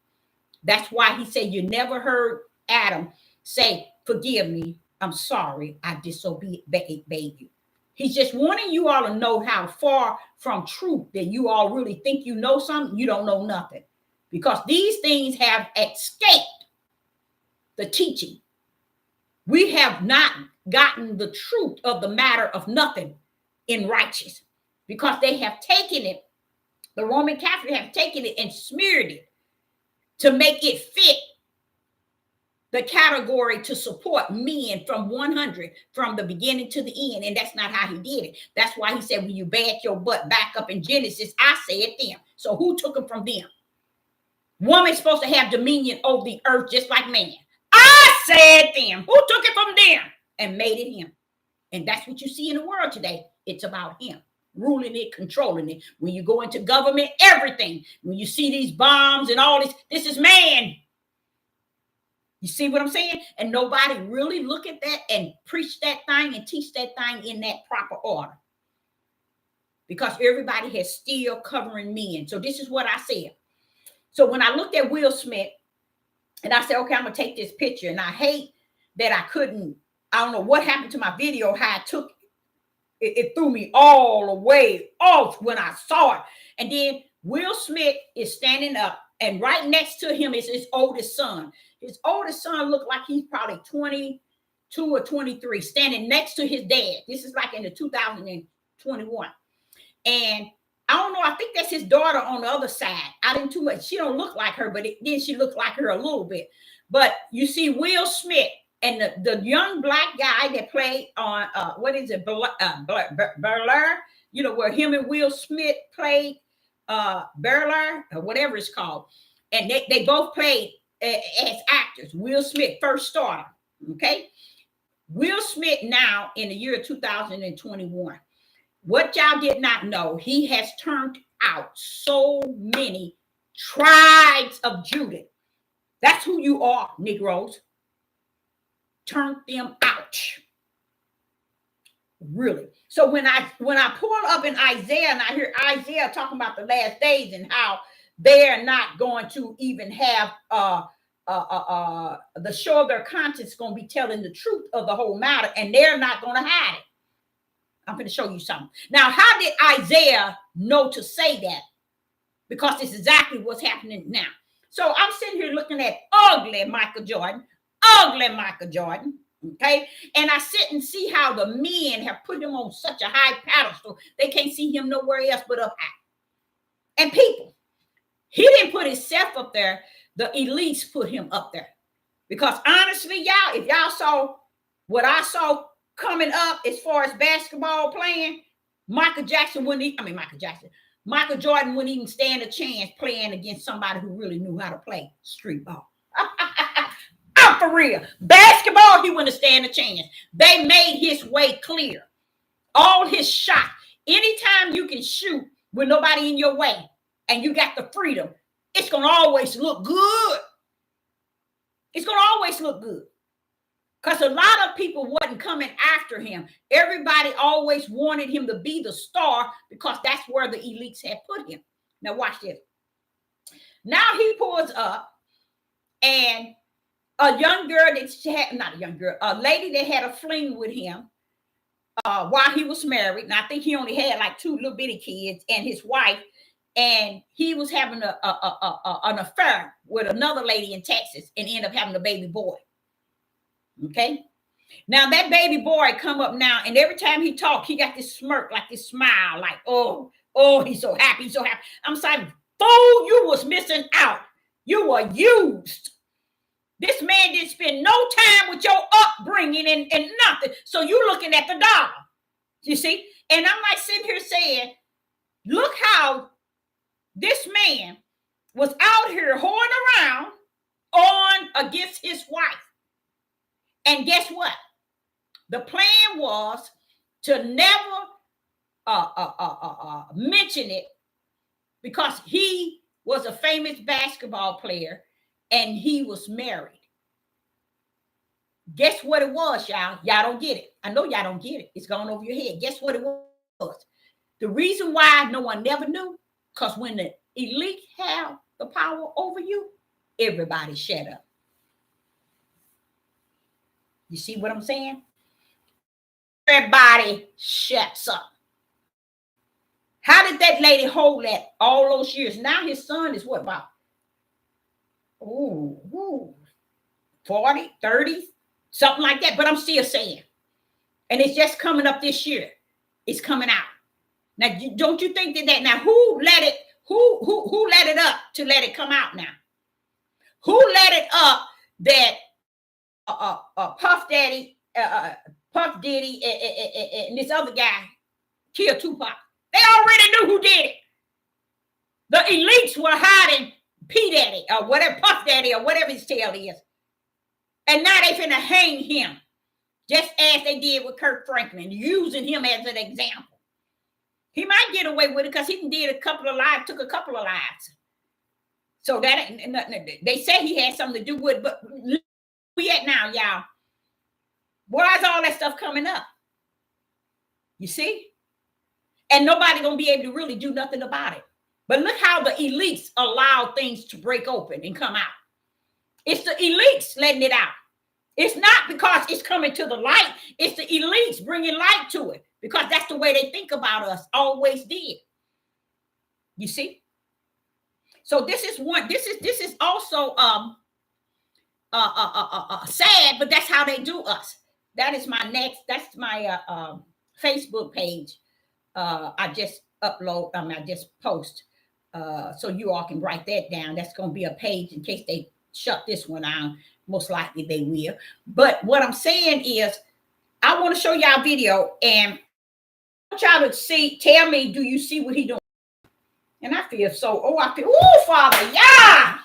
That's why he said you never heard Adam say, forgive me, I'm sorry, I disobeyed you. He's just wanting you all to know how far from truth that you all really think you know something. You don't know nothing. Because these things have escaped the teaching. We have not gotten the truth of the matter of nothing in righteous, because they have taken it, the Roman Catholic have taken it and smeared it to make it fit the category to support men from 100 from the beginning to the end. And that's not how he did it. That's why he said, when you back your butt back up in Genesis, I said them. So who took them from them? Woman's supposed to have dominion over the earth just like man. I said them. Who took it from them and made it him? And that's what you see in the world today. It's about him. Ruling it, controlling it. When you go into government, everything. When you see these bombs and all this is man. You see what I'm saying? And nobody really look at that and preach that thing and teach that thing in that proper order. Because everybody has still covering men. So this is what I said. So when I looked at Will Smith, and I said, okay, I'm going to take this picture. And I hate that I couldn't, I don't know what happened to my video, how I took it threw me all the way off when I saw it. And then Will Smith is standing up, and right next to him is his oldest son. His oldest son looked like he's probably 22 or 23, standing next to his dad. This is like in the 2021. And I don't know, I think that's his daughter on the other side. I didn't too much. She don't look like her, but then she looked like her a little bit. But you see Will Smith and the young black guy that played on, what is it, Bel-Air, you know, where him and Will Smith played Bel-Air, or whatever it's called. And they both played as actors. Will Smith first started, okay? Will Smith now in the year 2021. What y'all did not know, he has turned out so many tribes of Judah. That's who you are, Negroes. Turned them out. Really. So when I pull up in Isaiah and I hear Isaiah talking about the last days and how they're not going to even have the show of their conscience going to be telling the truth of the whole matter, and they're not going to hide it. I'm going to show you something. Now, how did Isaiah know to say that? Because it's exactly what's happening now. So I'm sitting here looking at ugly Michael Jordan, okay? And I sit and see how the men have put him on such a high pedestal, they can't see him nowhere else but up high. And people, he didn't put himself up there. The elites put him up there. Because honestly, y'all, if y'all saw what I saw coming up as far as basketball playing, Michael Jordan wouldn't even stand a chance playing against somebody who really knew how to play street ball. I'm for real. Basketball, he wouldn't stand a chance. They made his way clear. All his shots. Anytime you can shoot with nobody in your way and you got the freedom, it's going to always look good. It's going to always look good. Because a lot of people wasn't coming after him. Everybody always wanted him to be the star because that's where the elites had put him. Now watch this. Now he pulls up, and a young girl that she had, not a young girl, a lady that had a fling with him while he was married. And I think he only had like 2 little bitty kids and his wife. And he was having an affair with another lady in Texas and ended up having a baby boy. Okay. Now that baby boy come up now, and every time he talk, he got this smirk, like this smile, like, oh, he's so happy, he's so happy. I'm saying, fool, you was missing out. You were used. This man didn't spend no time with your upbringing and nothing. So you looking at the dollar, you see? And I'm like sitting here saying, look how this man was out here whoring around on against his wife. And guess what? The plan was to never mention it because he was a famous basketball player and he was married. Guess what it was, y'all? Y'all don't get it. I know y'all don't get it. It's going over your head. Guess what it was? The reason why no one never knew, because when the elite have the power over you, everybody shut up. You see what I'm saying? Everybody shuts up. How did that lady hold that all those years? Now his son is what, about 40, 30, something like that. But I'm still saying. And it's just coming up this year. It's coming out. Now, don't you think that now who let it up to let it come out now? Who let it up that Puff Diddy and this other guy killed Tupac? They already knew who did it. The elites were hiding P. Daddy or whatever, Puff Daddy or whatever his tail is. And now they finna hang him, just as they did with Kirk Franklin, using him as an example. He might get away with it because he did took a couple of lives. So that ain't nothing. They say he had something to do with it, but where we at now, y'all? Why is all that stuff coming up? You see? And nobody gonna be able to really do nothing about it. But look how the elites allow things to break open and come out. It's the elites letting it out. It's not because it's coming to the light. It's the elites bringing light to it because that's the way they think about us, always did. You see? So this is also sad, but that's how they do us. That's my Facebook page. I just post so you all can write that down. That's going to be a page in case they shut this one down. Most likely they will. But what I'm saying is, I want to show y'all a video and I want y'all to tell me, do you see what he doing? And I feel Father, yeah,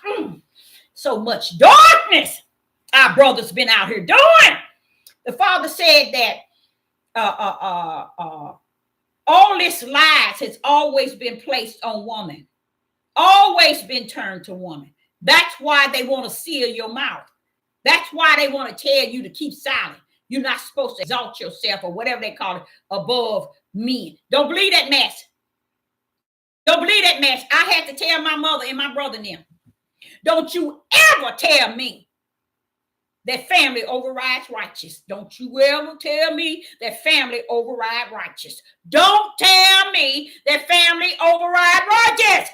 so much darkness our brothers been out here doing. The Father said that all this lies has always been placed on woman, always been turned to woman. That's why they want to seal your mouth. That's why they want to tell you to keep silent. You're not supposed to exalt yourself or whatever they call it above men. Don't believe that mess. Don't believe that mess. I had to tell my mother and my brother and them. Don't you ever tell me that family overrides righteous. Don't you ever tell me that family override righteous. Don't tell me that family override righteous.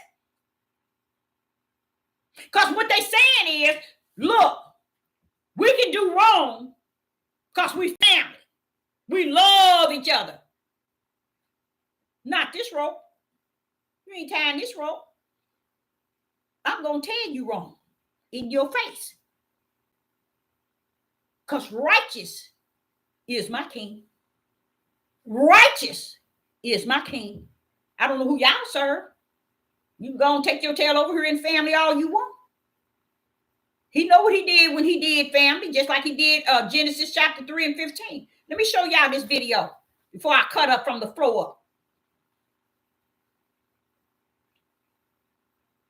Because what they're saying is, look, we can do wrong because we family. We love each other. Not this rope. You ain't tying this rope. I'm going to tell you wrong in your face. Because righteous is my king. Righteous is my king. I don't know who y'all serve. You can go and take your tail over here in family all you want. He know what he did when he did family, just like he did Genesis chapter 3 and 15. Let me show y'all this video before I cut up from the floor up.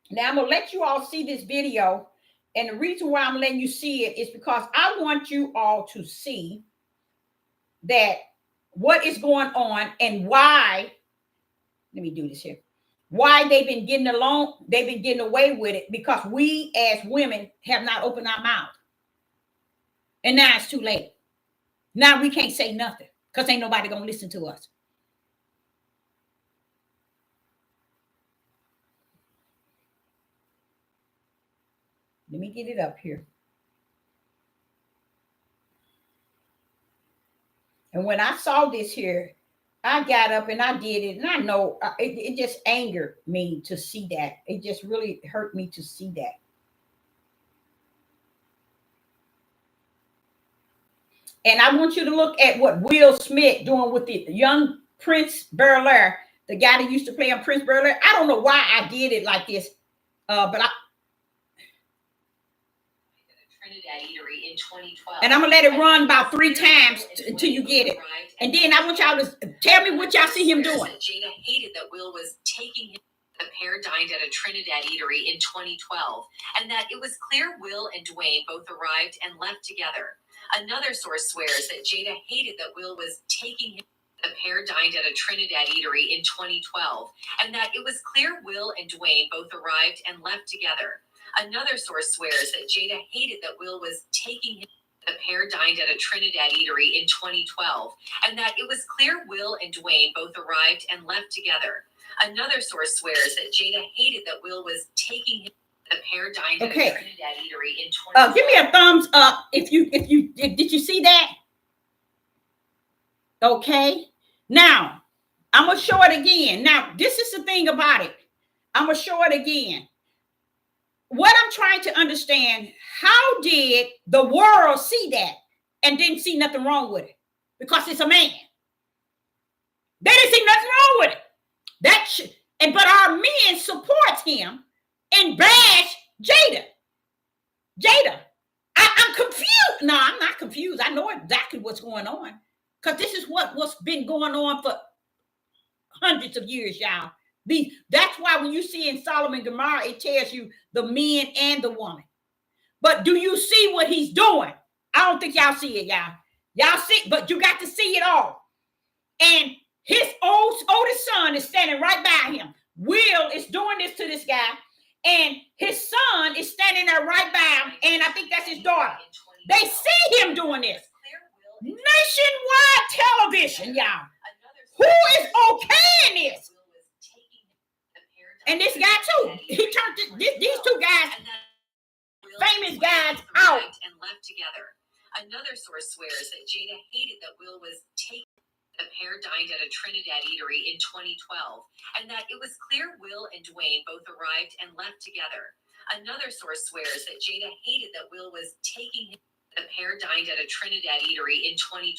Now I'm going to let you all see this video. And the reason why I'm letting you see it is because I want you all to see that what is going on and why. Let me do this here. Why they've been getting along, they've been getting away with it because we as women have not opened our mouth. And now it's too late. Now we can't say nothing because ain't nobody going to listen to us. Let me get it up here. And when I saw this here, I got up and I did it. And I know it just angered me to see that. It just really hurt me to see that. And I want you to look at what Will Smith doing with the young Prince Bel-Air, the guy that used to play on Prince Bel-Air. I don't know why I did it like this, but eatery in 2012. And I'm going to let it run about 3 times until you get it. And then I want y'all to tell me what y'all see him doing. Jada hated that Will was taking him. The pair dined at a Trinidad eatery in 2012, and that it was clear Will and Dwayne both arrived and left together. Another source swears that Jada hated that Will was taking him. The pair dined at a Trinidad eatery in 2012, and that it was clear Will and Dwayne both arrived and left together. Another source swears that Jada hated that Will was taking him. The pair dined at a Trinidad eatery in 2012, and that it was clear Will and Dwayne both arrived and left together. Another source swears that Jada hated that Will was taking him. The pair dined at a Trinidad eatery in 2012. Give me a thumbs up if you did you see that? Okay. Now, I'm going to show it again. Now, this is the thing about it. I'm going to show it again. What I'm trying to understand, how did the world see that and didn't see nothing wrong with it? Because it's a man. They didn't see nothing wrong with it. But our men support him and bash Jada. I'm confused. No, I'm not confused. I know exactly what's going on. Because this is what's been going on for hundreds of years, y'all. That's why when you see in Sodom and Gomorrah, it tells you the men and the woman. But do you see what he's doing? I don't think y'all see it, y'all. Y'all see, but you got to see it all. And his oldest son is standing right by him. Will is doing this to this guy. And his son is standing there right by him. And I think that's his daughter. They see him doing this. Nationwide television, y'all. Who is okaying this? And this guy too. He turned these two guys, famous guys, out and left together. Another source swears that Jada hated that Will was taking. The pair dined at a Trinidad eatery in 2012, and that it was clear Will and Dwayne both arrived and left together. Another source swears that Jada hated that Will was taking him. The pair dined at a Trinidad eatery in 2012,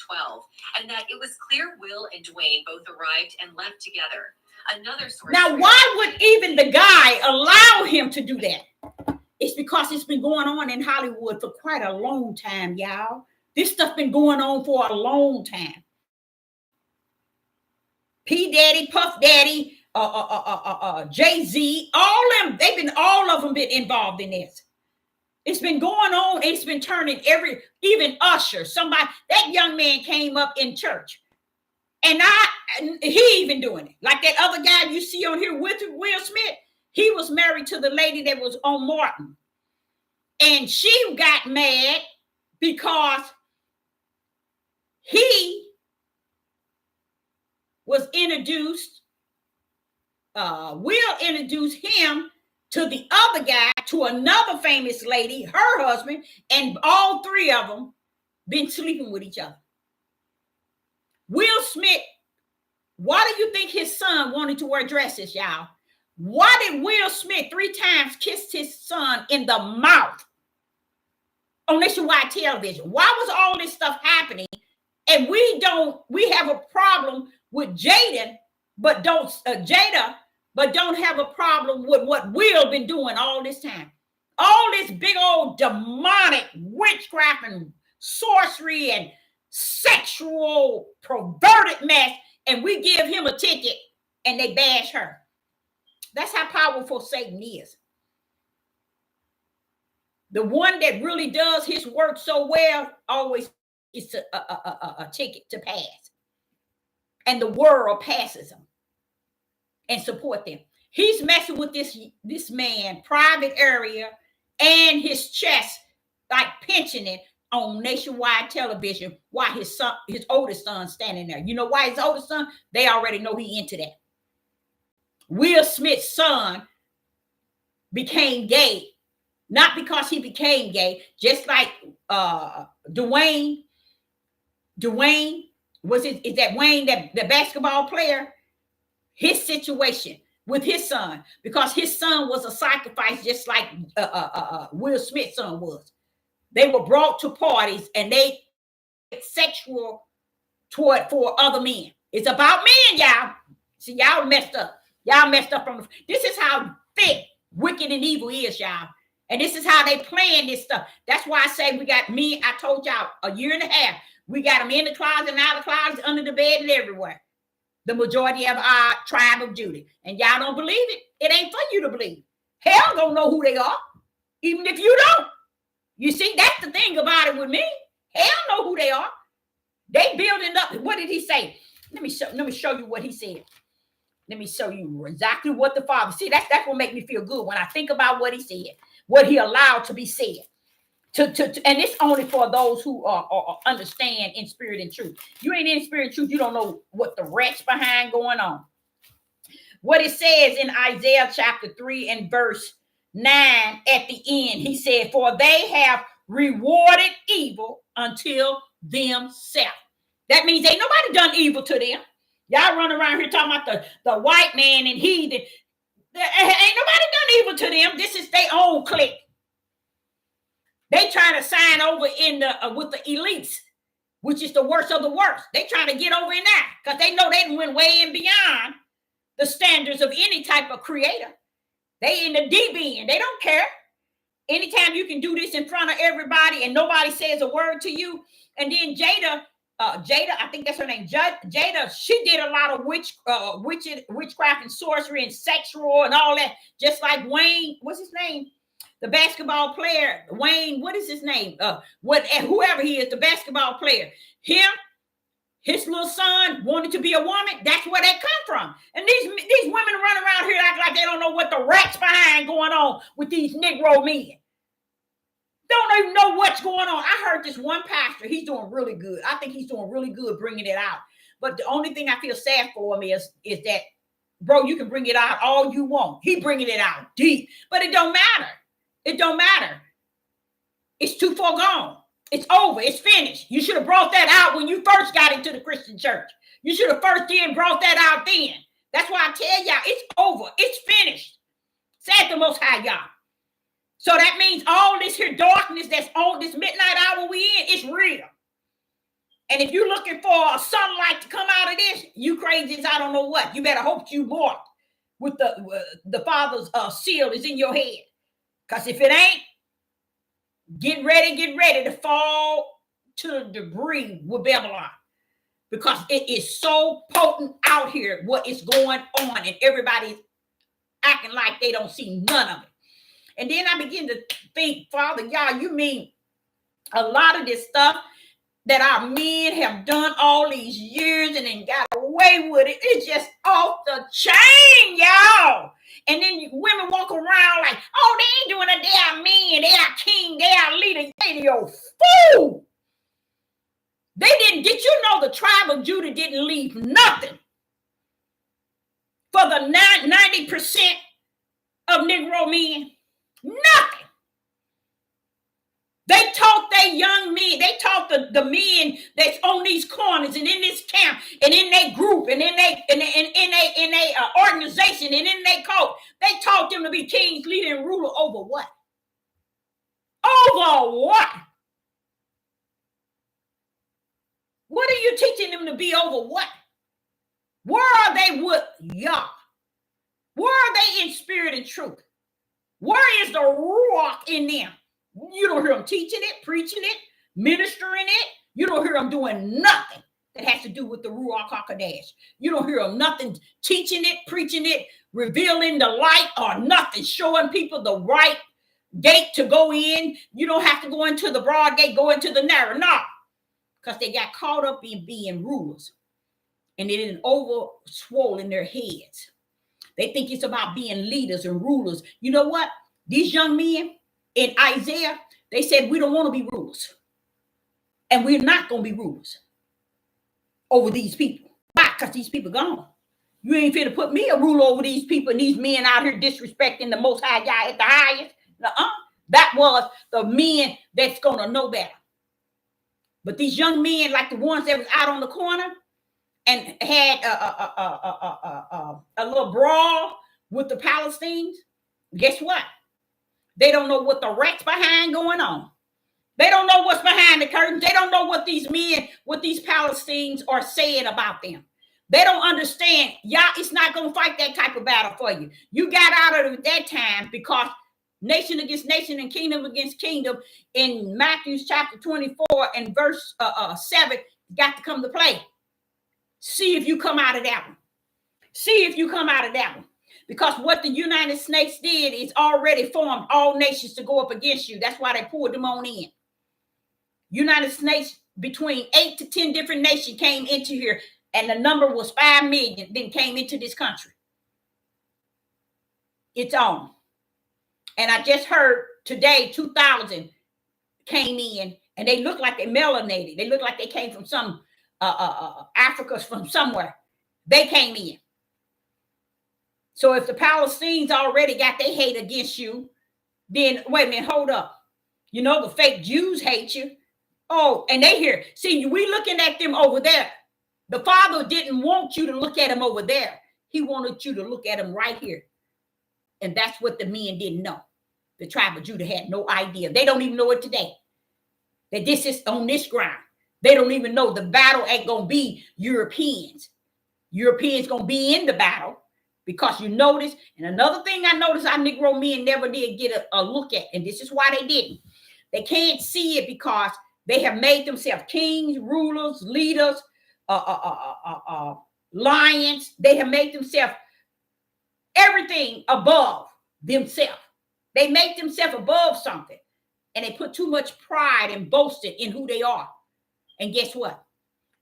and that it was clear Will and Dwayne both arrived and left together. Another source. Now, why would even the guy allow him to do that? It's because it's been going on in Hollywood for quite a long time, y'all. This stuff been going on for a long time. P. Daddy, Puff Daddy, Jay-Z, all of them been involved in this. It's been going on. It's been turning even Usher, that young man came up in church. And he even doing it. Like that other guy you see on here with Will Smith, he was married to the lady that was on Martin. And she got mad because he was introduced, Will introduced him to the other guy, to another famous lady, her husband, and all 3 of them been sleeping with each other. Will Smith, why do you think his son wanted to wear dresses, y'all? Why did Will Smith 3 times kiss his son in the mouth on nationwide television? Why was all this stuff happening? And we have a problem with Jada, but don't have a problem with what Will been doing all this time. All this big old demonic witchcraft and sorcery and sexual perverted mess, and we give him a ticket and they bash her. That's how powerful Satan is. The one that really does his work so well always is a ticket to pass. And the world passes them and support them. He's messing with this man, private area, and his chest, like pinching it on nationwide television while his oldest son standing there. You know why his oldest son? They already know he into that. Will Smith's son became gay, not because he became gay, just like Dwayne. Dwayne, is that Wayne, the basketball player? His situation with his son, because his son was a sacrifice just like Will Smith's son was. They were brought to parties and they sexual for other men. It's about men, y'all. See, y'all messed up. Y'all messed up this is how thick wicked and evil is, y'all. And this is how they playing this stuff. That's why I say we got I told y'all a year and a half. We got them in the closet and out of the closet, under the bed and everywhere. The majority of our tribe of Judah. And y'all don't believe it. It ain't for you to believe. Hell don't know who they are, even if you don't. You see, that's the thing about it with me. Hell know who they are. They building up. What did he say? Let me show you what he said. Let me show you exactly what the Father. See, that's what make me feel good when I think about what he said, what he allowed to be said. And it's only for those who understand in spirit and truth. You ain't in spirit and truth, you don't know what the rest behind going on. What it says in Isaiah chapter 3 and verse 9 at the end, he said, for they have rewarded evil until themselves. That means ain't nobody done evil to them. Y'all run around here talking about the white man and heathen. Ain't nobody done evil to them. This is their own clique. They trying to sign over in the with the elites, which is the worst of the worst. They trying to get over in that because they know they went way and beyond the standards of any type of creator. They in the deep end. They don't care. Anytime you can do this in front of everybody and nobody says a word to you. And then Jada, I think that's her name, Jada, she did a lot of witchcraft and sorcery and sexual and all that, just like Wayne, what's his name? The basketball player, Wayne, what is his name? Whoever he is, the basketball player. Him, his little son wanted to be a woman. That's where they come from. And these women run around here act like they don't know what the rats behind going on with these Negro men. Don't even know what's going on. I heard this one pastor. He's doing really good. I think he's doing really good bringing it out. But the only thing I feel sad for him is that, bro, you can bring it out all you want. He bringing it out deep. But it don't matter. It don't matter. It's too far gone. It's over. It's finished. You should have brought that out when you first got into the Christian church. You should have first brought that out then. That's why I tell y'all, it's over. It's finished. Said the Most High, y'all. So that means all this here darkness that's on this midnight hour we in, it's real. And if you're looking for a sunlight to come out of this, you crazy as I don't know what. You better hope you marked with the Father's seal is in your head. Because if it ain't, get ready to fall to the debris with Babylon. Because it is so potent out here what is going on. And everybody's acting like they don't see none of it. And then I begin to think, Father, y'all, you mean a lot of this stuff that our men have done all these years and then got away with it. It's just off the chain, y'all. And then women walk around like, oh, they ain't doing a damn man. They are king. They are leader. They your fool. They didn't. Did you know the tribe of Judah didn't leave nothing for the 90% of Negro men? Nothing. They taught their young men, they taught the men that's on these corners and in this camp and in their group and in their organization and in their code. They taught them to be kings, leader, and ruler over what? Over what? What are you teaching them to be over what? Where are they with Yah? Where are they in spirit and truth? Where is the Ruach in them? You don't hear them teaching it, preaching it, ministering it. You don't hear them doing nothing that has to do with the Ruach HaKodesh. You don't hear them nothing teaching it, preaching it, revealing the light or nothing, showing people the right gate to go in. You don't have to go into the broad gate, go into the narrow. No, because they got caught up in being rulers and it didn't overswollen their heads. They think it's about being leaders and rulers. You know what? These young men in Isaiah, they said, we don't want to be rulers. And we're not going to be rulers over these people. Why? Because these people gone. You ain't finna put me a ruler over these people and these men out here disrespecting the Most High Yah at the highest. That was the men that's going to know better. But these young men, like the ones that was out on the corner and had a little brawl with the Palestinians, guess what? They don't know what the rats behind going on. They don't know what's behind the curtains. They don't know what these men, what these Palestinians are saying about them. They don't understand. Y'all, it's not going to fight that type of battle for you. You got out of it that time because nation against nation and kingdom against kingdom in Matthew chapter 24 and verse 7 got to come to play. See if you come out of that one. See if you come out of that one. Because what the United States did is already formed all nations to go up against you. That's why they pulled them on in. United States, between 8 to 10 different nations came into here, and the number was 5 million, then came into this country. It's on. And I just heard today 2,000 came in, and they look like they melanated. They look like they came from some Africa, from somewhere. They came in. So if the Palestinians already got their hate against you, then wait a minute, hold up. You know, the fake Jews hate you. Oh, and they here. See, we looking at them over there. The Father didn't want you to look at them over there. He wanted you to look at them right here. And that's what the men didn't know. The tribe of Judah had no idea. They don't even know it today. That this is on this ground. They don't even know the battle ain't going to be Europeans. Europeans going to be in the battle. Because you notice, and another thing I noticed our Negro men never did get a look at, and this is why they didn't. They can't see it because they have made themselves kings, rulers, leaders, lions. They have made themselves everything above themselves. They make themselves above something, and they put too much pride and boasted in who they are. And guess what?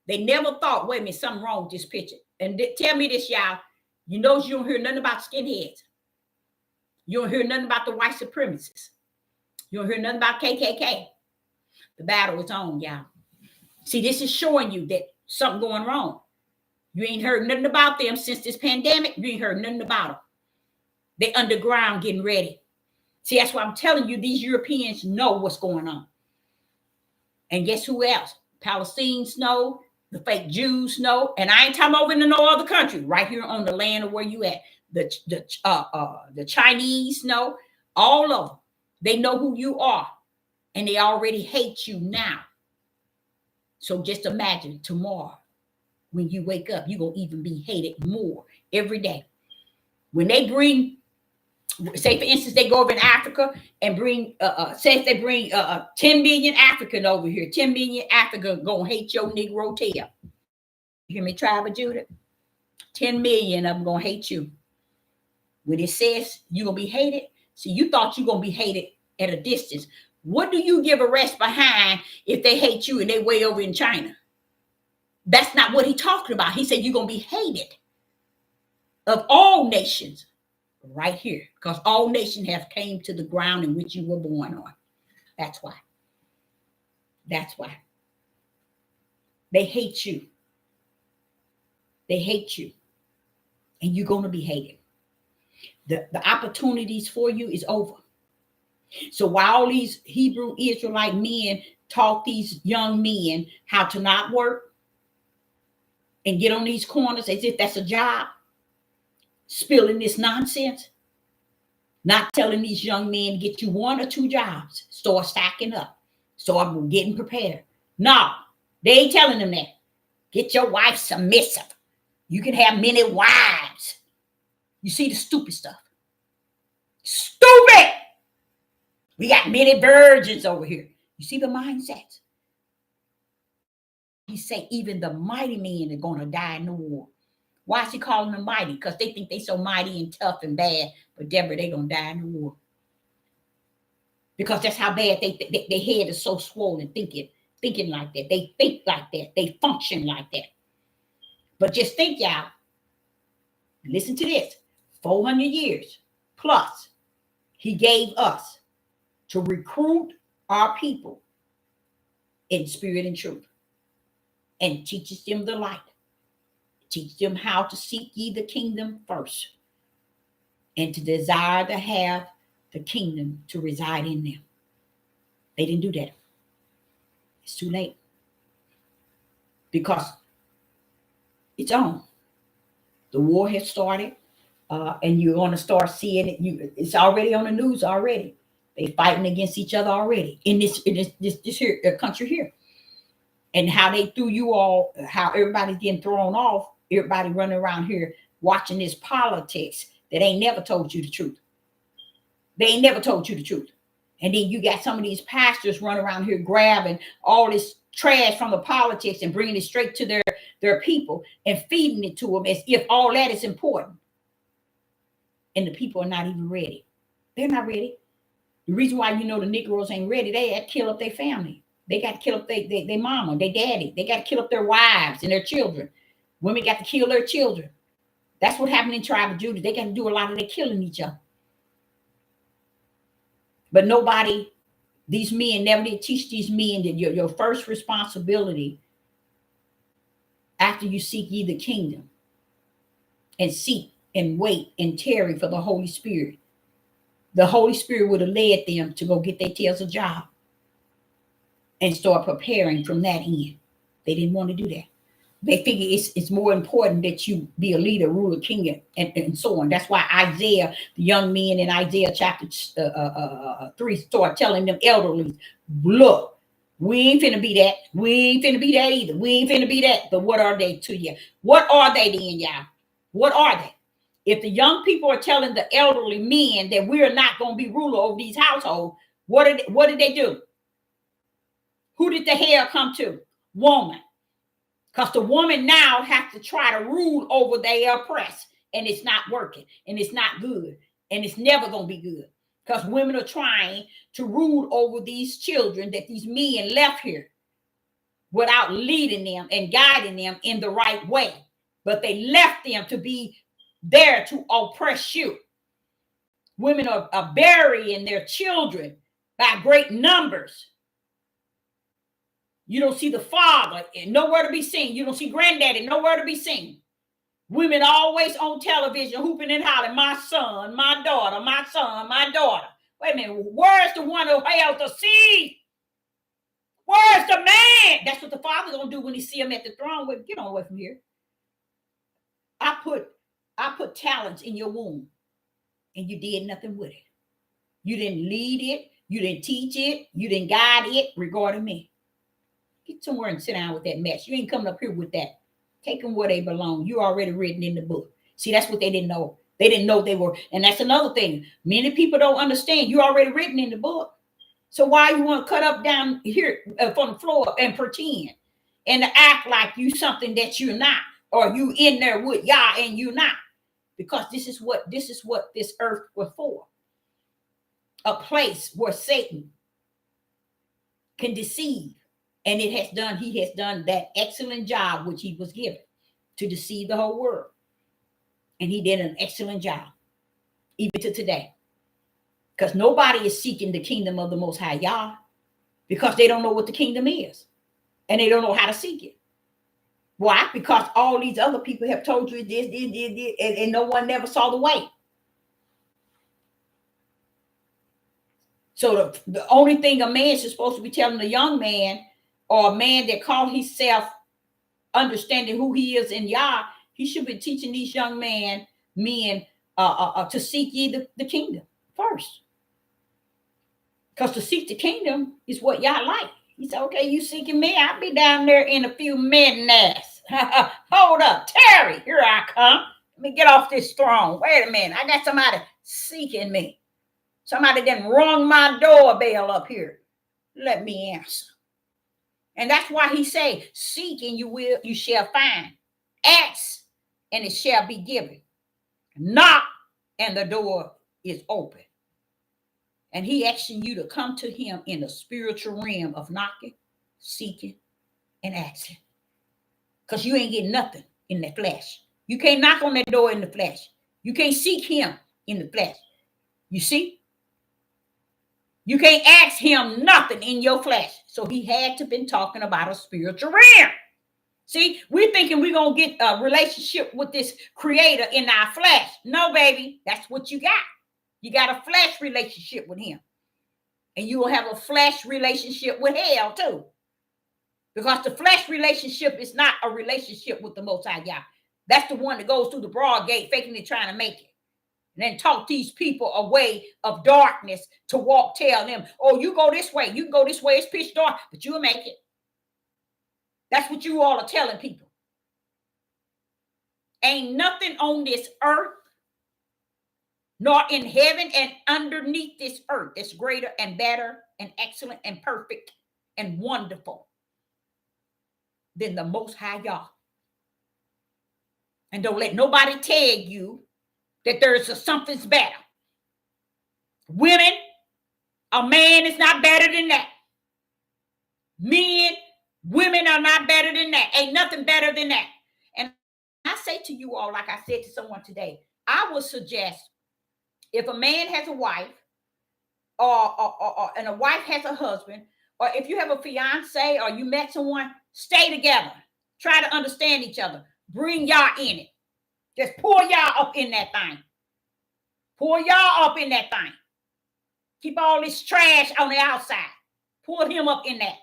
They never thought, wait a minute, something wrong with this picture. And tell me this, y'all. You know, you don't hear nothing about skinheads. You don't hear nothing about the white supremacists. You don't hear nothing about KKK. The battle is on, y'all. See, this is showing you that something going wrong. You ain't heard nothing about them since this pandemic. You ain't heard nothing about them. They underground getting ready. See, that's why I'm telling you, these Europeans know what's going on. And guess who else? Palestinians know. The fake Jews know, and I ain't talking over into no other country. Right here on the land of where you at. The Chinese know. All of them. They know who you are, and they already hate you now. So just imagine tomorrow, when you wake up, you're gonna even be hated more every day. When they bring, say for instance, they go over in Africa and bring, say if they bring 10 million African over here, 10 million African gonna hate your Negro tail. You hear me, tribe of Judah? 10 million of them gonna hate you. When it says you're gonna be hated, see, you thought you're gonna be hated at a distance. What do you give a rest behind if they hate you and they way over in China? That's not what he talking about. He said you're gonna be hated of all nations. Right here, because all nations have came to the ground in which you were born on. That's why. That's why. They hate you. They hate you. And you're going to be hated. The opportunities for you is over. So while all these Hebrew Israelite men taught these young men how to not work and get on these corners as if that's a job, spilling this nonsense, not telling these young men to get you 1 or 2 jobs, start stacking up, start getting prepared. No, they ain't telling them that. Get your wife submissive. You can have many wives. You see the stupid stuff. Stupid! We got many virgins over here. You see the mindsets. He say even the mighty men are going to die in the war. Why is he calling them mighty? Because they think they so mighty and tough and bad. But Deborah, they going to die in the war. Because that's how bad their head is so swollen, thinking like that. They think like that. They function like that. But just think, y'all. Listen to this. 400 years plus he gave us to recruit our people in spirit and truth. And teaches them the light. Teach them how to seek ye the kingdom first and to desire to have the kingdom to reside in them. They didn't do that. It's too late. Because it's on. The war has started, and you're going to start seeing it. It's already on the news already. They're fighting against each other already in this here, country here. And how they threw you all, how everybody's getting thrown off. Everybody running around here watching this politics that ain't never told you the truth. They ain't never told you the truth. And then you got some of these pastors running around here grabbing all this trash from the politics and bringing it straight to their people and feeding it to them as if all that is important. And the people are not even ready. They're not ready. The reason why the Negroes ain't ready, they had to kill up their family. They got to kill up their mama, their daddy. They got to kill up their wives and their children. Women got to kill their children. That's what happened in Tribe of Judah. They got to do a lot of their killing each other. But nobody, these men never did teach these men that your first responsibility after you seek ye the kingdom and seek and wait and tarry for the Holy Spirit. The Holy Spirit would have led them to go get their tails a job and start preparing from that end. They didn't want to do that. They figure it's more important that you be a leader, ruler, king, and so on. That's why Isaiah, the young men in Isaiah chapter 3, start telling them elderly, look, we ain't finna be that. We ain't finna be that either. We ain't finna be that. But what are they to you? What are they then, y'all? What are they? If the young people are telling the elderly men that we're not going to be ruler over these households, what did they do? Who did the hair come to? Woman. Because the woman now has to try to rule over their oppressed, and it's not working, and it's not good, and it's never going to be good. Because women are trying to rule over these children that these men left here without leading them and guiding them in the right way. But they left them to be there to oppress you. Women are burying their children by great numbers. You don't see the father, nowhere to be seen. You don't see granddaddy, nowhere to be seen. Women always on television hooping and hollering, my son, my daughter, my son, my daughter. Wait a minute, where's the one who held the seed? Where's the man? That's what the father's going to do when he see him at the throne. Well, get on away from here. I put talents in your womb, and you did nothing with it. You didn't lead it. You didn't teach it. You didn't guide it regarding me. Get somewhere and sit down with that mess. You ain't coming up here with that. Take them where they belong. You already written in the book. See, that's what they didn't know. They didn't know they were. And that's another thing. Many people don't understand. You already written in the book. So why you want to cut up down here from the floor and pretend and to act like you something that you're not, or you in there with Yah and you not? Because this is what this earth was for. A place where Satan can deceive. And he has done that excellent job which he was given to deceive the whole world. And he did an excellent job, even to today. Because nobody is seeking the kingdom of the Most High Yah, because they don't know what the kingdom is. And they don't know how to seek it. Why? Because all these other people have told you this, and no one never saw the way. So the only thing a man is supposed to be telling a young man, or a man that called himself understanding who he is in Yah, he should be teaching these young men to seek ye the kingdom first. Because to seek the kingdom is what Yah like. He said, okay, you seeking me? I'll be down there in a few minutes. Hold up, Terry, here I come. Let me get off this throne. Wait a minute, I got somebody seeking me. Somebody done rung my doorbell up here. Let me answer. And that's why he say, seek and you shall find. Ask and it shall be given. Knock and the door is open. And he asking you to come to him in the spiritual realm of knocking, seeking, and asking. Because you ain't getting nothing in the flesh. You can't knock on that door in the flesh. You can't seek him in the flesh. You see? You can't ask him nothing in your flesh. So he had to been talking about a spiritual realm. See, we're thinking we're going to get a relationship with this creator in our flesh. No, baby, that's what you got. You got a flesh relationship with him. And you will have a flesh relationship with hell too. Because the flesh relationship is not a relationship with the Most High Yah. That's the one that goes through the broad gate, faking it, trying to make it. And then talk these people away of darkness to walk, tell them, oh, you go this way. You can go this way. It's pitch dark, but you'll make it. That's what you all are telling people. Ain't nothing on this earth, nor in heaven and underneath this earth is greater and better and excellent and perfect and wonderful than the Most High God. And don't let nobody tell you that there's something's better. Women, a man is not better than that. Men, women are not better than that. Ain't nothing better than that. And I say to you all, like I said to someone today, I would suggest if a man has a wife, and a wife has a husband, or if you have a fiance or you met someone, stay together. Try to understand each other. Bring y'all in it. Just pour y'all up in that thing. Pour y'all up in that thing. Keep all this trash on the outside. Pour him up in that.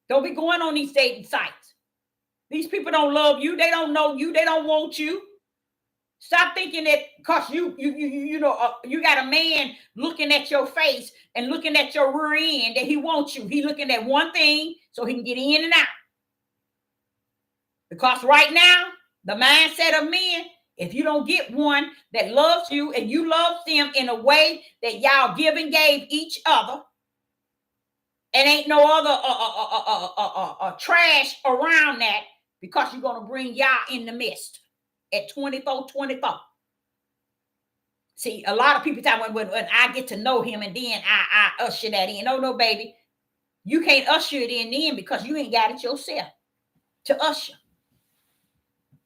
Don't be going on these dating sites. These people don't love you. They don't know you. They don't want you. Stop thinking that because you got a man looking at your face and looking at your rear end that he wants you. He looking at one thing so he can get in and out. Because right now, the mindset of men, if you don't get one that loves you and you love them in a way that y'all give and gave each other, and ain't no other trash around that, because you're going to bring y'all in the midst at 24. See, a lot of people talk when I get to know him and then I usher that in. No, baby. You can't usher it in then because you ain't got it yourself to usher.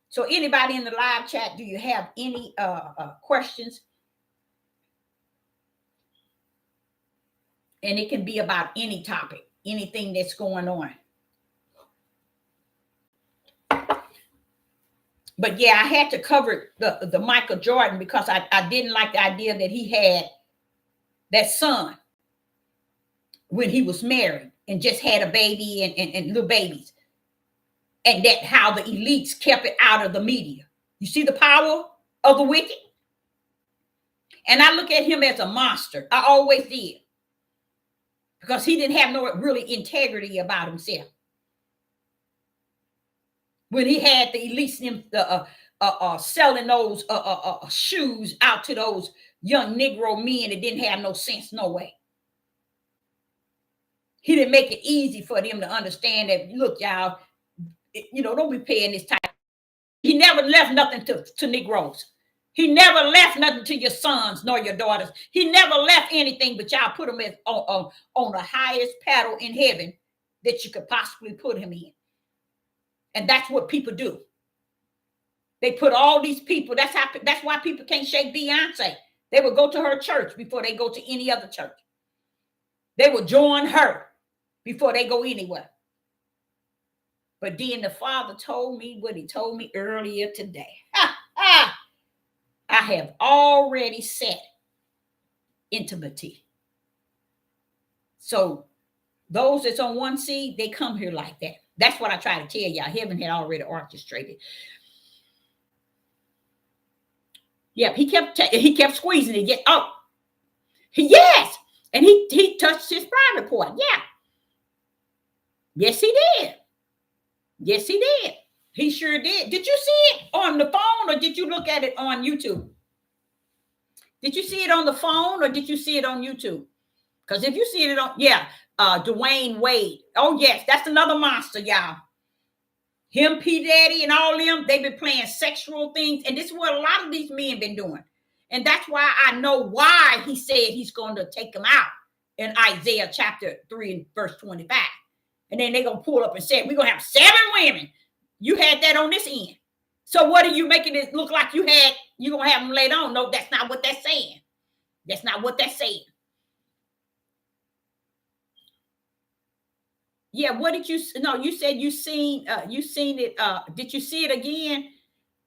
So anybody in the live chat, do you have any questions? And it can be about any topic, anything that's going on. But yeah, I had to cover the Michael Jordan because I didn't like the idea that he had that son when he was married and just had a baby and little babies. And that how the elites kept it out of the media. You see the power of the wicked? And I look at him as a monster. I always did. Because he didn't have no really integrity about himself. When he had the elites selling those shoes out to those young Negro men that didn't have no sense, no way. He didn't make it easy for them to understand that, look, y'all, don't be paying this type. He never left nothing to Negroes. He never left nothing to your sons nor your daughters. He never left anything, but y'all put him on the highest pedal in heaven that you could possibly put him in. And that's what people do. They put all these people. That's why people can't shake Beyonce. They will go to her church before they go to any other church. They will join her before they go anywhere. But then the Father told me what he told me earlier today. I have already set intimacy. So those that's on one seed, they come here like that. That's what I try to tell y'all. Heaven had already orchestrated. Yep, he kept squeezing it. Yes. And he touched his private part. Yeah. Yes, he did. Yes, he did. He sure did. Did you see it on the phone or did you look at it on YouTube? Did you see it on the phone or did you see it on YouTube? Because if you see it on, Dwayne Wade. Oh, yes, that's another monster, y'all. Him, P. Daddy, and all them, they've been playing sexual things. And this is what a lot of these men been doing. And that's why I know why he said he's going to take them out in Isaiah chapter 3 and verse 25. And then they're going to pull up and say, we're going to have 7 women. You had that on this end. So what are you making it look like you're going to have them later on? No, that's not what that's saying. That's not what that's saying. Yeah, what did you, no, you said you seen it. Did you see it again?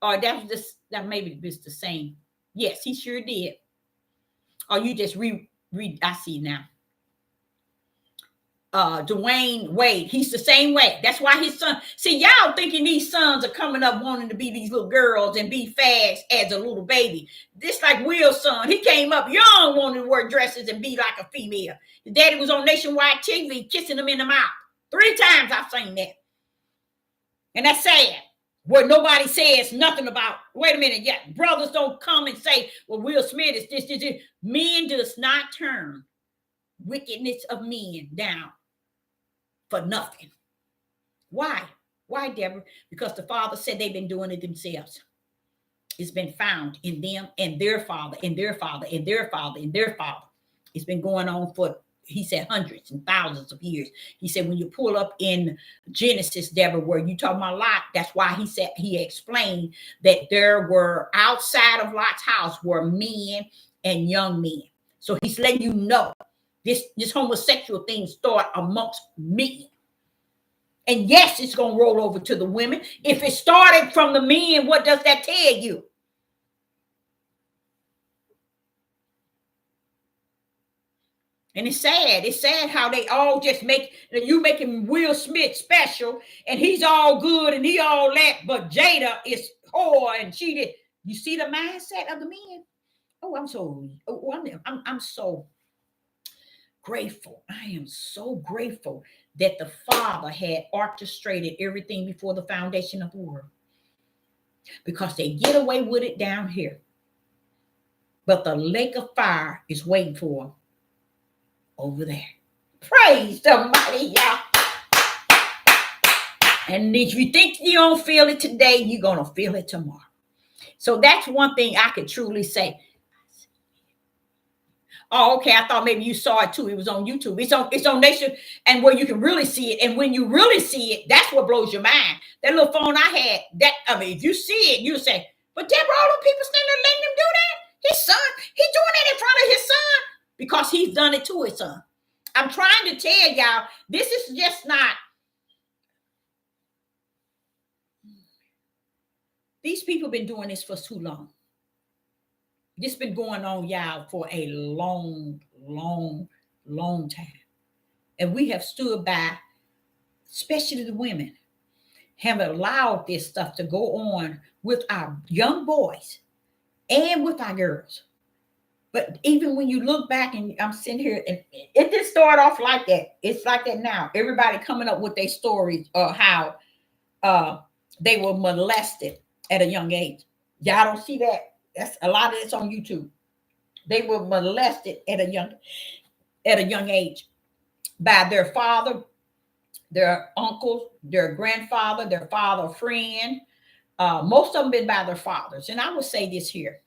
Or that maybe it's the same. Yes, he sure did. Or you just read, I see now. Dwayne Wade, he's the same way. That's why his son, see, y'all thinking these sons are coming up wanting to be these little girls and be fast as a little baby. This like Will's son, he came up young wanting to wear dresses and be like a female. His daddy was on nationwide TV kissing him in the mouth. 3 times I've seen that. And that's sad. where nobody says nothing about, wait a minute, yeah, brothers don't come and say, well, Will Smith is this. Men does not turn wickedness of men down for nothing. Why? Why, Deborah? Because the Father said they've been doing it themselves. It's been found in them and their father, and their father, and their father, and their father. It's been going on for, he said, hundreds and thousands of years. He said, when you pull up in Genesis, Deborah, where you talking about Lot, that's why he said, he explained that there were outside of Lot's house were men and young men. So he's letting you know this homosexual thing start amongst men. And yes, it's going to roll over to the women. If it started from the men, what does that tell you? And it's sad. It's sad how they all just make, you making Will Smith special and he's all good and he all that, but Jada is whore and she did. You see the mindset of the men? Oh, I'm so grateful. I am so grateful that the Father had orchestrated everything before the foundation of the world. Because they get away with it down here. But the lake of fire is waiting for them over there. Praise somebody, y'all. And if you think you don't feel it today, you're going to feel it tomorrow. So that's one thing I could truly say. Oh, okay. I thought maybe you saw it too. It was on YouTube. It's on Nation, and where you can really see it. And when you really see it, that's what blows your mind. That little phone I had, if you see it, you say, but Deborah, all those people standing there letting him do that? His son, he's doing it in front of his son because he's done it to his son. I'm trying to tell y'all, this is just not. These people been doing this for too long. This been going on, y'all, for a long time. And we have stood by, especially the women, have allowed this stuff to go on with our young boys and with our girls. But even when you look back, and I'm sitting here, and it didn't start off like that. It's like that now. Everybody coming up with their stories of how they were molested at a young age. Y'all don't see that. That's a lot of it's on YouTube. They were molested at a young age by their father, their uncle, their grandfather, their father friend. Most of them been by their fathers. And I will say this here.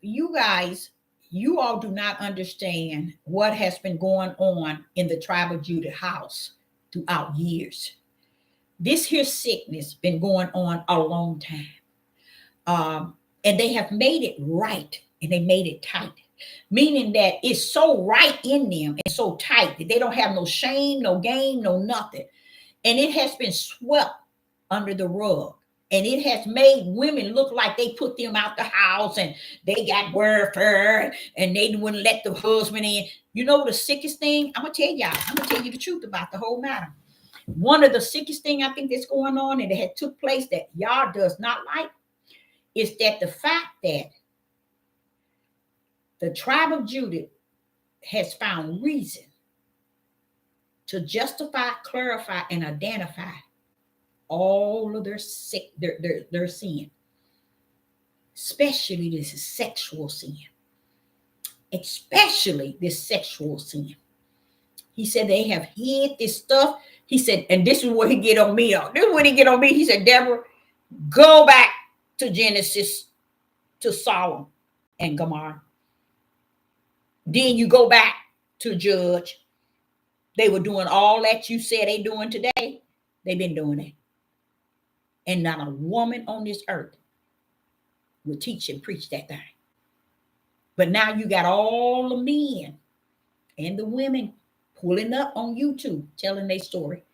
You guys, you all do not understand what has been going on in the tribe of Judah house throughout years. This here sickness been going on a long time. And they have made it right, and they made it tight, meaning that it's so right in them and so tight that they don't have no shame, no game, no nothing. And it has been swept under the rug. And it has made women look like they put them out the house and they got welfare and they wouldn't let the husband in. You know the sickest thing? I'm going to tell you the truth about the whole matter. One of the sickest thing I think that's going on, and it had took place that y'all does not like, is that the fact that the tribe of Judah has found reason to justify, clarify, and identify all of their sin, especially this sexual sin. Especially this sexual sin. He said they have hid this stuff. He said, and this is what he get on me on. This is what he get on me. He said, Deborah, go back to Genesis, to Sodom and Gomorrah. Then you go back to Judge. They were doing all that you said they doing today. They've been doing it. And not a woman on this earth will teach and preach that thing. But now you got all the men and the women pulling up on YouTube, telling their story.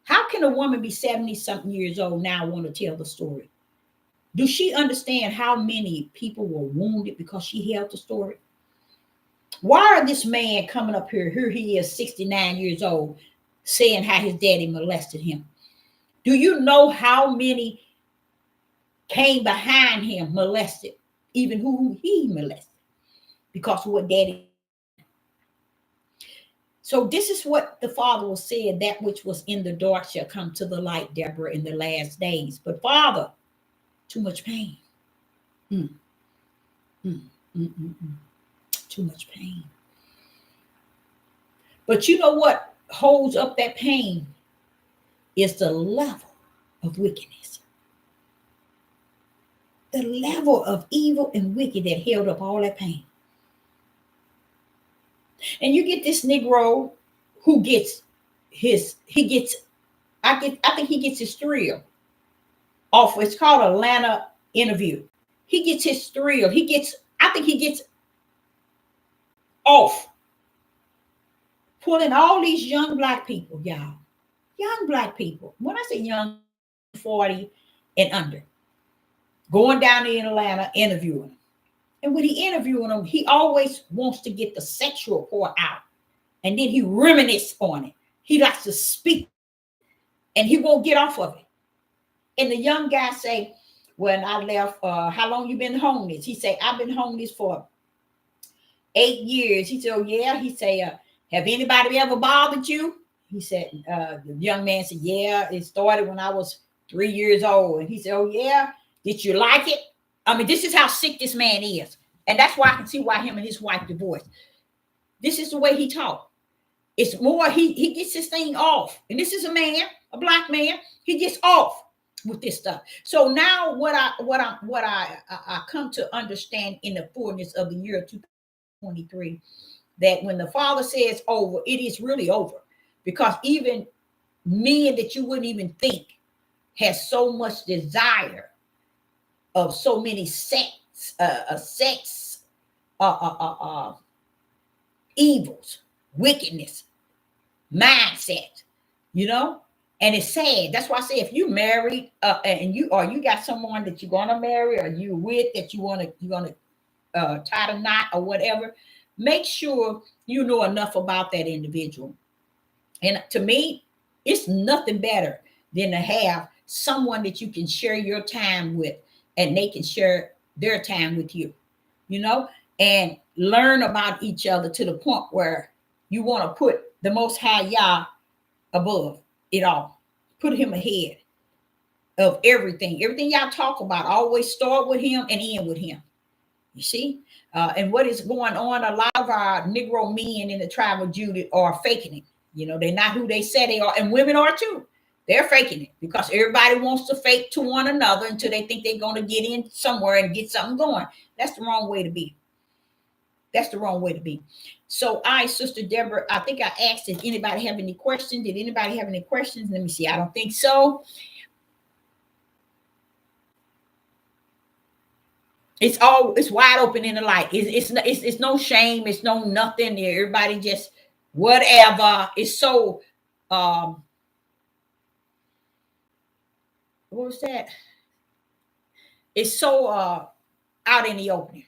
How can a woman be 70-something years old now want to tell the story? Do she understand how many people were wounded because she held the story? Why are this man coming up here he is 69 years old, saying how his daddy molested him? Do you know how many came behind him molested, even who he molested, because of what daddy? So this is what the Father was saying, that which was in the dark shall come to the light, Deborah, in the last days. But Father, too much pain. Mm, mm, mm, mm, mm. Too much pain. But you know what holds up that pain is the level of wickedness. The level of evil and wicked that held up all that pain. And you get this Negro who gets I think he gets his thrill off. It's called Atlanta Interview. He gets his thrill. I think he gets off pulling all these young black people, y'all. Young black people. When I say young, 40 and under, going down to Atlanta interviewing them. And when he interviewing them, he always wants to get the sexual part out. And then he reminisces on it. He likes to speak and he won't get off of it. And the young guy say, when I left, how long you been homeless? He said, I've been homeless for 8 years. He said, oh yeah. He said, have anybody ever bothered you? He said, the young man said, yeah, it started when I was 3 years old. And he said, oh yeah, did you like it? I mean, this is how sick this man is. And that's why I can see why him and his wife divorced. This is the way he talked. It's more, he gets this thing off. And this is a man, a black man, he gets off with this stuff. So now what I come to understand in the fullness of the year 2023, that when the Father says over, it is really over. Because even men that you wouldn't even think has so much desire of so many evils, wickedness, mindset, you know. And it's sad. That's why I say, if you married and you got someone that you're gonna marry, or you with that you're gonna tie the knot or whatever, make sure you know enough about that individual. And to me, it's nothing better than to have someone that you can share your time with, and they can share their time with you, you know, and learn about each other to the point where you want to put the Most High Yah above it all. Put him ahead of everything. Everything y'all talk about, always start with him and end with him. You see? And what is going on, a lot of our Negro men in the tribe of Judah are faking it. You know, they're not who they say they are. And women are too. They're faking it because everybody wants to fake to one another until they think they're going to get in somewhere and get something going. That's the wrong way to be. That's the wrong way to be. So Sister Deborah, I think I asked, did anybody have any questions? Did anybody have any questions? Let me see. I don't think so. It's wide open in the light. It's no shame. It's no nothing there. Everybody just whatever. It's so what was that? It's so out in the open.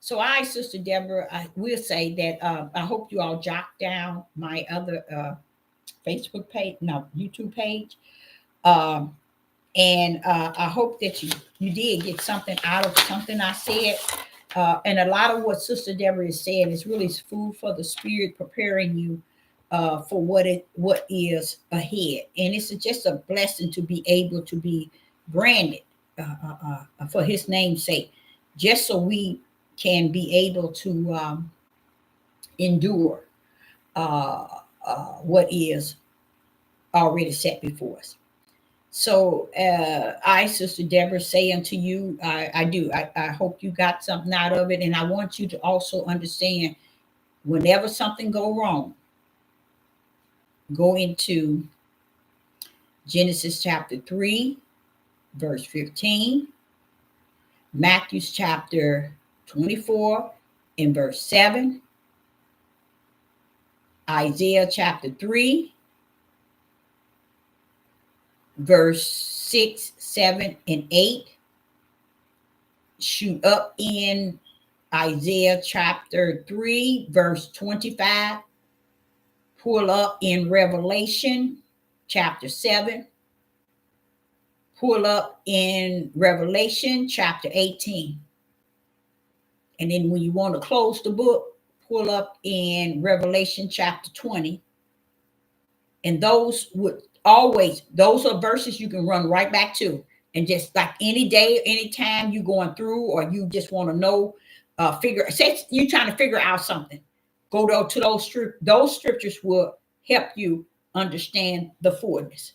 So Sister Deborah, I will say that I hope you all jot down my other Facebook page, no, YouTube page. And I hope that you did get something out of something I said. And a lot of what Sister Deborah is saying is really food for the spirit, preparing you for what is ahead. And it's just a blessing to be able to be branded for his name's sake, just so we can be able to endure what is already set before us. So Sister Deborah, say unto you, I hope you got something out of it. And I want you to also understand, whenever something go wrong, go into Genesis chapter 3, verse 15, Matthew chapter 24 and verse 7, Isaiah chapter 3, verse 6, 7, and 8. Shoot up in Isaiah chapter 3, verse 25. Pull up in Revelation chapter 7. Pull up in Revelation chapter 18. And then when you want to close the book, pull up in Revelation chapter 20. And those would always, those are verses you can run right back to. And just like any day, anytime you going through, or you just want to know, say you're trying to figure out something, go to those scriptures will help you understand the fullness.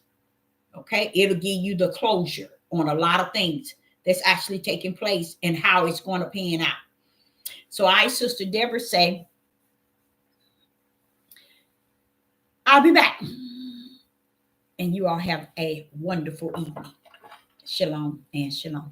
Okay. It'll give you the closure on a lot of things that's actually taking place and how it's going to pan out. So Sister Deborah say, I'll be back. And you all have a wonderful evening. Shalom and shalom.